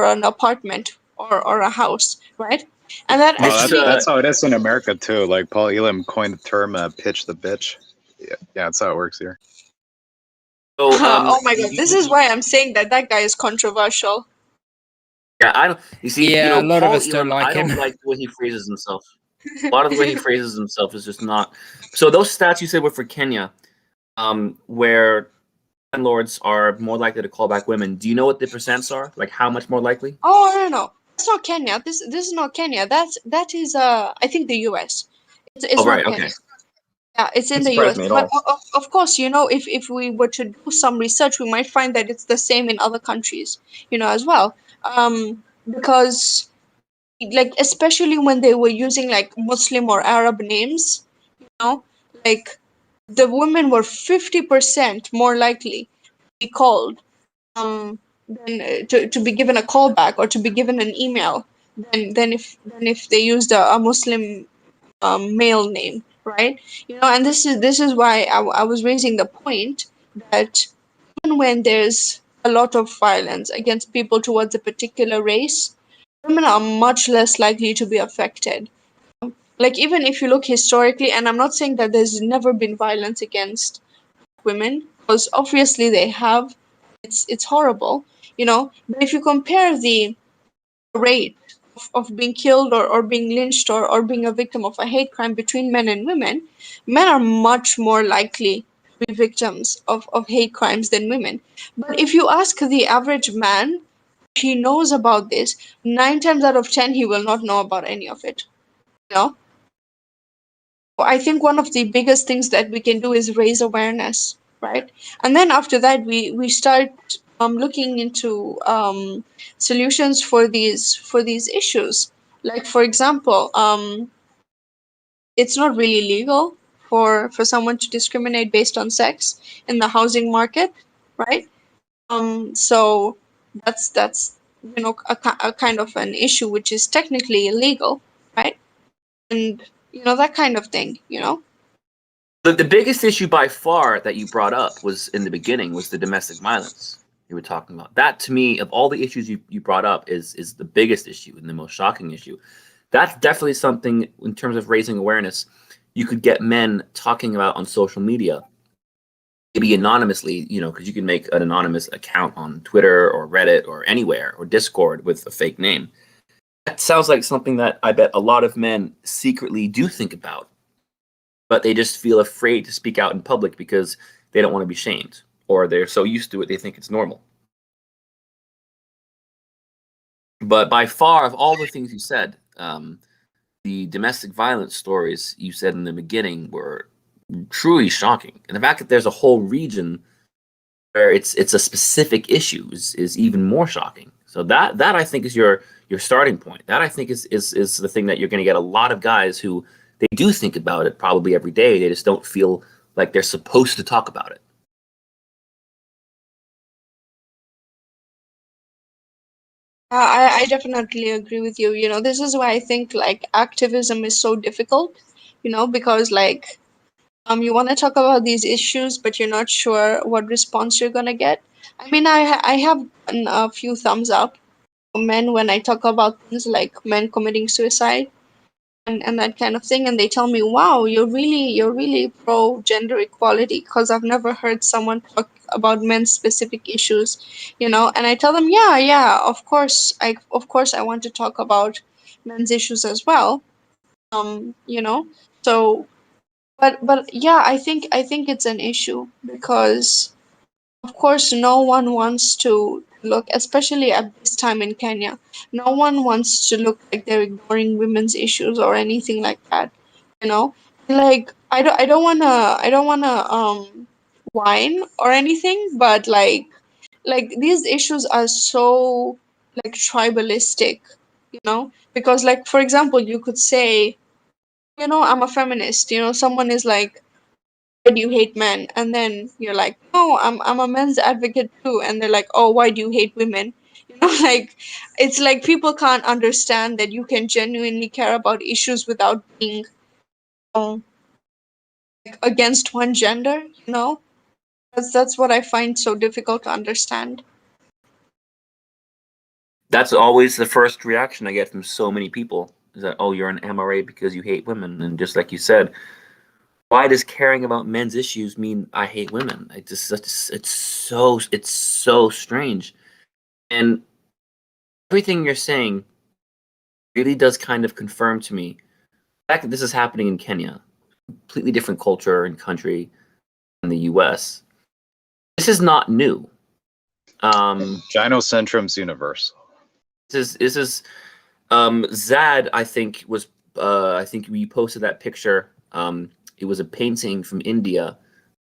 an apartment or a house, right? And that This Well, actually that's how it is in America too. Like Paul Elam coined the term "pitch the bitch." Yeah, that's how it works here. so oh my god, this is why I'm saying that that guy is controversial. yeah, I don't. You see, you Yeah, a know, lot of Paul us don't Elam. like I don't him. like the way he phrases himself. A lot of the way he phrases himself is just not. So those stats you said were for Kenya, where landlords are more likely to call back women. Do you know what the percents are? Like how much more likely? Oh, I don't know. That's not Kenya. This is not Kenya. That is I think the US. It's Oh, not right. Kenya. Okay. Yeah, it's in Doesn't the surprise US. me at But all. of course, you know, if we were to do some research, we might find that it's the same in other countries, you know, as well. Because like especially when they were using like Muslim or Arab names, you know, like the women were 50% more likely to be called than to be given a call back or to be given an email than if they used a Muslim male name, right? You know, and this is why I was raising the point that even when there's a lot of violence against people towards a particular race, women are much less likely to be affected. Like even if you look historically, and I'm not saying that there's never been violence against women, because obviously they have. It's horrible, you know. But if you compare the rate of being killed or being lynched or being a victim of a hate crime between men and women, men are much more likely to be victims of hate crimes than women. But if you ask the average man, he knows about this, 9 times out of 10, he will not know about any of it. You know? I think one of the biggest things that we can do is raise awareness, right? And then after that, we start looking into solutions for these issues. Like for example, it's not really legal for someone to discriminate based on sex in the housing market, right? So that's you know a kind of an issue which is technically illegal, right? And you know that kind of thing, you know. The biggest issue by far that you brought up was in the beginning was the domestic violence you were talking about. That to me, of all the issues you brought up, is the biggest issue and the most shocking issue. That's definitely something in terms of raising awareness you could get men talking about on social media, maybe anonymously, you know, because you can make an anonymous account on Twitter or Reddit or anywhere or Discord with a fake name. That sounds like something that I bet a lot of men secretly do think about, but they just feel afraid to speak out in public because they don't want to be shamed, or they're so used to it they think it's normal. But by far, of all the things you said, the domestic violence stories you said in the beginning were truly shocking, and the fact that there's a whole region where it's a specific issue is even more shocking. So that I think is your starting point. That I think is the thing that you're going to get a lot of guys who they do think about it probably every day. They just don't feel like they're supposed to talk about it. I definitely agree with you. You know, this is why I think like activism is so difficult, you know, because like you want to talk about these issues, but you're not sure what response you're gonna get. I mean, I have gotten a few thumbs up from men when I talk about things like men committing suicide and that kind of thing, and they tell me, "Wow, you're really pro gender equality," because I've never heard someone talk about men's specific issues, you know. And I tell them, "Yeah, yeah, of course I want to talk about men's issues as well." You know, so but yeah, I think it's an issue because of course no one wants to look, especially at this time in Kenya, no one wants to look like they're ignoring women's issues or anything like that, you know? Like I don't wanna whine or anything, but like these issues are so like tribalistic, you know? Because like for example, you could say, you know, I'm a feminist, you know, someone is like, why do you hate men? And then you're like, no, I'm a men's advocate too. And they're like, oh, why do you hate women? You know, like it's like people can't understand that you can genuinely care about issues without being um, like, against one gender. You know, that's what I find so difficult to understand. That's always the first reaction I get from so many people is that, oh, you're an MRA because you hate women. And just like you said, why does caring about men's issues mean I hate women? It's so strange. And everything you're saying really does kind of confirm to me the fact that this is happening in Kenya, completely different culture and country than the US. This is not new. Gynocentrum's universal. This is Zad, I think, was I think we posted that picture. It was a painting from India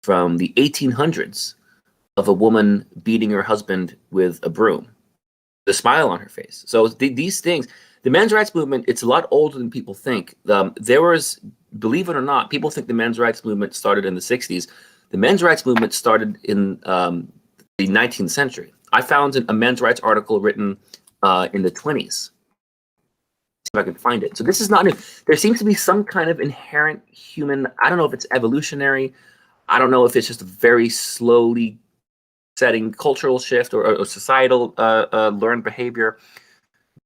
from the 1800s of a woman beating her husband with a broom, the smile on her face. So these things, the men's rights movement, it's a lot older than people think. There was, believe it or not, people think the men's rights movement started in the 60s. The men's rights movement started in the 19th century. I found a men's rights article written in the 20s. If I can find it. So this is not new. There seems to be some kind of inherent human, I don't know if it's evolutionary, I don't know if it's just a very slowly setting cultural shift or societal learned behavior,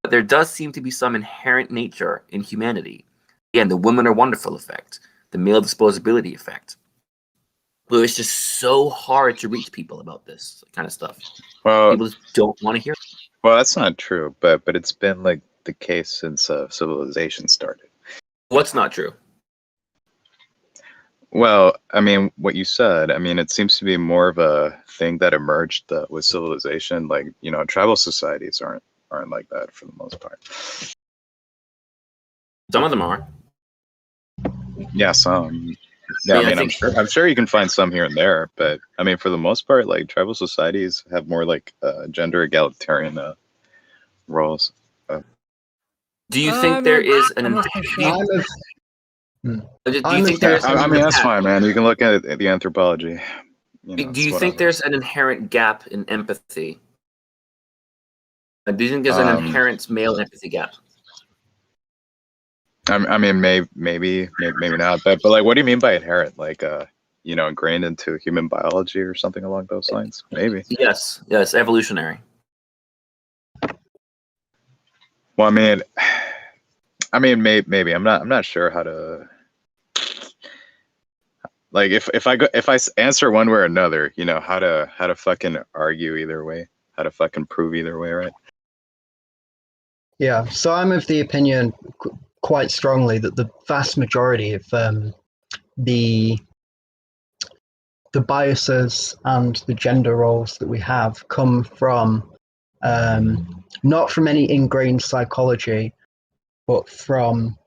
but there does seem to be some inherent nature in humanity. Again, the women are wonderful effect, the male disposability effect. But it's just so hard to reach people about this kind of stuff. Well, People just don't want to hear it. well, that's not true, but it's been like the case since civilization started. What's not true? Well, I mean, what you said, I mean, it seems to be more of a thing that emerged with civilization. Like, you know, tribal societies aren't like that for the most part. Some of them are. Yeah, some. Yeah, Yeah, I I mean, think- I'm sure you can find some here and there, but I mean, for the most part, like tribal societies have more like gender egalitarian roles. Do you think there is an? I'm not quite Do you, sure. do you I'm think a- there's? I mean, that's fine, man. You can look at the anthropology. You know, Do you it's think whatever. there's an inherent gap in empathy? Do you think there's an inherent male empathy gap? I mean, maybe not. But like, what do you mean by inherent? Like, you know, ingrained into human biology or something along those lines? Maybe. Yes, evolutionary. Well, maybe. I'm not sure how to. Like, if I answer one way or another, you know, how to fucking argue either way, how to fucking prove either way, right? Yeah, so I'm of the opinion quite strongly that the vast majority of the biases and the gender roles that we have come from not from any ingrained psychology, but from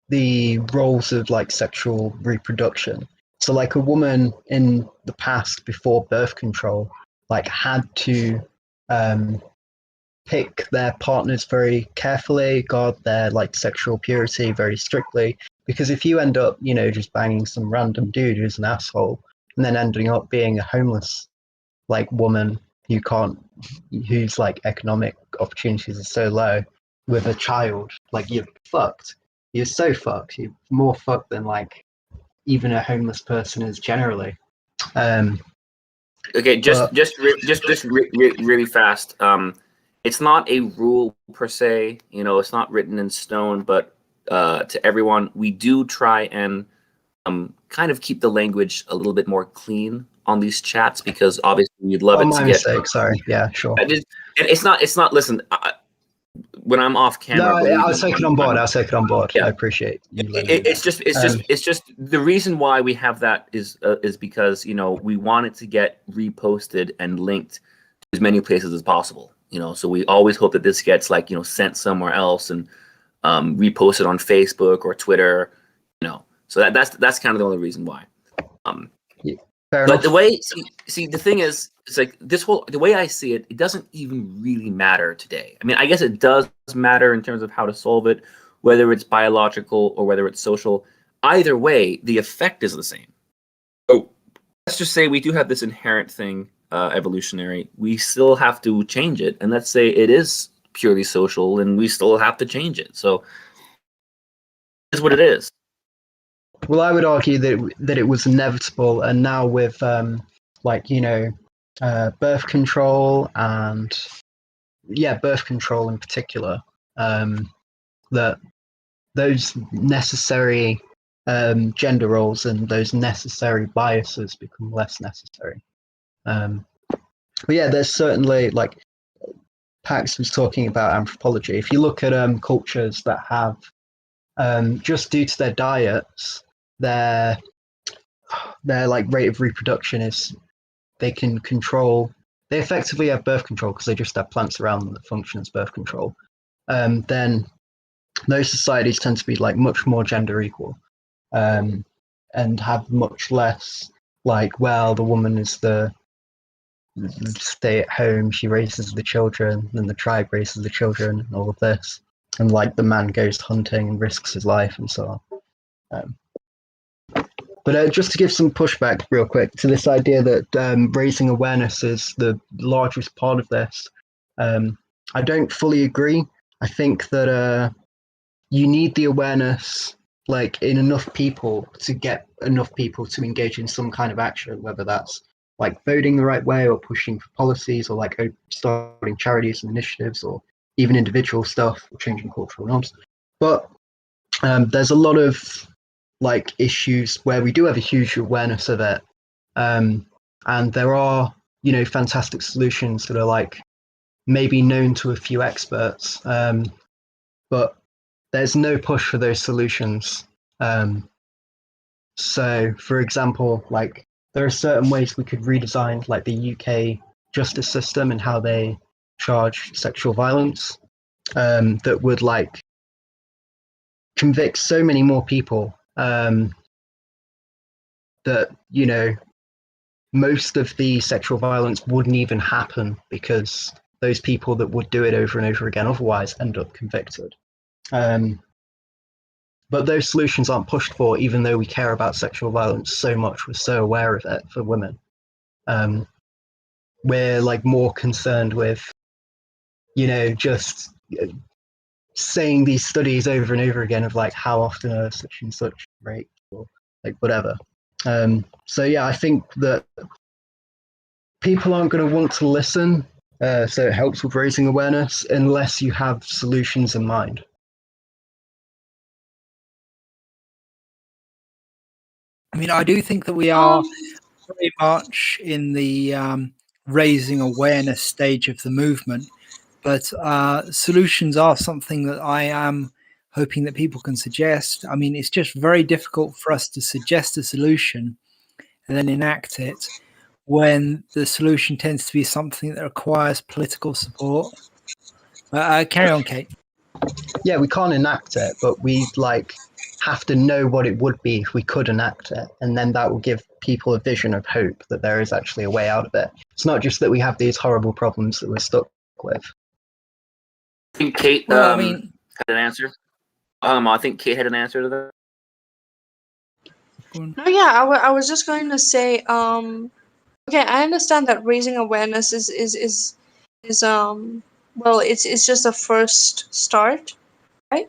the roles of like sexual reproduction. So like a woman in the past before birth control like had to pick their partners very carefully, guard their like sexual purity very strictly, because if you end up, you know, just banging some random dude who's an asshole and then ending up being a homeless like woman whose like economic opportunities are so low, with a child, like you're fucked. You're so fucked. You're more fucked than like even a homeless person is generally. Okay, But- really fast. It's not a rule per se, you know, it's not written in stone, but to everyone, we do try and kind of keep the language a little bit more clean on these chats, because obviously we'd love Oh, it my to get. mistake. Sorry. Yeah, sure. It's not. Listen, when I'm off camera, No, believe I was me, taking on board. I was taking on board. Yeah. I appreciate you letting me it's know. just the reason why we have that is because, you know, we want it to get reposted and linked to as many places as possible, you know, so we always hope that this gets, like, you know, sent somewhere else and reposted on Facebook or Twitter, you know, so that's kind of the only reason why. Fair But enough. the way, see, the thing is, it's like the way I see it, it doesn't even really matter today. I mean, I guess it does matter in terms of how to solve it, whether it's biological or whether it's social. Either way, the effect is the same. So let's just say we do have this inherent thing, evolutionary. We still have to change it, and let's say it is purely social, and we still have to change it. So it's what it is. Well, I would argue that it was inevitable, and now with like, you know, birth control and birth control in particular, that those necessary gender roles and those necessary biases become less necessary. But yeah, there's certainly, like Pax was talking about anthropology. If you look at cultures that have just due to their diets, their like rate of reproduction is, they can control, they effectively have birth control because they just have plants around them that function as birth control. Then those societies tend to be like much more gender equal, and have much less like, well, the woman is the stay at home, she raises the children, and the tribe raises the children, and all of this, and like the man goes hunting and risks his life and so on. But just to give some pushback real quick to this idea that raising awareness is the largest part of this, I don't fully agree. I think that you need the awareness like in enough people to get enough people to engage in some kind of action, whether that's like voting the right way or pushing for policies or like starting charities and initiatives or even individual stuff or changing cultural norms. But there's a lot of like issues where we do have a huge awareness of it, and there are, you know, fantastic solutions that are like maybe known to a few experts, but there's no push for those solutions. So for example, like there are certain ways we could redesign like the UK justice system and how they charge sexual violence, that would like convict so many more people, that, you know, most of the sexual violence wouldn't even happen because those people that would do it over and over again otherwise end up convicted. But those solutions aren't pushed for, even though we care about sexual violence so much. We're so aware of it for women. We're like more concerned with, you know, just saying these studies over and over again of like how often are such and such raped or like whatever. So yeah, I think that people aren't going to want to listen. So it helps with raising awareness unless you have solutions in mind. I mean, I do think that we are very much in the raising awareness stage of the movement, but solutions are something that I am hoping that people can suggest. I mean, it's just very difficult for us to suggest a solution and then enact it when the solution tends to be something that requires political support. Carry on, Kate. Yeah, we can't enact it, but we like have to know what it would be if we could enact it, and then that will give people a vision of hope that there is actually a way out of it. It's not just that we have these horrible problems that we're stuck with. I think Kate Well, I mean, had an answer. I think Kate had an answer to that. No, yeah, I was just going to say, Okay, I understand that raising awareness is well, it's just a first start, right?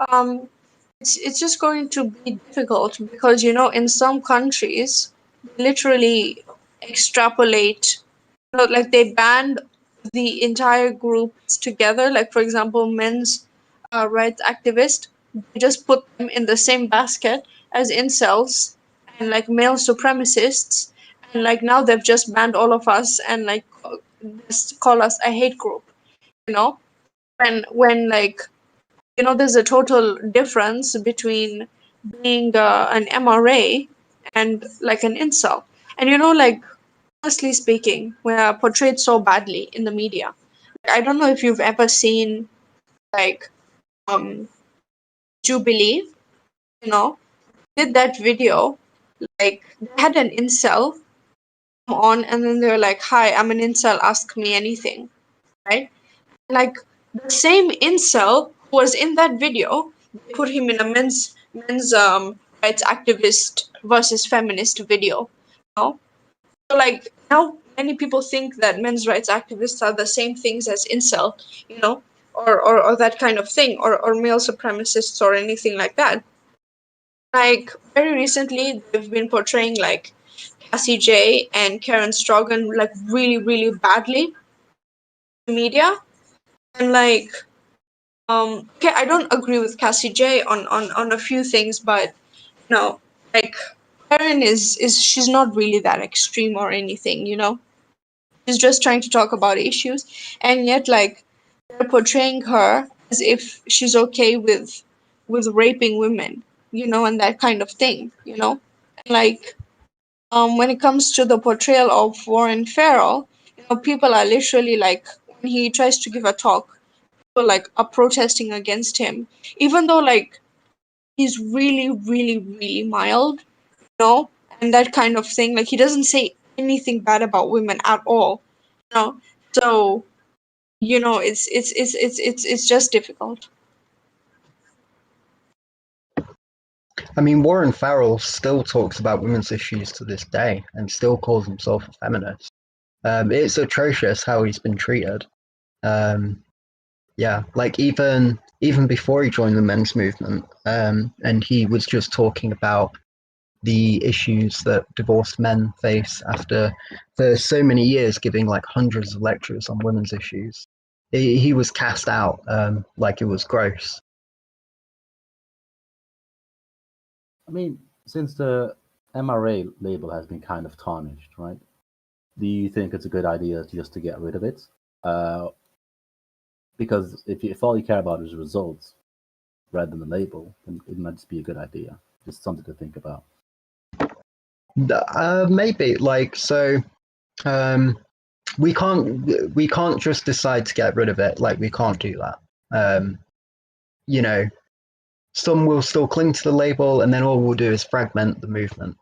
Um, it's just going to be difficult because in some countries they literally extrapolate, like they banned the entire groups together. Like for example, men's rights activists, they just put them in the same basket as incels and like male supremacists, and like now they've just banned all of us and like just call us a hate group. You know, when like there's a total difference between being an MRA and like an incel. And like honestly speaking, we're portrayed so badly in the media. I don't know if you've ever seen like Do You Believe, you know, did that video, like they had an incel come on and then they're like, "Hi, I'm an incel, ask me anything," right? Like the same incel who was in that video, they put him in a men's rights activist versus feminist video. So like now many people think that men's rights activists are the same things as incel, or that kind of thing, or male supremacists or anything like that. Like very recently they've been portraying like Cassie J and Karen Strogan like really, really badly in the media. And like okay, I don't agree with Cassie J on a few things, but like Karen is she's not really that extreme or anything. She's just trying to talk about issues, and yet like they're portraying her as if she's okay with raping women, and that kind of thing. And like when it comes to the portrayal of Warren Farrell, people are literally like when he tries to give a talk, people like are protesting against him, even though like he's really, really, really mild, and that kind of thing. Like he doesn't say anything bad about women at all, you know. So it's just difficult. I mean, Warren Farrell still talks about women's issues to this day and still calls himself a feminist. It's atrocious how he's been treated. Yeah, like even before he joined the men's movement, and he was just talking about the issues that divorced men face after for so many years giving like hundreds of lectures on women's issues. He was cast out, like it was gross. I mean, since the MRA label has been kind of tarnished, right? Do you think it's a good idea just to get rid of it? Because if all you care about is results rather than the label, then it might just be a good idea. Just something to think about. Maybe like so. We can't just decide to get rid of it. Like we can't do that. Some will still cling to the label, and then all we'll do is fragment the movement.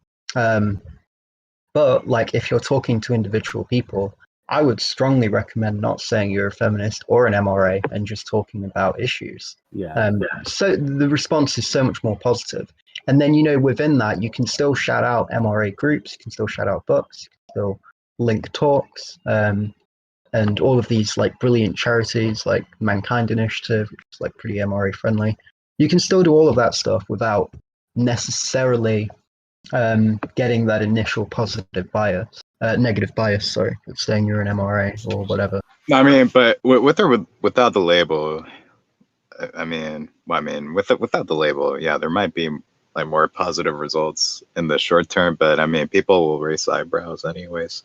But like if you're talking to individual people, I would strongly recommend not saying you're a feminist or an MRA and just talking about issues. Yeah. So the response is so much more positive. And then within that, you can still shout out MRA groups, you can still shout out books, you can still link talks, and all of these like brilliant charities like Mankind Initiative, which is like pretty MRA friendly. You can still do all of that stuff without necessarily getting that initial negative bias, sorry, of saying you're an MRA or whatever. I mean, but with or without the label, without the label, yeah, there might be like more positive results in the short term, but I mean, people will raise eyebrows anyways.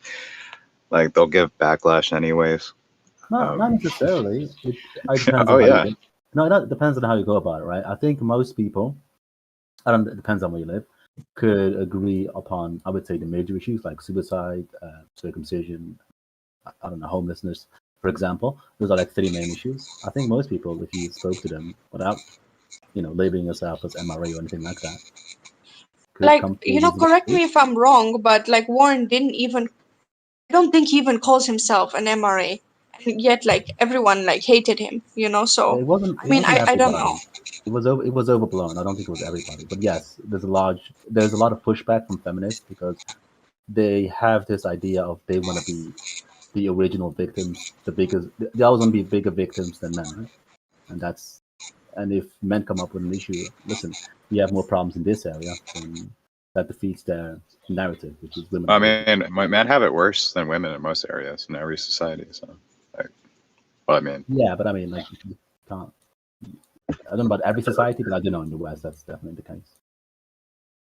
Like they'll give backlash anyways. Not necessarily. It depends Oh, on how yeah. you go. No, it depends on how you go about it, right? I think most people, it depends on where you live, could agree upon, I would say, the major issues like suicide, circumcision, I don't know, homelessness, for example. Those are like 3 main issues. I think most people, if you spoke to them without, labeling yourself as MRA or anything like that, could Like come to a reasonable correct me conclusion. if I'm wrong, but like Warren didn't even, I don't think he even calls himself an MRA, and yet like everyone like hated him. So It wasn't. I It mean, wasn't I don't know. everybody. It was overblown. I don't think it was everybody. But yes, there's a lot of pushback from feminists because they have this idea of they want to be the original victims, the biggest. They always want to be bigger victims than men, right? And if men come up with an issue, listen, we have more problems in this area, then that defeats their narrative, which is women. I mean, men have it worse than women in most areas in every society. So, like, well, I mean, yeah, but I mean, like, you can't. I don't know about every society, but I do know in the West that's definitely the case.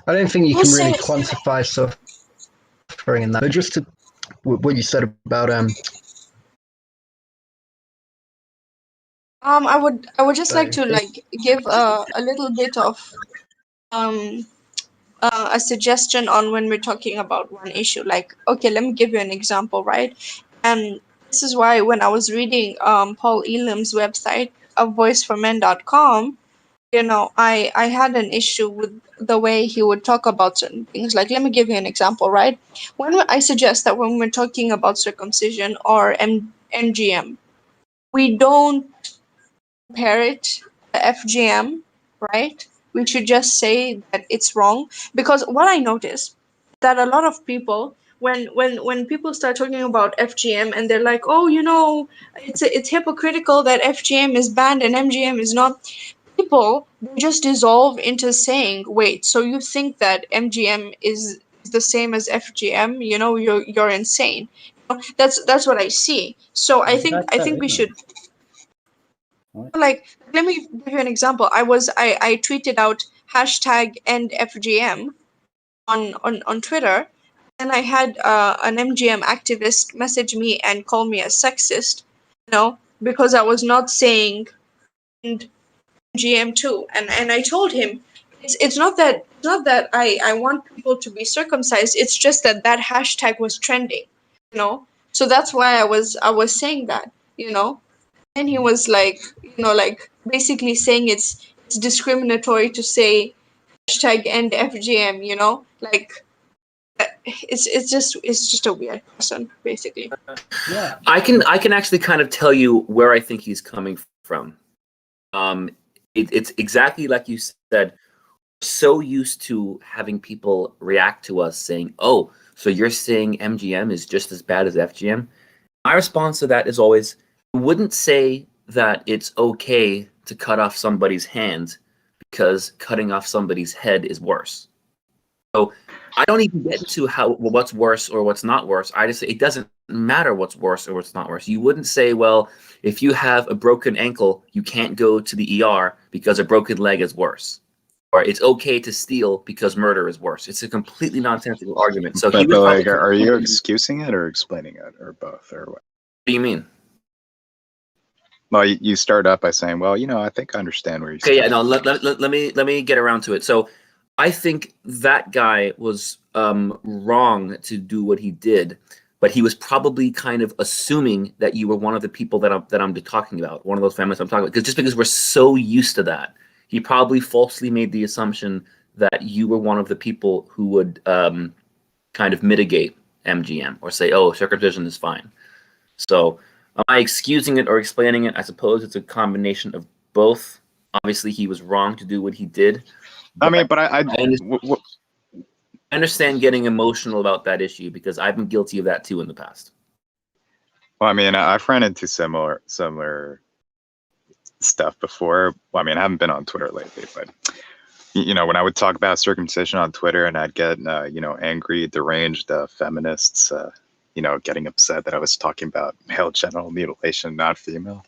I don't think you We'll can really say- quantify suffering in that. But just to what you said about I would just like to Sorry. like give a little bit of um a suggestion on when we're talking about one issue. Like, okay, let me give you an example, right? And this is why when I was reading Paul Elam's website, avoiceformen.com, you know, I had an issue with the way he would talk about certain things. Like, let me give you an example, right? When I suggest that when we're talking about circumcision or MGM, we don't compare it to FGM, right? We should just say that it's wrong, because what I notice that a lot of people, when people start talking about FGM and they're like, oh, you know, it's hypocritical that FGM is banned and MGM is not. People, they just dissolve into saying, wait, so you think that MGM is the same as FGM? You know, you're insane. You know, that's what I see. So I think we should, Right. like, let me give you an example. I tweeted out hashtag end FGM on Twitter, and I had an MGM activist message me and call me a sexist, you know, because I was not saying end MGM too. And I told him it's not that I want people to be circumcised. It's just that hashtag was trending, you know. So that's why I was saying that, you know. And he was like, you know, like basically saying it's discriminatory to say hashtag end FGM, you know, like it's just a weird person, basically. Yeah. I can actually kind of tell you where I think he's coming from. It's exactly like you said. We're so used to having people react to us saying, "Oh, so you're saying MGM is just as bad as FGM?" My response to that is always, I wouldn't say that it's okay to cut off somebody's hand because cutting off somebody's head is worse. So I don't even get into what's worse or what's not worse. I just say it doesn't matter what's worse or what's not worse. You wouldn't say, well, if you have a broken ankle, you can't go to the ER because a broken leg is worse. Or it's okay to steal because murder is worse. It's a completely nonsensical argument. So he but was like, probably, are you excusing it or explaining it or both or what? what do you mean? Well, you start up by saying, well, you know, I think I understand where you're. Okay, yeah, no, let me get around to it. So I think that guy was wrong to do what he did, but he was probably kind of assuming that you were one of the people that I'm talking about, one of those feminists I'm talking about, because just because we're so used to that, he probably falsely made the assumption that you were one of the people who would kind of mitigate MGM or say, oh, circumcision is fine. So am I excusing it or explaining it? I suppose it's a combination of both. Obviously, he was wrong to do what he did. I mean, but I understand getting emotional about that issue because I've been guilty of that too in the past. well, I mean, I've run into similar stuff before. Well, I mean, I haven't been on Twitter lately, but you know, when I would talk about circumcision on Twitter, and I'd get you know, angry, deranged feminists, you know, getting upset that I was talking about male genital mutilation, not female.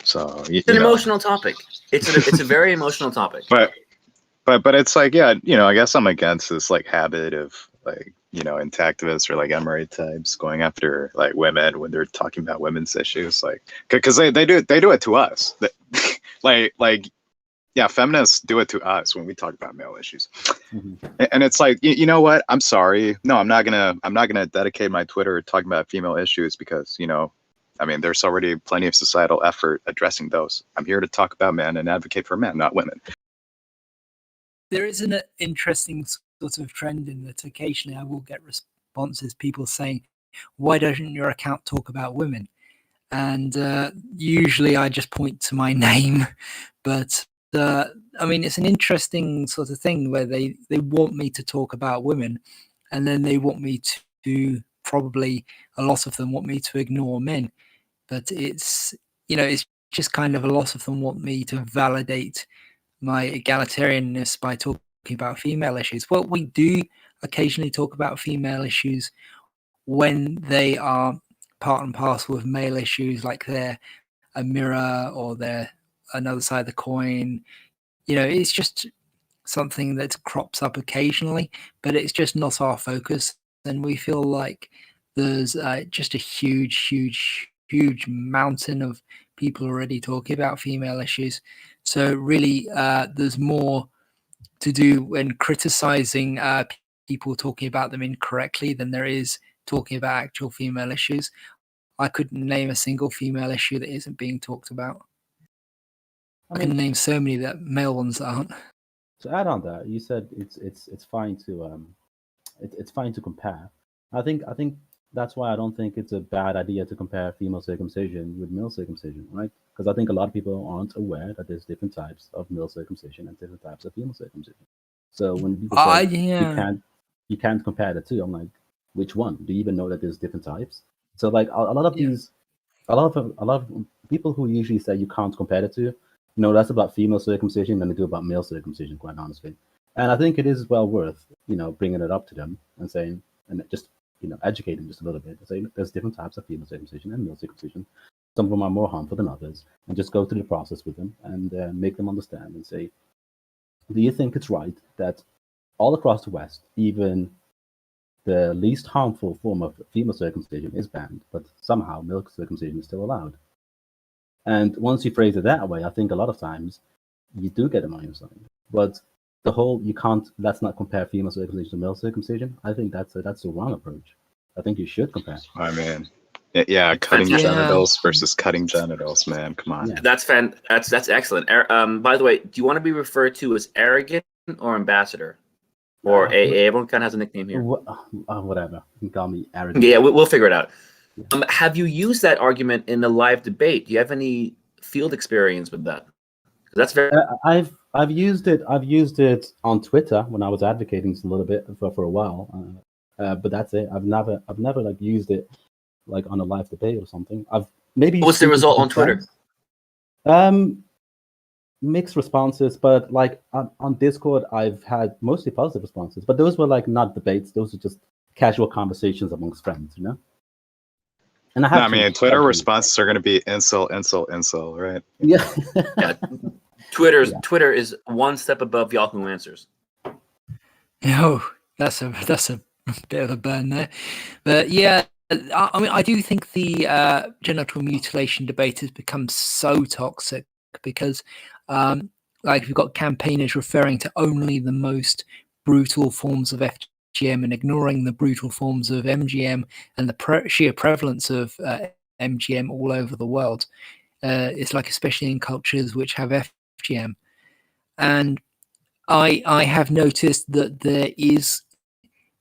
So It's an emotional topic. It's a very emotional topic. But it's like, yeah, you know, I guess I'm against this like habit of like, you know, intactivists or like MRA types going after like women when they're talking about women's issues, like because they do it to us. like yeah, feminists do it to us when we talk about male issues. Mm-hmm. And it's like, you know what? I'm sorry. No, I'm not gonna dedicate my Twitter talking about female issues because, you know, I mean, there's already plenty of societal effort addressing those. I'm here to talk about men and advocate for men, not women. There is an interesting sort of trend in that occasionally I will get responses, people saying, why doesn't your account talk about women? And usually I just point to my name, but I mean, it's an interesting sort of thing where they want me to talk about women. and then they want me to probably a lot of them want me to ignore men. But it's it's just kind of a lot of them want me to validate my egalitarianness by talking about female issues. Well, we do occasionally talk about female issues when they are part and parcel of male issues, like they're a mirror or they're another side of the coin. It's just something that crops up occasionally, but it's just not our focus. And we feel like there's just a huge mountain of people already talking about female issues. So really, there's more to do when criticizing people talking about them incorrectly than there is talking about actual female issues. I couldn't name a single female issue that isn't being talked about. I can name so many that male ones aren't. To add on that, you said it's fine to it's fine to compare. I think that's why I don't think it's a bad idea to compare female circumcision with male circumcision, right? Because I think a lot of people aren't aware that there's different types of male circumcision and different types of female circumcision. So when people say you can't compare the two, I'm like, which one? Do you even know that there's different types? So like a lot of these, a lot of people who usually say you can't compare the two, that's about female circumcision than they do about male circumcision, quite honestly. And I think it is well worth, bringing it up to them and saying, and just, educate them just a little bit and say, there's different types of female circumcision and male circumcision. Some of them are more harmful than others, and just go through the process with them and make them understand and say, do you think it's right that all across the West, even the least harmful form of female circumcision is banned, but somehow male circumcision is still allowed? And once you phrase it that way, I think a lot of times you do get them on your side. But the whole let's not compare female circumcision to male circumcision, I think that's the wrong approach. I think you should compare. I mean, yeah, cutting genitals versus cutting genitals, man. Come on. Yeah. That's excellent. By the way, do you want to be referred to as arrogant or ambassador? Or AA? Everyone kind of has a nickname here. Whatever. You can call me arrogant. Yeah, we'll figure it out. Yeah. Have you used that argument in a live debate? Do you have any field experience with that? That's very. I've used it. I've used it on Twitter when I was advocating a little bit for a while. But that's it. I've never like used it like on a live debate or something. I've maybe. What's the result on Twitter? Mixed responses, but like on Discord, I've had mostly positive responses. But those were like not debates; those were just casual conversations amongst friends, And I mean, Twitter responses are going to be insult, right? Yeah. Yeah. Twitter is one step above Yahoo Answers. Oh, that's a bit of a burn there, but yeah. I mean, I do think the genital mutilation debate has become so toxic because, like, we've got campaigners referring to only the most brutal forms of FGM and ignoring the brutal forms of MGM and the sheer prevalence of MGM all over the world. It's like, especially in cultures which have FGM. And I have noticed that there is,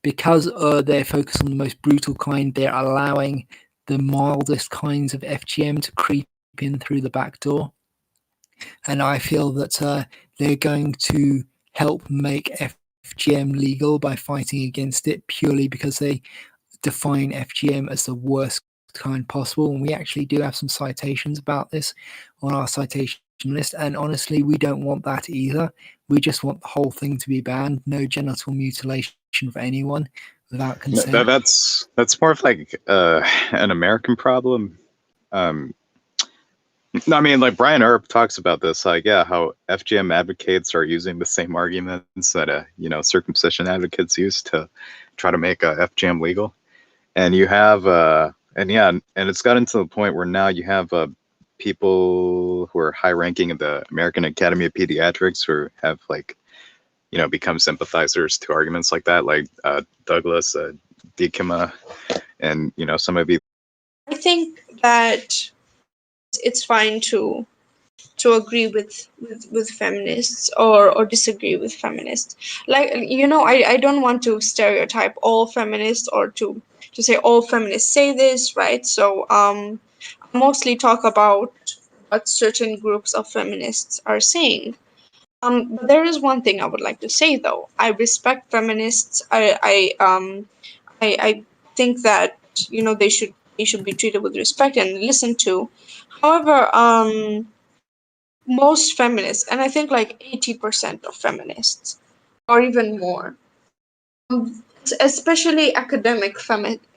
because they're focused on the most brutal kind, they're allowing the mildest kinds of FGM to creep in through the back door. And I feel that they're going to help make FGM legal by fighting against it purely because they define FGM as the worst kind possible. And we actually do have some citations about this on our citation list. And honestly, we don't want that either. We just want the whole thing to be banned. No genital mutilation of anyone without consent. That's more of like an American problem. I mean, like Brian Earp talks about this, like, yeah, how FGM advocates are using the same arguments that circumcision advocates use to try to make FGM legal, and you have and it's gotten to the point where now you have people who are high ranking in the American Academy of Pediatrics who have become sympathizers to arguments like that, like Douglas Dikema, and some of you. I think that it's fine to agree with feminists or disagree with feminists. Like, I don't want to stereotype all feminists or to say all feminists say this, right? So I mostly talk about what certain groups of feminists are saying. But there is one thing I would like to say though. I respect feminists. I think that they should be treated with respect and listened to. However, most feminists, and I think like 80% of feminists, or even more, especially academic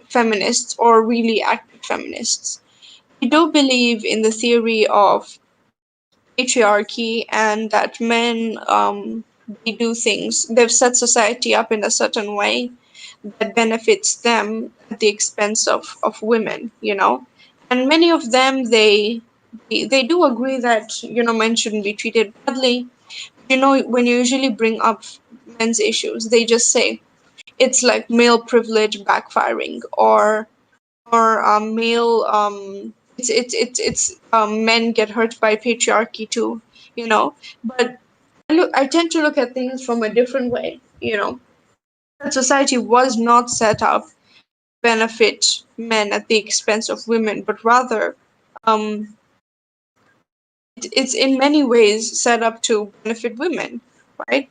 feminists or really active feminists, they do believe in the theory of patriarchy and that men they do things. They've set society up in a certain way that benefits them at the expense of women, and many of them they do agree that men shouldn't be treated badly. When you usually bring up men's issues, they just say it's like male privilege backfiring, or male men get hurt by patriarchy too, but I tend to look at things from a different way. That society was not set up to benefit men at the expense of women, but rather um it's in many ways set up to benefit women, right?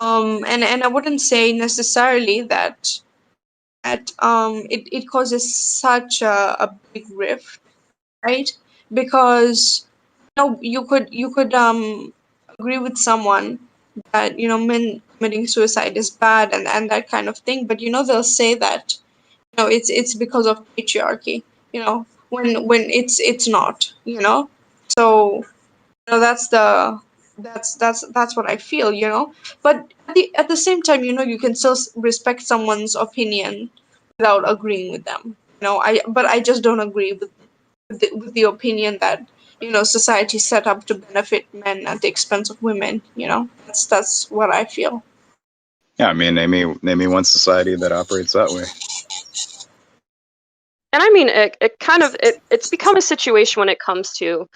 And I wouldn't say necessarily that it causes such a big rift, right? Because you could agree with someone that men committing suicide is bad and that kind of thing, but they'll say that it's because of patriarchy, when it's not, so that's what I feel, but at the same time, you can still respect someone's opinion without agreeing with them, I just don't agree with the opinion that society set up to benefit men at the expense of women. That's what I feel. Yeah, I mean, name me one society that operates that way. And I mean, it's become a situation when it comes to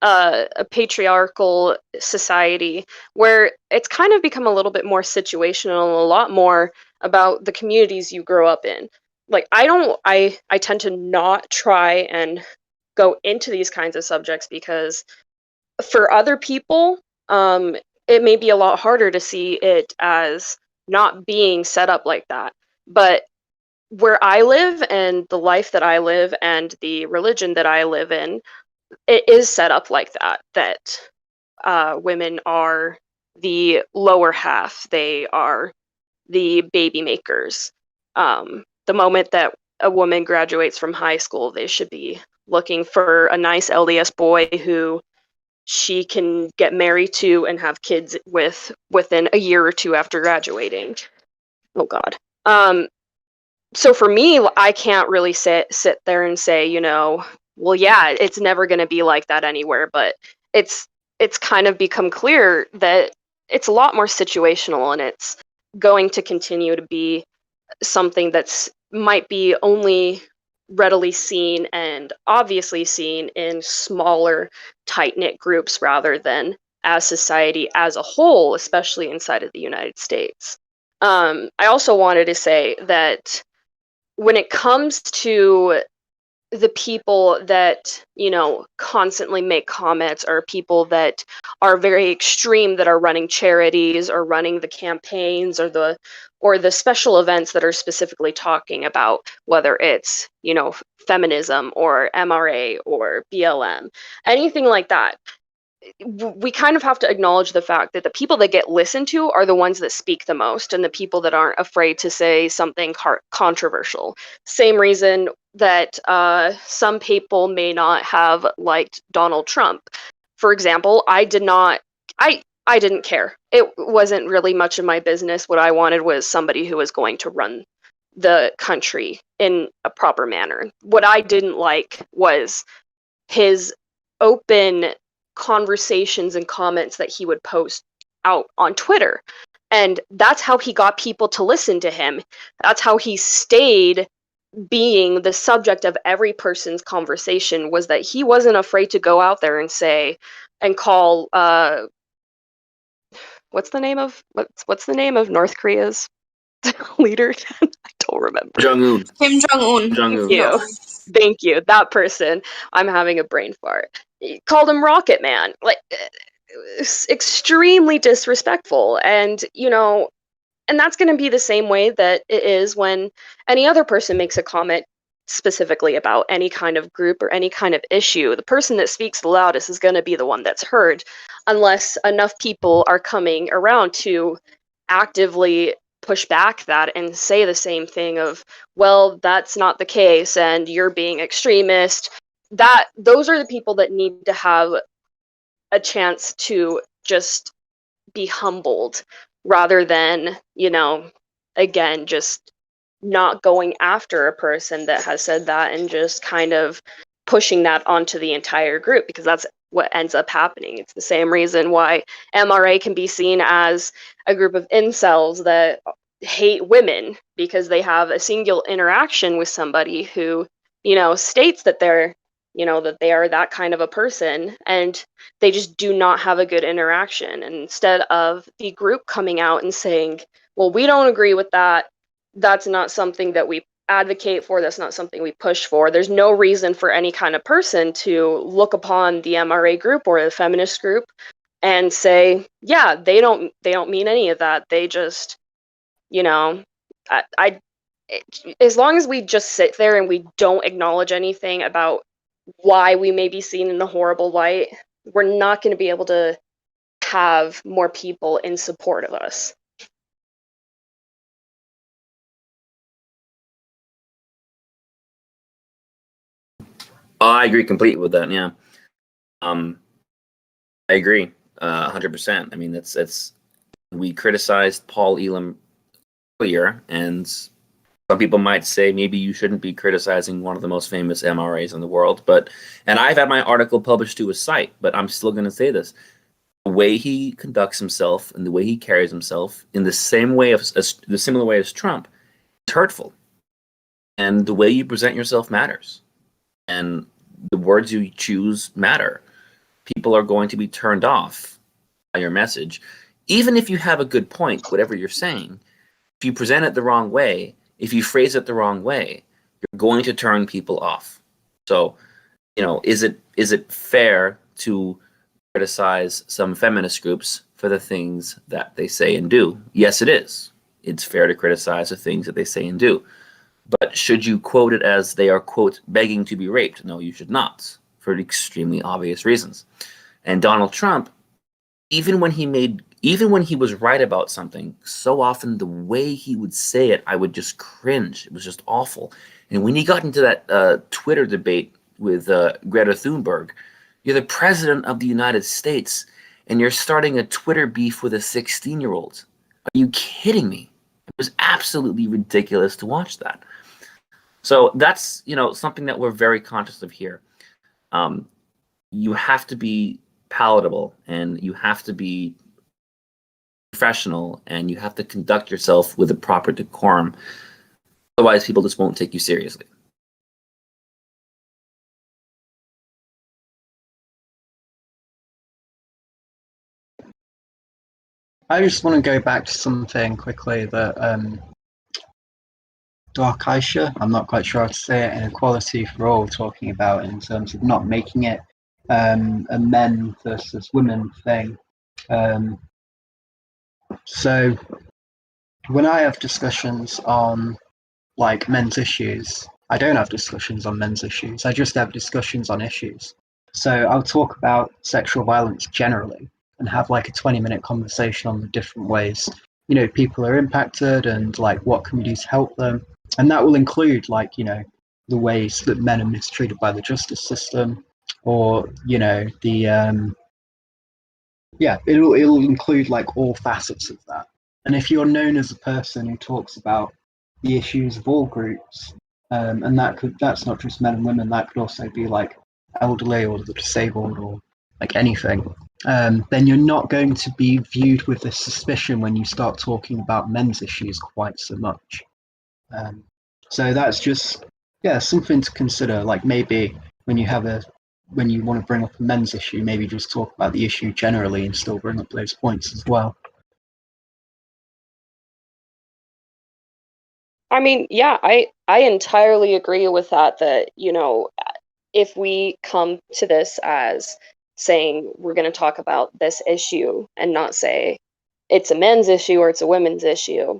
a patriarchal society where it's kind of become a little bit more situational, a lot more about the communities you grow up in. Like I tend to not try and go into these kinds of subjects because for other people, it may be a lot harder to see it as not being set up like that. But where I live and the life that I live and the religion that I live in, it is set up like that women are the lower half. They are the baby makers. The moment that a woman graduates from high school, they should be looking for a nice LDS boy who she can get married to and have kids with within a year or two after graduating. Oh God. So for me, I can't really sit there and say, well, yeah, it's never going to be like that anywhere. But it's kind of become clear that it's a lot more situational, and it's going to continue to be something that's might be only readily seen and obviously seen in smaller, tight-knit groups rather than as society as a whole, especially inside of the United States. I also wanted to say that when it comes to the people that constantly make comments, or people that are very extreme, that are running charities or running the campaigns or the special events that are specifically talking about whether it's feminism or MRA or BLM, anything like that, we kind of have to acknowledge the fact that the people that get listened to are the ones that speak the most, and the people that aren't afraid to say something controversial. Same reason that some people may not have liked Donald Trump. For example, I didn't care. It wasn't really much of my business. What I wanted was somebody who was going to run the country in a proper manner. What I didn't like was his open conversations and comments that he would post out on Twitter. And that's how he got people to listen to him. That's how he stayed being the subject of every person's conversation, was that he wasn't afraid to go out there and say and call what's the name of North Korea's leader again? I don't remember. Jong-un. Kim Jong-un. Jong-un. Thank you. That person. I'm having a brain fart. He called him Rocket Man. Like, extremely disrespectful. And, you know, and that's going to be the same way that it is when any other person makes a comment specifically about any kind of group or any kind of issue. The person that speaks the loudest is going to be the one that's heard, unless enough people are coming around to actively push back that and say the same thing of, well, that's not the case and you're being extremist. That those are the people that need to have a chance to just be humbled, rather than, you know, again, just not going after a person that has said that and just kind of pushing that onto the entire group, because that's what ends up happening. It's the same reason why MRA can be seen as a group of incels that hate women, because they have a single interaction with somebody who, you know, states that they're, you know, that they are that kind of a person, and they just do not have a good interaction. And instead of the group coming out and saying, well, we don't agree with that, that's not something that we advocate for, that's not something we push for, there's no reason for any kind of person to look upon the MRA group or the feminist group and say, yeah, they don't mean any of that, they just, you know, as long as we just sit there and we don't acknowledge anything about why we may be seen in a horrible light, we're not going to be able to have more people in support of us. I agree completely with that. Yeah, I agree 100%. I mean, that's we criticized Paul Elam earlier, and some people might say maybe you shouldn't be criticizing one of the most famous MRAs in the world. And I've had my article published to his site, but I'm still going to say this: the way he conducts himself and the way he carries himself, in the same way the similar way as Trump, is hurtful. And the way you present yourself matters, and the words you choose matter. People are going to be turned off by your message, even if you have a good point, whatever you're saying. If you present it the wrong way, if you phrase it the wrong way, you're going to turn people off. So, you know, is it fair to criticize some feminist groups for the things that they say and do? Yes, it is. It's fair to criticize the things that they say and do. But should you quote it as they are, quote, begging to be raped? No, you should not, for extremely obvious reasons. And Donald Trump, even when he was right about something, so often the way he would say it, I would just cringe. It was just awful. And when he got into that Twitter debate with Greta Thunberg, you're the president of the United States, and you're starting a Twitter beef with a 16-year-old. Are you kidding me? It was absolutely ridiculous to watch that. So that's, you know, something that we're very conscious of here. You have to be palatable, and you have to be professional, and you have to conduct yourself with a proper decorum. Otherwise, people just won't take you seriously. I just want to go back to something quickly that Dark Aisha, I'm not quite sure how to say it, and Equality for All talking about in terms of not making it a men versus women thing. So when I have discussions on like men's issues, I don't have discussions on men's issues. I just have discussions on issues. So I'll talk about sexual violence generally and have like a 20-minute conversation on the different ways, you know, people are impacted and like what can we do to help them. And that will include like, you know, the ways that men are mistreated by the justice system, or, you know, the it'll include like all facets of that. And if you're known as a person who talks about the issues of all groups, and that's not just men and women, that could also be like elderly or the disabled or like anything, then you're not going to be viewed with this suspicion when you start talking about men's issues quite so much. So that's just, yeah, something to consider. Like maybe when you want to bring up a men's issue, maybe just talk about the issue generally and still bring up those points as well. I mean, yeah, I entirely agree with that, that, you know, if we come to this as saying we're going to talk about this issue and not say it's a men's issue or it's a women's issue.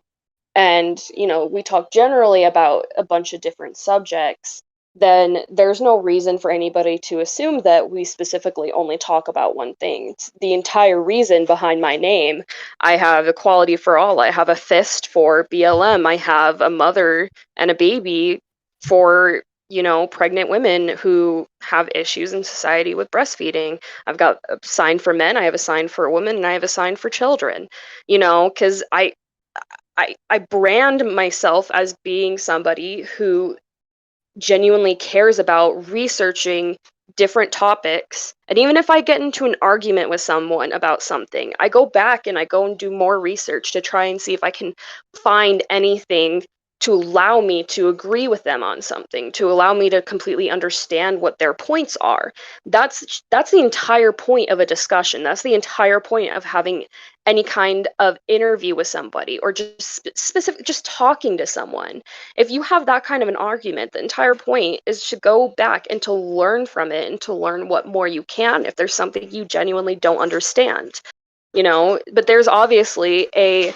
And, you know, we talk generally about a bunch of different subjects, then there's no reason for anybody to assume that we specifically only talk about one thing. It's the entire reason behind my name. I have equality for all. I have a fist for BLM. I have a mother and a baby for, you know, pregnant women who have issues in society with breastfeeding. I've got a sign for men, I have a sign for women, and I have a sign for children, you know, because I brand myself as being somebody who genuinely cares about researching different topics. And even if I get into an argument with someone about something, I go back and I go and do more research to try and see if I can find anything to allow me to agree with them on something, to allow me to completely understand what their points are. That's the entire point of a discussion. That's the entire point of having any kind of interview with somebody, or just talking to someone. If you have that kind of an argument, the entire point is to go back and to learn from it and to learn what more you can if there's something you genuinely don't understand, you know. But there's obviously a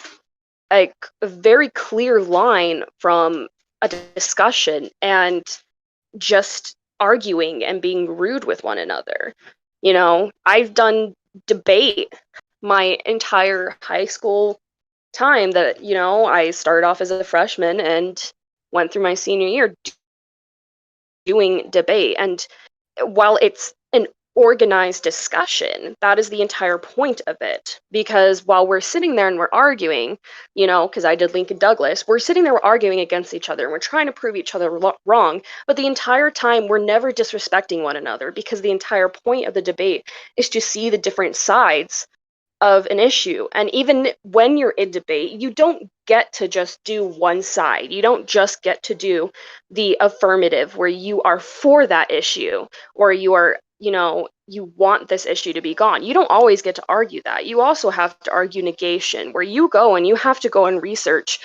very clear line from a discussion and just arguing and being rude with one another. You know, I've done debate my entire high school time. That, you know, I started off as a freshman and went through my senior year doing debate. And while it's an organized discussion, that is the entire point of it. Because while we're sitting there and we're arguing, you know, because I did Lincoln Douglas, we're sitting there, we're arguing against each other and we're trying to prove each other wrong. But the entire time we're never disrespecting one another, because the entire point of the debate is to see the different sides of an issue. And even when you're in debate, you don't get to just do one side. You don't just get to do the affirmative where you are for that issue, or you are, you know, you want this issue to be gone. You don't always get to argue that. You also have to argue negation, where you go and you have to go and research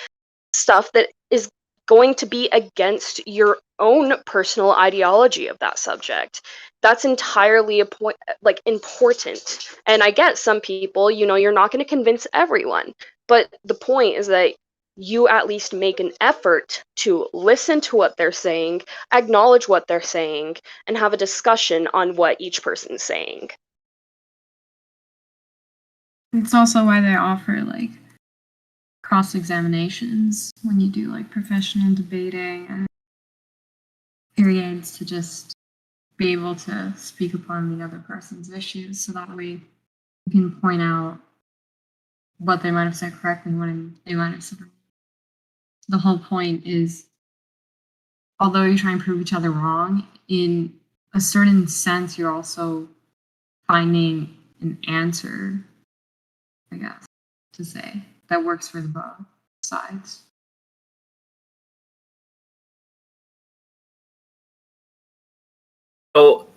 stuff that is going to be against your own personal ideology of that subject. That's entirely a point, like, important. And I get some people, you know, you're not going to convince everyone, but the point is that you at least make an effort to listen to what they're saying, acknowledge what they're saying, and have a discussion on what each person's saying. It's also why they offer like cross-examinations when you do like professional debating and periods, to just be able to speak upon the other person's issues, so that way you can point out what they might have said correctly, what they might have said wrong. The whole point is, although you try and prove each other wrong, in a certain sense, you're also finding an answer, I guess, to say that works for the both sides. So,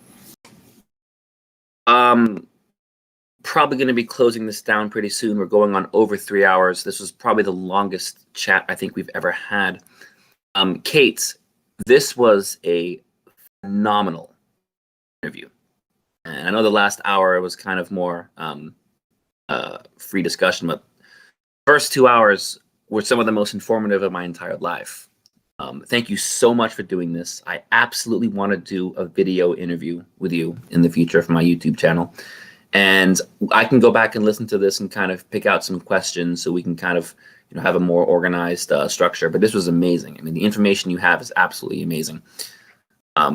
probably going to be closing this down pretty soon. We're going on over 3 hours. This was probably the longest chat I think we've ever had. Kate, this was a phenomenal interview. And I know the last hour was kind of more free discussion, but the first 2 hours were some of the most informative of my entire life. Thank you so much for doing this. I absolutely want to do a video interview with you in the future for my YouTube channel. And I can go back and listen to this and kind of pick out some questions so we can kind of, you know, have a more organized structure. But this was amazing. I mean, the information you have is absolutely amazing.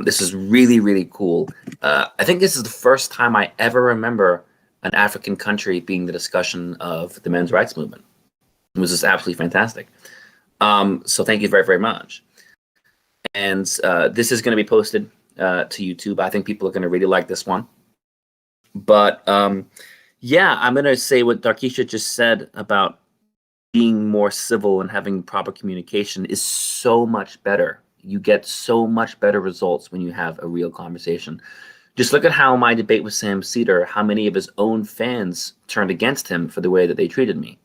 This is really, really cool. I think this is the first time I ever remember an African country being the discussion of the men's rights movement. It was just absolutely fantastic. So thank you very, very much. And this is going to be posted to YouTube. I think people are going to really like this one. But yeah, I'm going to say what Darkisha just said about being more civil and having proper communication is so much better. You get so much better results when you have a real conversation. Just look at how my debate with Sam Cedar, how many of his own fans turned against him for the way that they treated me.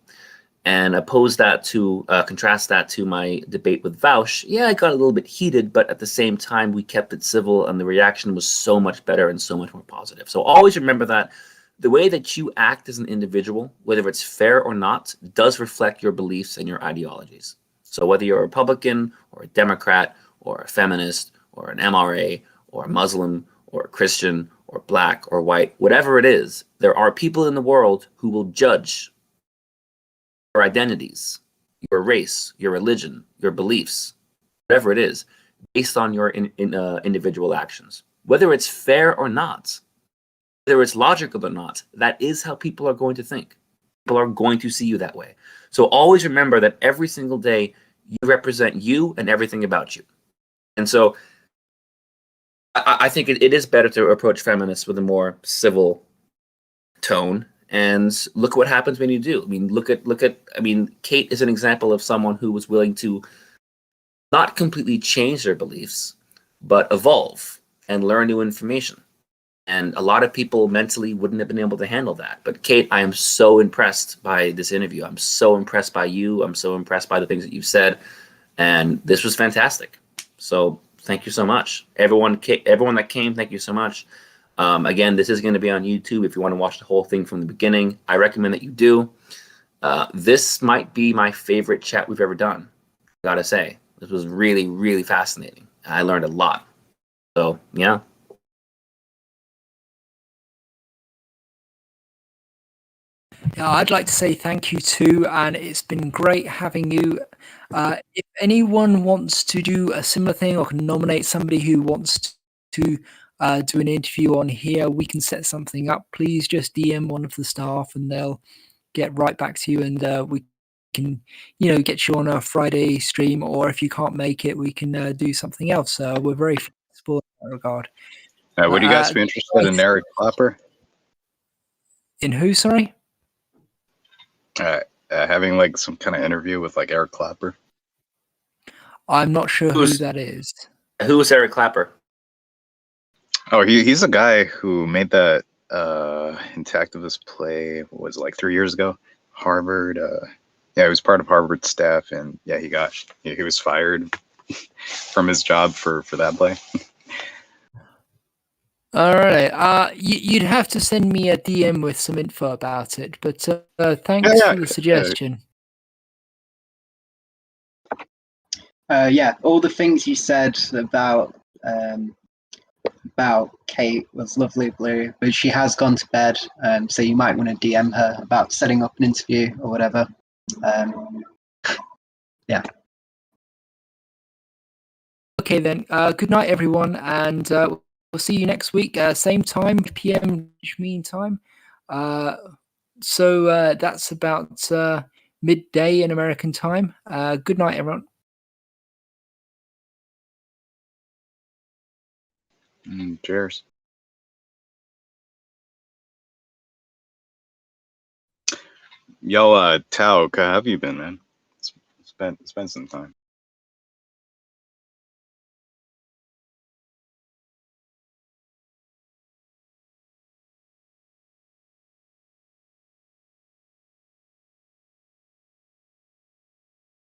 and oppose that to contrast that to my debate with Vaush. Yeah, it got a little bit heated, but at the same time, we kept it civil, and the reaction was so much better and so much more positive. So always remember that the way that you act as an individual, whether it's fair or not, does reflect your beliefs and your ideologies. So whether you're a Republican or a Democrat or a feminist or an MRA or a Muslim or a Christian or black or white, whatever it is, there are people in the world who will judge your identities, your race, your religion, your beliefs, whatever it is, based on your individual actions. Whether it's fair or not, whether it's logical or not, that is how people are going to think. People are going to see you that way. So always remember that every single day you represent you and everything about you. And so I think it is better to approach feminists with a more civil tone. And look what happens when you do. I mean, look at. I mean, Kate is an example of someone who was willing to not completely change their beliefs, but evolve and learn new information. And a lot of people mentally wouldn't have been able to handle that. But Kate, I am so impressed by this interview. I'm so impressed by you. I'm so impressed by the things that you've said, and this was fantastic. So thank you so much, everyone that came. Thank you so much. Again, this is going to be on YouTube if you want to watch the whole thing from the beginning. I recommend that you do. This might be my favorite chat we've ever done. Gotta say, this was really, really fascinating. I learned a lot. So yeah. Yeah, I'd like to say thank you too, and it's been great having you. If anyone wants to do a similar thing or can nominate somebody who wants to do an interview on here, we can set something up. Please just DM one of the staff and they'll get right back to you, and we can, get you on a Friday stream, or if you can't make it, we can do something else. We're very flexible in that regard. Would you guys be interested in Eric Clapper? In who, sorry? Having like some kind of interview with like Eric Clapper. I'm not sure who that is. Who is Eric Clapper? Oh, he's a guy who made that Intactivist play. What was it, like 3 years ago? Harvard. Yeah, he was part of Harvard staff, and yeah, he was fired from his job for that play. All right. You'd have to send me a DM with some info about it, but thanks for the suggestion. All the things you said about Kate was lovely, Blue, but she has gone to bed, so you might want to DM her about setting up an interview or whatever. Yeah. Okay then. Good night, everyone, and we'll see you next week, same time, PM mean time. So that's about midday in American time. Good night, everyone. Cheers. Yo, Tao, how have you been, man? Spent some time.